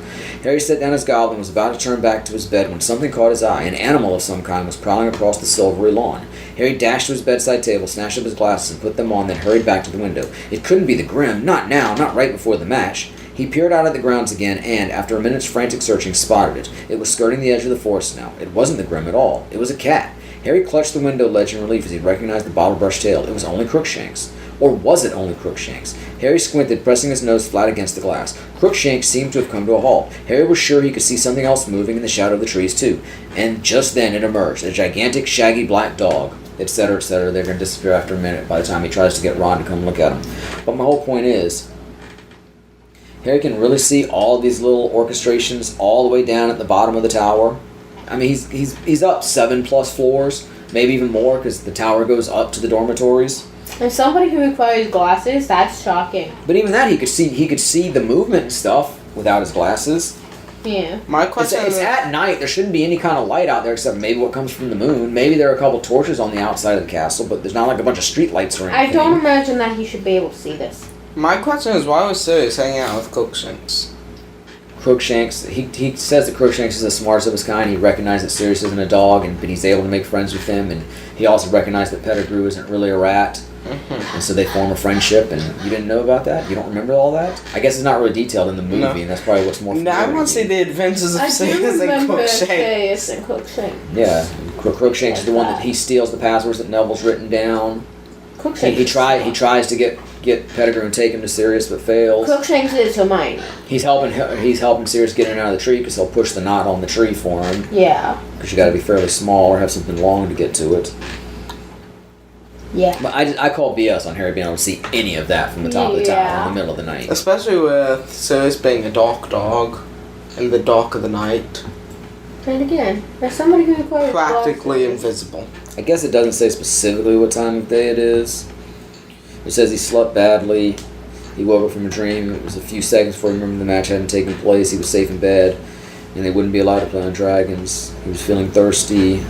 A: Harry set down his goblet and was about to turn back to his bed when something caught his eye. An animal of some kind was prowling across the silvery lawn. Harry dashed to his bedside table, snatched up his glasses, and put them on, then hurried back to the window. It couldn't be the Grim. Not now. Not right before the match. He peered out at the grounds again and, after a minute's frantic searching, spotted it. It was skirting the edge of the forest now. It wasn't the Grim at all. It was a cat. Harry clutched the window ledge in relief as he recognized the bottle-brush tail. It was only Crookshanks. Or was it only Crookshanks? Harry squinted, pressing his nose flat against the glass. Crookshanks seemed to have come to a halt. Harry was sure he could see something else moving in the shadow of the trees, too. And just then it emerged, a gigantic, shaggy black dog, etc., etc. They're going to disappear after a minute by the time he tries to get Ron to come look at him. But my whole point is, Harry can really see all of these little orchestrations all the way down at the bottom of the tower. I mean, he's up 7+ floors, maybe even more, because the tower goes up to the dormitories.
B: And somebody who requires glasses, that's shocking.
A: But even that, he could see the movement and stuff without his glasses.
B: Yeah.
C: My question
A: It's
C: is,
A: at night. There shouldn't be any kind of light out there except maybe what comes from the moon. Maybe there are a couple torches on the outside of the castle, but there's not like a bunch of street lights or anything.
B: I don't imagine that he should be able to see this.
C: my question is, why was Sirius hanging out with Crookshanks?
A: Crookshanks, he says that Crookshanks is the smartest of his kind. He recognized that Sirius isn't a dog, but he's able to make friends with him, and he also recognized that Pettigrew isn't really a rat. And so they form a friendship, and you didn't know about that? You don't remember all that? I guess it's not really detailed in the movie,
C: No.
A: and that's probably what's more
C: No, I want to see the adventures of
B: I do
C: Sirius and
B: remember
C: Crookshanks.
B: Sirius and Crookshanks.
A: Yeah, Crookshanks is the one that he steals the passwords that Neville's written down.
B: Crookshanks.
A: He tries to get Pettigrew and take him to Sirius, but fails.
B: Crookshanks is Hermione.
A: He's helping Sirius get in and out of the tree because he'll push the knot on the tree for him.
B: Yeah.
A: Because you got to be fairly small or have something long to get to it.
B: Yeah.
A: But I call BS on Harry being able to see any of that from the top of the tower in the middle of the night.
C: Especially with Sirius being a dark dog in the dark of the night.
B: And again, as somebody who requires
C: Practically
B: glasses,
C: invisible.
A: I guess it doesn't say specifically what time of day it is. It says he slept badly. He woke up from a dream. It was a few seconds before he remembered the match hadn't taken place. He was safe in bed, and they wouldn't be allowed to play on dragons. He was feeling thirsty.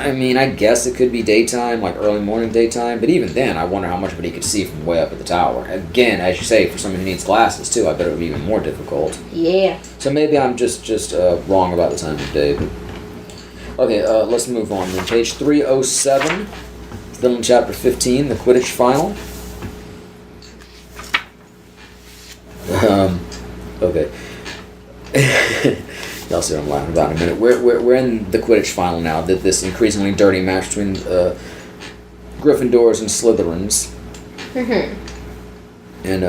A: I mean, I guess it could be daytime, like early morning daytime, but even then, I wonder how much of it he could see from way up at the tower. Again, as you say, for someone who needs glasses too, I bet it would be even more difficult.
B: Yeah.
A: So maybe I'm just wrong about the time of day. But okay, let's move on. Then page 307, still in chapter 15, the Quidditch final. Okay. Y'all see what I'm laughing about in a minute. We're in the Quidditch final now. This increasingly dirty match between Gryffindors and Slytherins. And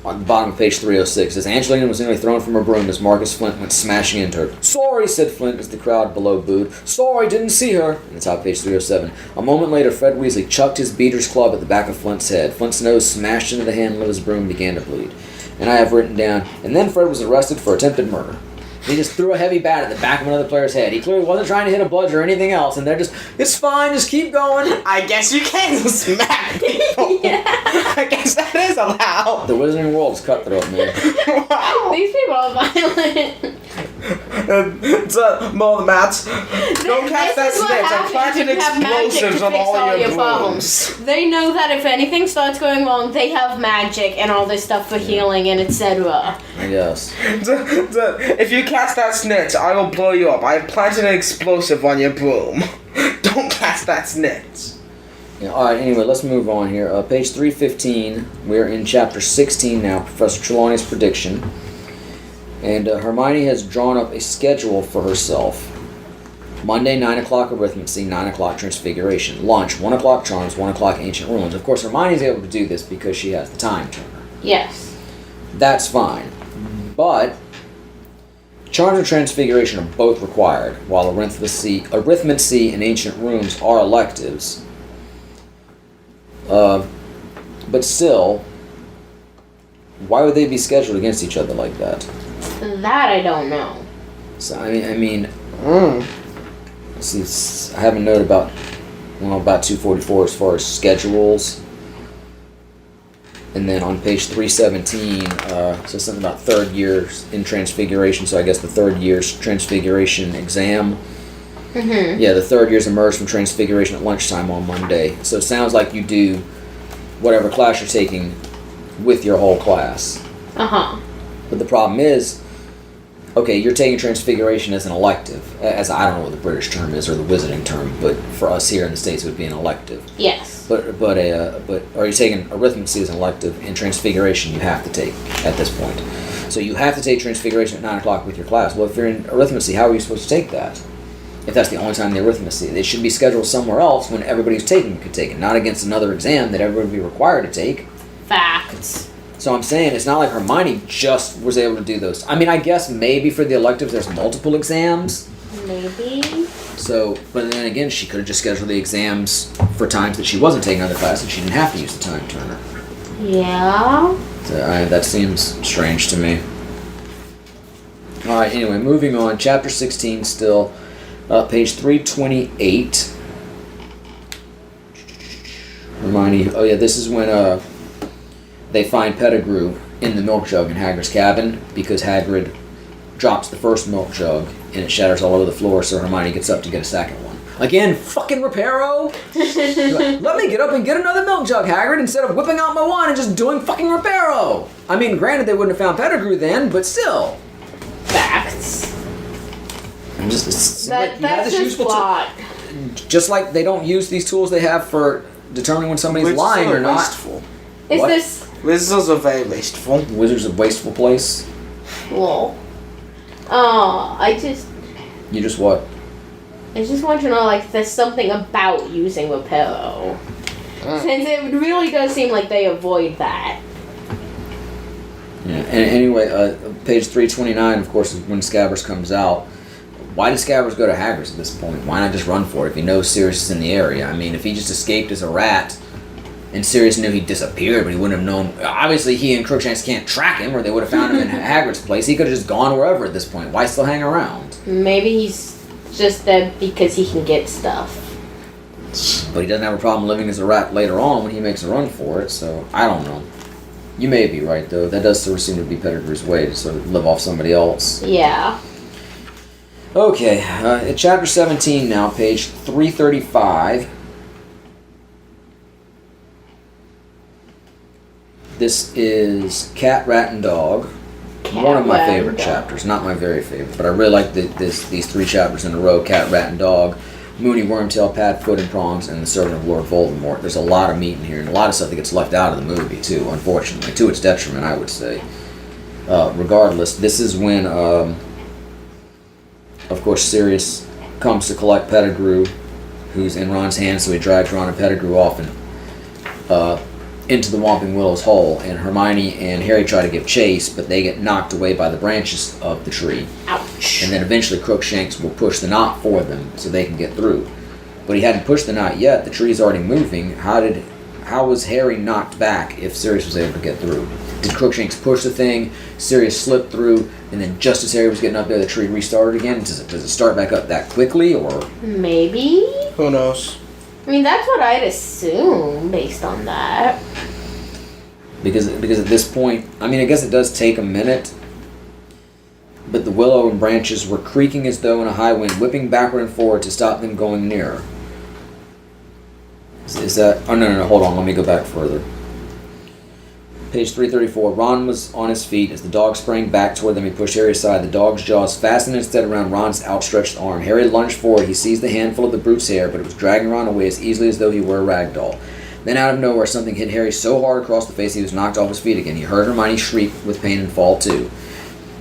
A: on the bottom of page 306, it says, Angelina was nearly thrown from her broom as Marcus Flint went smashing into her. Sorry, said Flint as the crowd below booed. Sorry, didn't see her. On the top of page 307. A moment later, Fred Weasley chucked his beater's club at the back of Flint's head. Flint's nose smashed into the handle of his broom and began to bleed. And I have written down, and then Fred was arrested for attempted murder. He just threw a heavy bat at the back of another player's head. He clearly wasn't trying to hit a bludger or anything else, and they're just, it's fine, just keep going.
C: I guess you can smack people.
B: Yeah.
C: I guess that is allowed.
A: The Wizarding World is cutthroat, man.
C: Wow.
B: These people are violent.
C: More mats. Don't cast that
B: This is what
C: snitch. I
B: happens
C: planted
B: when you have magic
C: explosives
B: to
C: on
B: fix
C: all your
B: problems.
C: brooms.
B: They know that if anything starts going wrong, they have magic and all this stuff for healing and etc.
A: I guess.
C: If you cast that snitch, I will blow you up. I have planted an explosive on your broom. Don't cast that snitch.
A: Yeah, alright, anyway, let's move on here. Page 315, we're in chapter 16 now, Professor Trelawney's prediction. And Hermione has drawn up a schedule for herself. Monday, 9 o'clock arithmancy, 9 o'clock transfiguration. Lunch, 1 o'clock charms, 1 o'clock ancient ruins. Of course, Hermione's able to do this because she has the time turner.
B: Yes.
A: That's fine. But charms and transfiguration are both required, while arithmancy and ancient runes are electives. But still, why would they be scheduled against each other like that?
B: That I don't know.
A: So I mean, let's see, I have a note about 244 as far as schedules. And then on page 317, it says something about third years in transfiguration. So I guess the third year's transfiguration exam.
B: Mm-hmm.
A: Yeah, the third years emerge from transfiguration at lunchtime on Monday. So it sounds like you do whatever class you're taking with your whole class.
B: Uh-huh.
A: But the problem is, okay, you're taking transfiguration as an elective. As I don't know what the British term is or the wizarding term, but for us here in the States it would be an elective.
B: Yes.
A: But are you taking arithmancy as an elective and transfiguration you have to take at this point. So you have to take transfiguration at 9 o'clock with your class. Well, if you're in arithmancy, how are you supposed to take that? If that's the only time the arithmancy, they should be scheduled somewhere else when everybody who's taking it could take it, not against another exam that everybody would be required to take.
B: Facts.
A: So I'm saying it's not like Hermione just was able to do those. I mean, I guess maybe for the electives there's multiple exams.
B: Maybe.
A: So, but then again, she could have just scheduled the exams for times that she wasn't taking other classes and she didn't have to use the time turner.
B: Yeah.
A: So that seems strange to me. Alright, anyway, moving on. Chapter 16 still. Page 328. Hermione, oh yeah, this is when they find Pettigrew in the milk jug in Hagrid's cabin because Hagrid drops the first milk jug and it shatters all over the floor, so Hermione gets up to get a second one. Again, fucking Reparo! Let me get up and get another milk jug, Hagrid, instead of whipping out my wand and just doing fucking Reparo! I mean, granted they wouldn't have found Pettigrew then, but still.
B: Facts.
A: I'm just,
B: That's just plot.
A: Just like they don't use these tools they have for determining when somebody's
C: Wizards
A: lying
C: are
A: or not.
C: wasteful.
B: Is
A: What?
B: this...
C: Wizards are very wasteful.
A: Wizards a wasteful place.
B: Lol. Oh, I just
A: What?
B: want to know, like, there's something about using Reparo. Since it really does seem like they avoid that.
A: Yeah. And anyway, page 329, of course, is when Scabbers comes out. Why did Scabbers go to Hagrid's at this point? Why not just run for it if he knows Sirius is in the area? I mean, if he just escaped as a rat, and Sirius knew he disappeared, but he wouldn't have known. Obviously, he and Crookshanks can't track him, or they would have found him in Hagrid's place. He could have just gone wherever at this point. Why still hang around?
B: Maybe he's just there because he can get stuff.
A: But he doesn't have a problem living as a rat later on when he makes a run for it, so I don't know. You may be right, though. That does sort of seem to be Pettigrew's way, to sort of live off somebody else.
B: Yeah.
A: Okay, at chapter 17 now, page 335. This is Cat, Rat, and Dog. One of my
B: Rat,
A: favorite
B: and Dog.
A: chapters. Not my very favorite, but I really like these three chapters in a row. Cat, Rat, and Dog, Mooney, Wormtail, Pat, Foot, and Prongs, and the Servant of Lord Voldemort. There's a lot of meat in here, and a lot of stuff that gets left out of the movie, too, unfortunately. To its detriment, I would say. Regardless, this is when, of course, Sirius comes to collect Pettigrew, who's in Ron's hands, so he drags Ron and Pettigrew off and into the Whomping Willow's hole, and Hermione and Harry try to give chase, but they get knocked away by the branches of the tree.
B: Ouch.
A: And then eventually Crookshanks will push the knot for them so they can get through. But he hadn't pushed the knot yet. The tree's already moving. How was Harry knocked back if Sirius was able to get through? Did Crookshanks push the thing, Sirius slipped through, and then just as Harry was getting up there, the tree restarted again? Does it start back up that quickly, or...?
B: Maybe?
C: Who knows?
B: I mean, that's what I'd assume based on that.
A: Because at this point, I mean, I guess it does take a minute, but the willow and branches were creaking as though in a high wind, whipping backward and forward to stop them going nearer. Is that... Oh, no, hold on, let me go back further. Page 334. Ron was on his feet. As the dog sprang back toward them, he pushed Harry aside. The dog's jaws fastened instead around Ron's outstretched arm. Harry lunged forward. He seized the handful of the brute's hair, but it was dragging Ron away as easily as though he were a rag doll. Then out of nowhere, something hit Harry so hard across the face he was knocked off his feet again. He heard Hermione shriek with pain and fall too.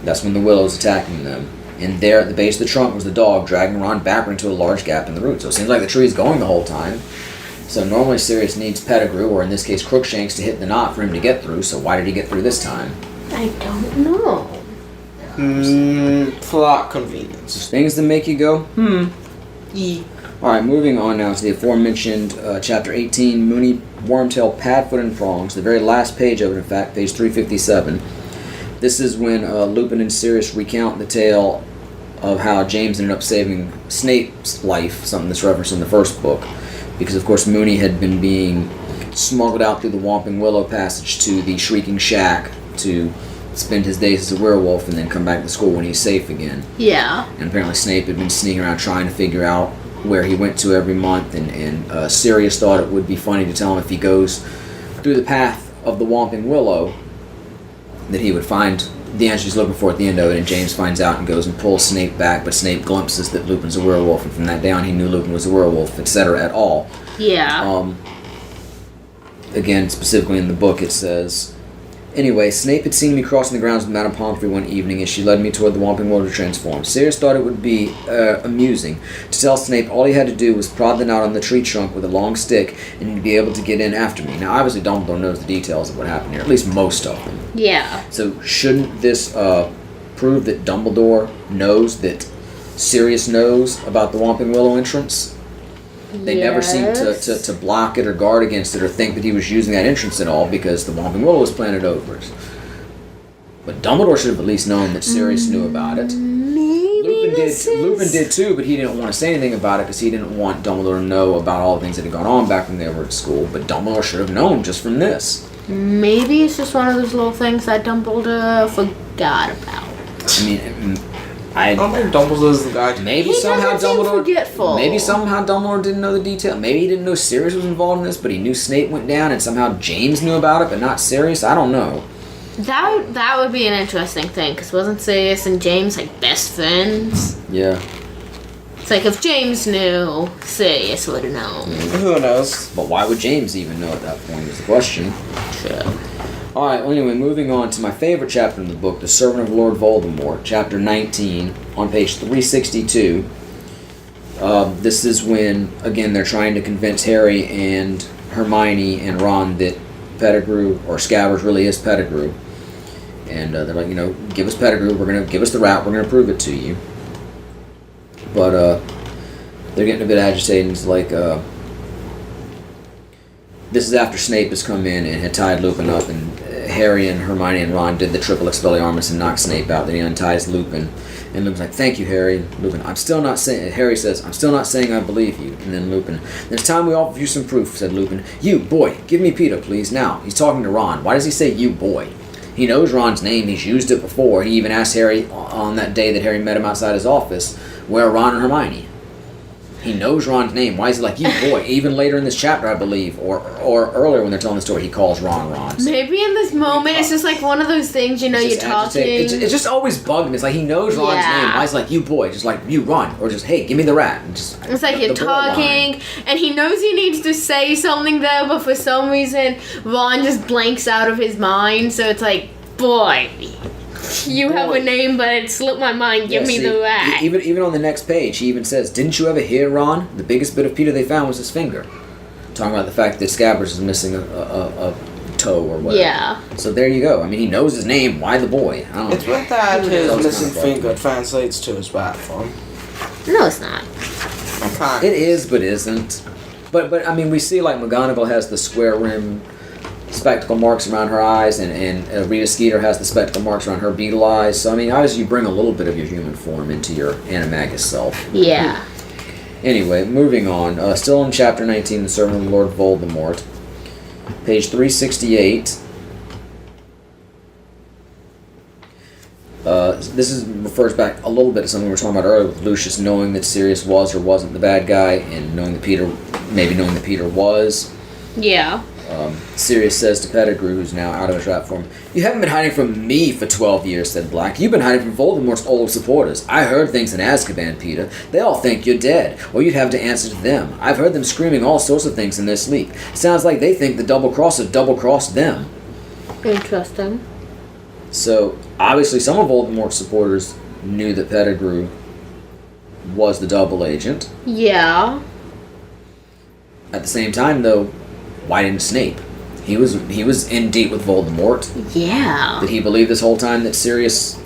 A: That's when the willow was attacking them. And there at the base of the trunk was the dog, dragging Ron backward into a large gap in the root. So it seems like the tree's going the whole time. So normally Sirius needs Pettigrew, or in this case Crookshanks, to hit the knot for him to get through. So why did he get through this time?
B: I don't know.
C: Plot convenience.
A: Things that make you go,
C: E.
A: Alright, moving on now to the aforementioned chapter 18, Mooney, Wormtail, Padfoot, and Prongs. The very last page of it, in fact, page 357. This is when Lupin and Sirius recount the tale of how James ended up saving Snape's life, something that's referenced in the first book. Because, of course, Mooney had been being smuggled out through the Whomping Willow passage to the Shrieking Shack to spend his days as a werewolf and then come back to school when he's safe again.
B: Yeah.
A: And apparently Snape had been sneaking around trying to figure out where he went to every month, and Sirius thought it would be funny to tell him if he goes through the path of the Whomping Willow that he would find the answer he's looking for at the end of it, and James finds out and goes and pulls Snape back, but Snape glimpses that Lupin's a werewolf, and from that day on he knew Lupin was a werewolf, etc. at all.
B: Yeah.
A: Again, specifically in the book it says, anyway, Snape had seen me crossing the grounds with Madame Pomfrey one evening as she led me toward the Whomping Willow to transform. Sirius thought it would be amusing to tell Snape all he had to do was prod the knot on the tree trunk with a long stick and he'd be able to get in after me. Now, obviously Dumbledore knows the details of what happened here, at least most of them.
B: Yeah.
A: So shouldn't this prove that Dumbledore knows that Sirius knows about the Whomping Willow entrance? They never seemed to block it or guard against it or think that he was using that entrance at all because the Whomping Willow was planted over it. But Dumbledore should have at least known that Sirius knew about it. Lupin did too, but he didn't want to say anything about it because he didn't want Dumbledore to know about all the things that had gone on back when they were at school. But Dumbledore should have known just from this.
B: Maybe it's just one of those little things that Dumbledore forgot about.
A: I mean,
C: I don't think Dumbledore's the guy.
A: Maybe
B: He
A: somehow
B: doesn't seem
A: Dumbledore.
B: forgetful.
A: Maybe somehow Dumbledore didn't know the detail. Maybe he didn't know Sirius was involved in this, but he knew Snape went down, and somehow James knew about it, but not Sirius. I don't know.
B: That would be an interesting thing, because wasn't Sirius and James like best friends?
A: Yeah.
B: It's like if James knew, Sirius would have known.
C: Who knows?
A: But why would James even know at that point is the question.
B: True.
A: Alright, well anyway, moving on to my favorite chapter in the book, The Servant of Lord Voldemort, chapter 19, on page 362. This is when, again, they're trying to convince Harry and Hermione and Ron that Pettigrew, or Scabbers, really is Pettigrew. And they're like, give us Pettigrew, give us the rat, we're going to prove it to you. But they're getting a bit agitated, and it's like, this is after Snape has come in and had tied Lupin up, and Harry and Hermione and Ron did the triple Expelliarmus and knocked Snape out. Then he unties Lupin, and Lupin's like, "Thank you, Harry." And Lupin, Harry says, "I'm still not saying I believe you." And then Lupin, "It's time we offer you some proof," said Lupin. "You, boy, give me Peter, please." Now, he's talking to Ron. Why does he say "you, boy"? He knows Ron's name. He's used it before. He even asked Harry on that day that Harry met him outside his office Where are Ron and Hermione? He knows Ron's name. Why is he like, you boy? Even later in this chapter, I believe, or earlier when they're telling the story, he calls Ron Ron. So
B: maybe in this moment, it's just like one of those things, you know, you're talking.
A: It's just always bugged me. It's like he knows Ron's name. Why is he like, you boy? Just like, you Ron. Or just, hey, give me the rat. And just,
B: it's like you're talking, and he knows he needs to say something there, but for some reason, Ron just blanks out of his mind. So it's like, boy, you have a name, but it slipped my mind. Give me the rat.
A: Even on the next page, he even says, "Didn't you ever hear, Ron? The biggest bit of Peter they found was his finger." Talking about the fact that Scabbers is missing a toe or whatever.
B: Yeah.
A: So there you go. I mean, he knows his name. Why the boy? I don't know.
C: It's with that his
A: That was
C: missing
A: kinda
C: finger translates to his rat form.
B: No, it's not.
A: It is, but isn't. But I mean, we see like McGonagall has the square rim spectacle marks around her eyes, and Rita Skeeter has the spectacle marks around her beetle eyes. So I mean, obviously you bring a little bit of your human form into your animagus self.
B: Yeah.
A: Anyway, moving on. Still in chapter 19, The Servant of Lord Voldemort. Page 368. This refers back a little bit to something we were talking about earlier with Lucius knowing that Sirius was or wasn't the bad guy, and knowing that Peter was.
B: Yeah.
A: Sirius says to Pettigrew, who's now out of his rat form, "You haven't been hiding from me for 12 years, said Black. You've been hiding from Voldemort's old supporters. I heard things in Azkaban, Peter. They all think you're dead, or you'd have to answer to them. I've heard them screaming all sorts of things in their sleep. Sounds like they think the double-crosser double-crossed them."
B: Interesting.
A: So, obviously some of Voldemort's supporters knew that Pettigrew was the double agent.
B: Yeah.
A: At the same time, though, why didn't Snape? He was in deep with Voldemort.
B: Yeah.
A: Did he believe this whole time that Sirius,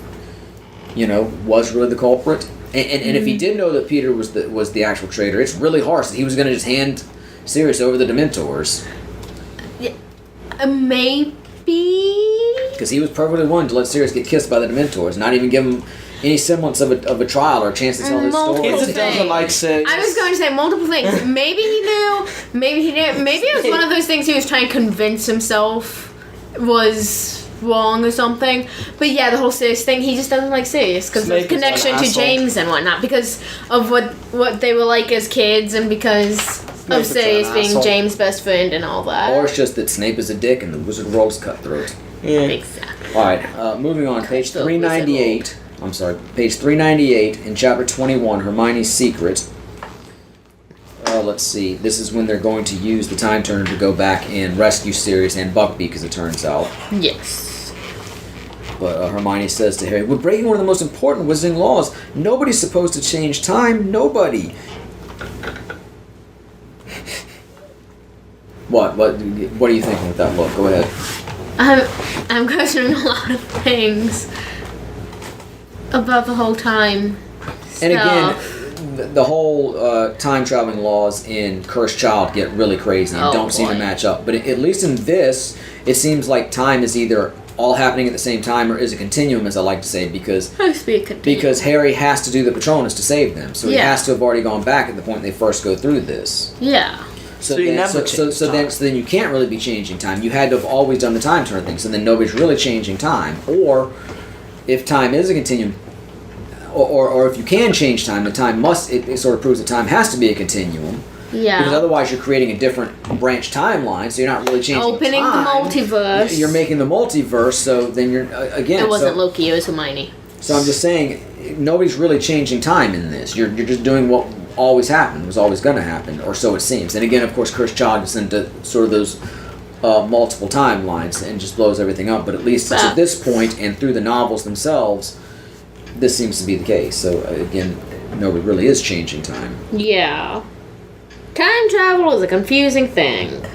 A: was really the culprit? And if he did know that Peter was the actual traitor, it's really harsh that he was going to just hand Sirius over the Dementors.
B: Yeah. Maybe.
A: Because he was perfectly willing to let Sirius get kissed by the Dementors, not even give him any semblance of a trial or a chance to tell his story.
C: Kids doesn't like Sirius.
B: I was going to say multiple things. Maybe he knew. Maybe he didn't. Maybe it was one of those things he was trying to convince himself was wrong or something. But yeah, the whole Sirius thing, he just doesn't like Sirius because of his connection to James and whatnot, because of what they were like as kids, and because of Sirius being James' best friend and all that.
A: Or it's just that Snape is a dick and the wizard world's cutthroat.
C: Yeah.
B: Exactly.
A: Alright, moving on. Page 398. I'm sorry. Page 398 in chapter 21, Hermione's Secret. Let's see. This is when they're going to use the Time Turner to go back and rescue Sirius and Buckbeak, as it turns out.
B: Yes.
A: But Hermione says to Harry, "We're breaking one of the most important wizarding laws. Nobody's supposed to change time. Nobody." What are you thinking with that look? Go ahead.
B: I'm questioning a lot of things about the whole time stuff.
A: And again, the whole time traveling laws in Cursed Child get really crazy and don't seem to match up. But at least in this, it seems like time is either all happening at the same time or is a continuum, as I like to say, because Harry has to do the Patronus to save them. So he has to have already gone back at the point they first go through this.
B: Yeah.
A: So then you can't really be changing time. You had to have always done the Time Turner thing. So then nobody's really changing time. Or if time is a continuum, or if you can change time, the time it sort of proves that time has to be a continuum.
B: Yeah.
A: Because otherwise you're creating a different branch timeline, so you're not really changing
B: Opening
A: time.
B: the multiverse.
A: You're making the multiverse, so then you're, again...
B: It wasn't Loki, it was Hermione.
A: So I'm just saying, nobody's really changing time in this. You're just doing what always happened, was always going to happen, or so it seems. And again, of course, Cursed Child gets into sort of those multiple timelines and just blows everything up, but at least to this point, and through the novels themselves, this seems to be the case. So again, nobody really is changing time.
B: Yeah. Time travel is a confusing thing.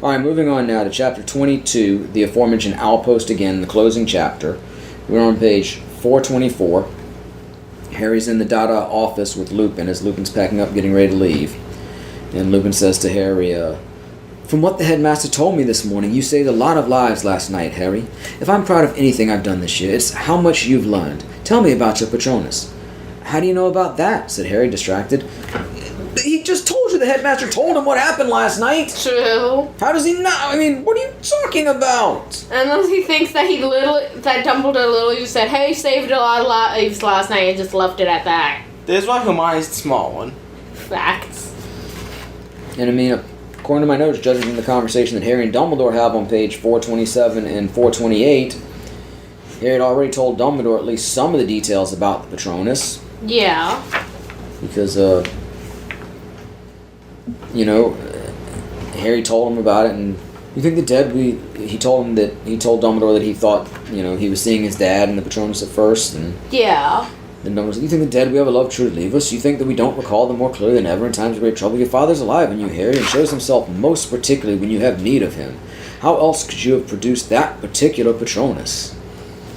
A: Alright, moving on now to chapter 22, the aforementioned Outpost again, the closing chapter. We're on page 424. Harry's in the Dada office with Lupin as Lupin's packing up, getting ready to leave. And Lupin says to Harry, "From what the headmaster told me this morning, you saved a lot of lives last night, Harry. If I'm proud of anything I've done this year, it's how much you've learned. Tell me about your Patronus." "How do you know about that?" said Harry, distracted. "He just told you the headmaster told him what happened last night."
B: True.
A: How does he not? I mean, what are you talking about?
B: Unless he thinks that that Dumbledore literally just said, "Hey, saved a lot of lives last night," and just left it at that.
C: This is why Hermione's the small one.
B: Facts.
A: And I mean, according to my notes, judging from the conversation that Harry and Dumbledore have on page 427 and 428, Harry had already told Dumbledore at least some of the details about the Patronus.
B: Yeah.
A: Because, Harry told him about it, and you think the dead, he told Dumbledore that he thought, he was seeing his dad and the Patronus at first, and
B: Yeah.
A: then Dumbledore said, you think the dead we ever loved truly leave us? You think that we don't recall them more clearly than ever in times of great trouble? Your father's alive in you, Harry, and shows himself most particularly when you have need of him. How else could you have produced that particular Patronus?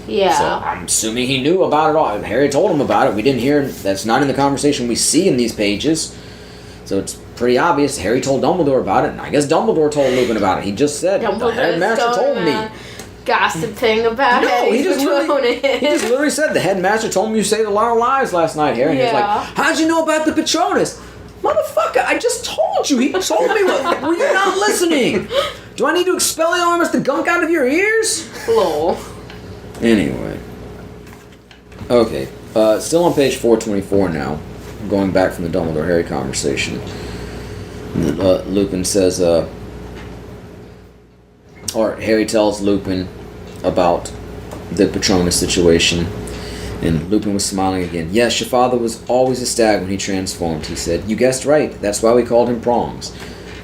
B: Yeah.
A: So I'm assuming he knew about it all. Harry told him about it. We didn't hear, that's not in the conversation we see in these pages. So it's pretty obvious Harry told Dumbledore about it, and I guess Dumbledore told Lupin about it. He just said, the headmaster told me.
B: Gossiping about
A: No, he just
B: Patronus.
A: literally said, the headmaster told me you saved a lot of lives last night, Harry. And he was like, how'd you know about the Patronus? Motherfucker, I just told you. He told me. Were you not listening? Do I need to Expelliarmus the gunk out of your ears?
B: Lol.
A: Anyway. Okay. Still on page 424 now. Going back from the Dumbledore-Harry conversation. Lupin says, or Harry tells Lupin about the Patronus situation. And Lupin was smiling again. Yes, your father was always a stag when he transformed, he said. You guessed right. That's why we called him Prongs.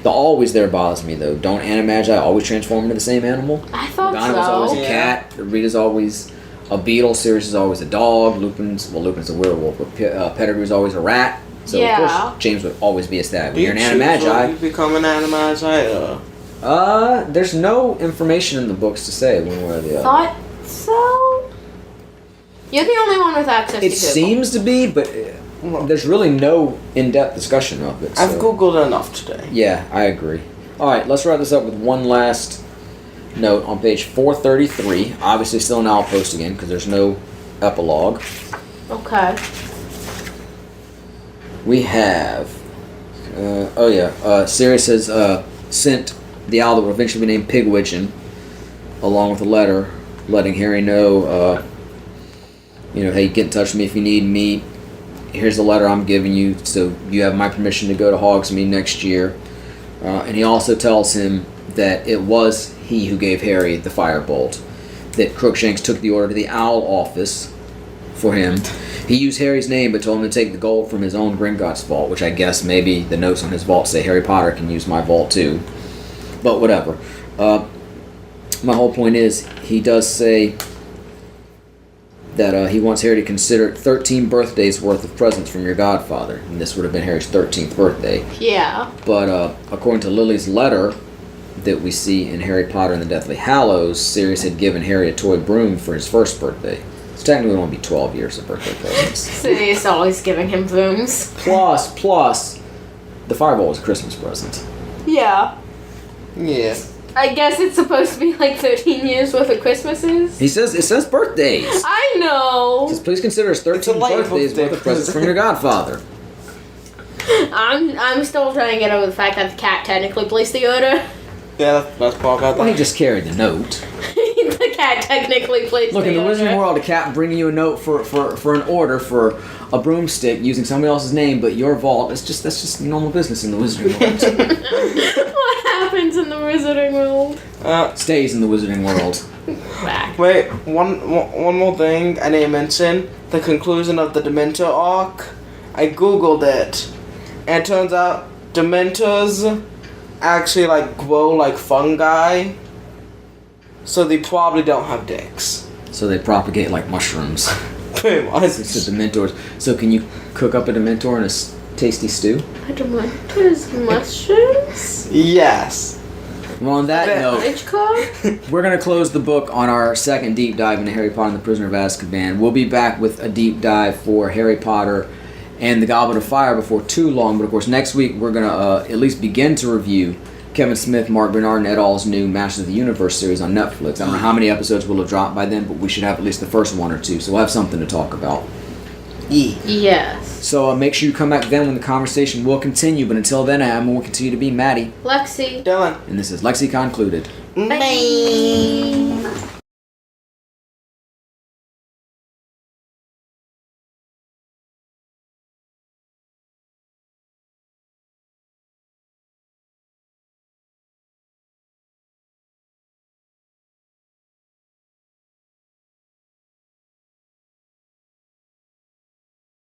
A: The always there bothers me, though. Don't Animagi always transform into the same animal?
B: I thought
A: McGonagall's always a cat. Rita's always a beetle. Sirius is always a dog. Lupin's a werewolf. But Pettigrew's always a rat. So, of course, James would always be a stag. When you're an Animagi...
C: You become an Animagi?
A: There's no information in the books to say one way or the other.
B: Thought so? You're the only one with access to
A: It
B: Google.
A: seems to be, but there's really no in-depth discussion of it. So.
C: I've Googled enough today.
A: Yeah, I agree. Alright, let's wrap this up with one last note on page 433. Obviously still an outpost again, because there's no epilogue.
B: Okay.
A: We have... Sirius has sent the owl that will eventually be named Pigwidgeon, along with a letter letting Harry know, hey, get in touch with me if you need me. Here's the letter I'm giving you, so you have my permission to go to Hogsmeade next year. And he also tells him that it was he who gave Harry the firebolt, that Crookshanks took the order to the Owl office for him. He used Harry's name, but told him to take the gold from his own Gringotts vault, which I guess maybe the notes on his vault say Harry Potter can use my vault too. But whatever. My whole point is, he does say that he wants Harry to consider 13 birthdays worth of presents from your godfather. And this would have been Harry's 13th birthday.
B: Yeah.
A: But according to Lily's letter that we see in Harry Potter and the Deathly Hallows, Sirius had given Harry a toy broom for his first birthday. So technically it would only be 12 years of birthday presents.
B: Sirius always giving him brooms.
A: Plus, the fireball was a Christmas present.
B: Yeah.
C: Yeah.
B: I guess it's supposed to be like 13 years worth of Christmases.
A: It says birthdays.
B: I know.
A: It says, please consider us 13 birthdays worth of presents from your godfather.
B: I'm still trying to get over the fact that the cat technically placed the order.
C: Yeah, that's part of that.
A: Well, he just carried the note.
B: The cat technically placed
A: Look,
B: the
A: in the
B: order.
A: Wizarding World, a cat bringing you a note for an order for a broomstick using somebody else's name, but your vault, that's just normal business in the Wizarding World.
B: What happens in the Wizarding World?
A: Stays in the Wizarding World.
B: Back.
C: Wait, one more thing I need to mention. The conclusion of the Dementor arc. I googled it, and it turns out Dementors actually grow like fungi, so they probably don't have dicks.
A: So they propagate like mushrooms.
C: Pretty much.
A: It's a Dementor. So can you cook up a Dementor in a tasty stew?
B: Dementor's mushrooms?
C: Yes.
A: Well, on that note,
B: Which card?
A: we're going to close the book on our second deep dive into Harry Potter and the Prisoner of Azkaban. We'll be back with a deep dive for Harry Potter and the Goblet of Fire before too long. But of course, next week we're going to at least begin to review Kevin Smith, Mark Bernard, and et al.'s new Masters of the Universe series on Netflix. I don't know how many episodes will have dropped by then, but we should have at least the first one or two, so we'll have something to talk about.
B: Yes.
A: So make sure you come back then when the conversation will continue, but until then, Emma will continue to be Maddie.
B: Lexi.
C: Dylan.
A: And this is LexiCon concluded.
B: Bye.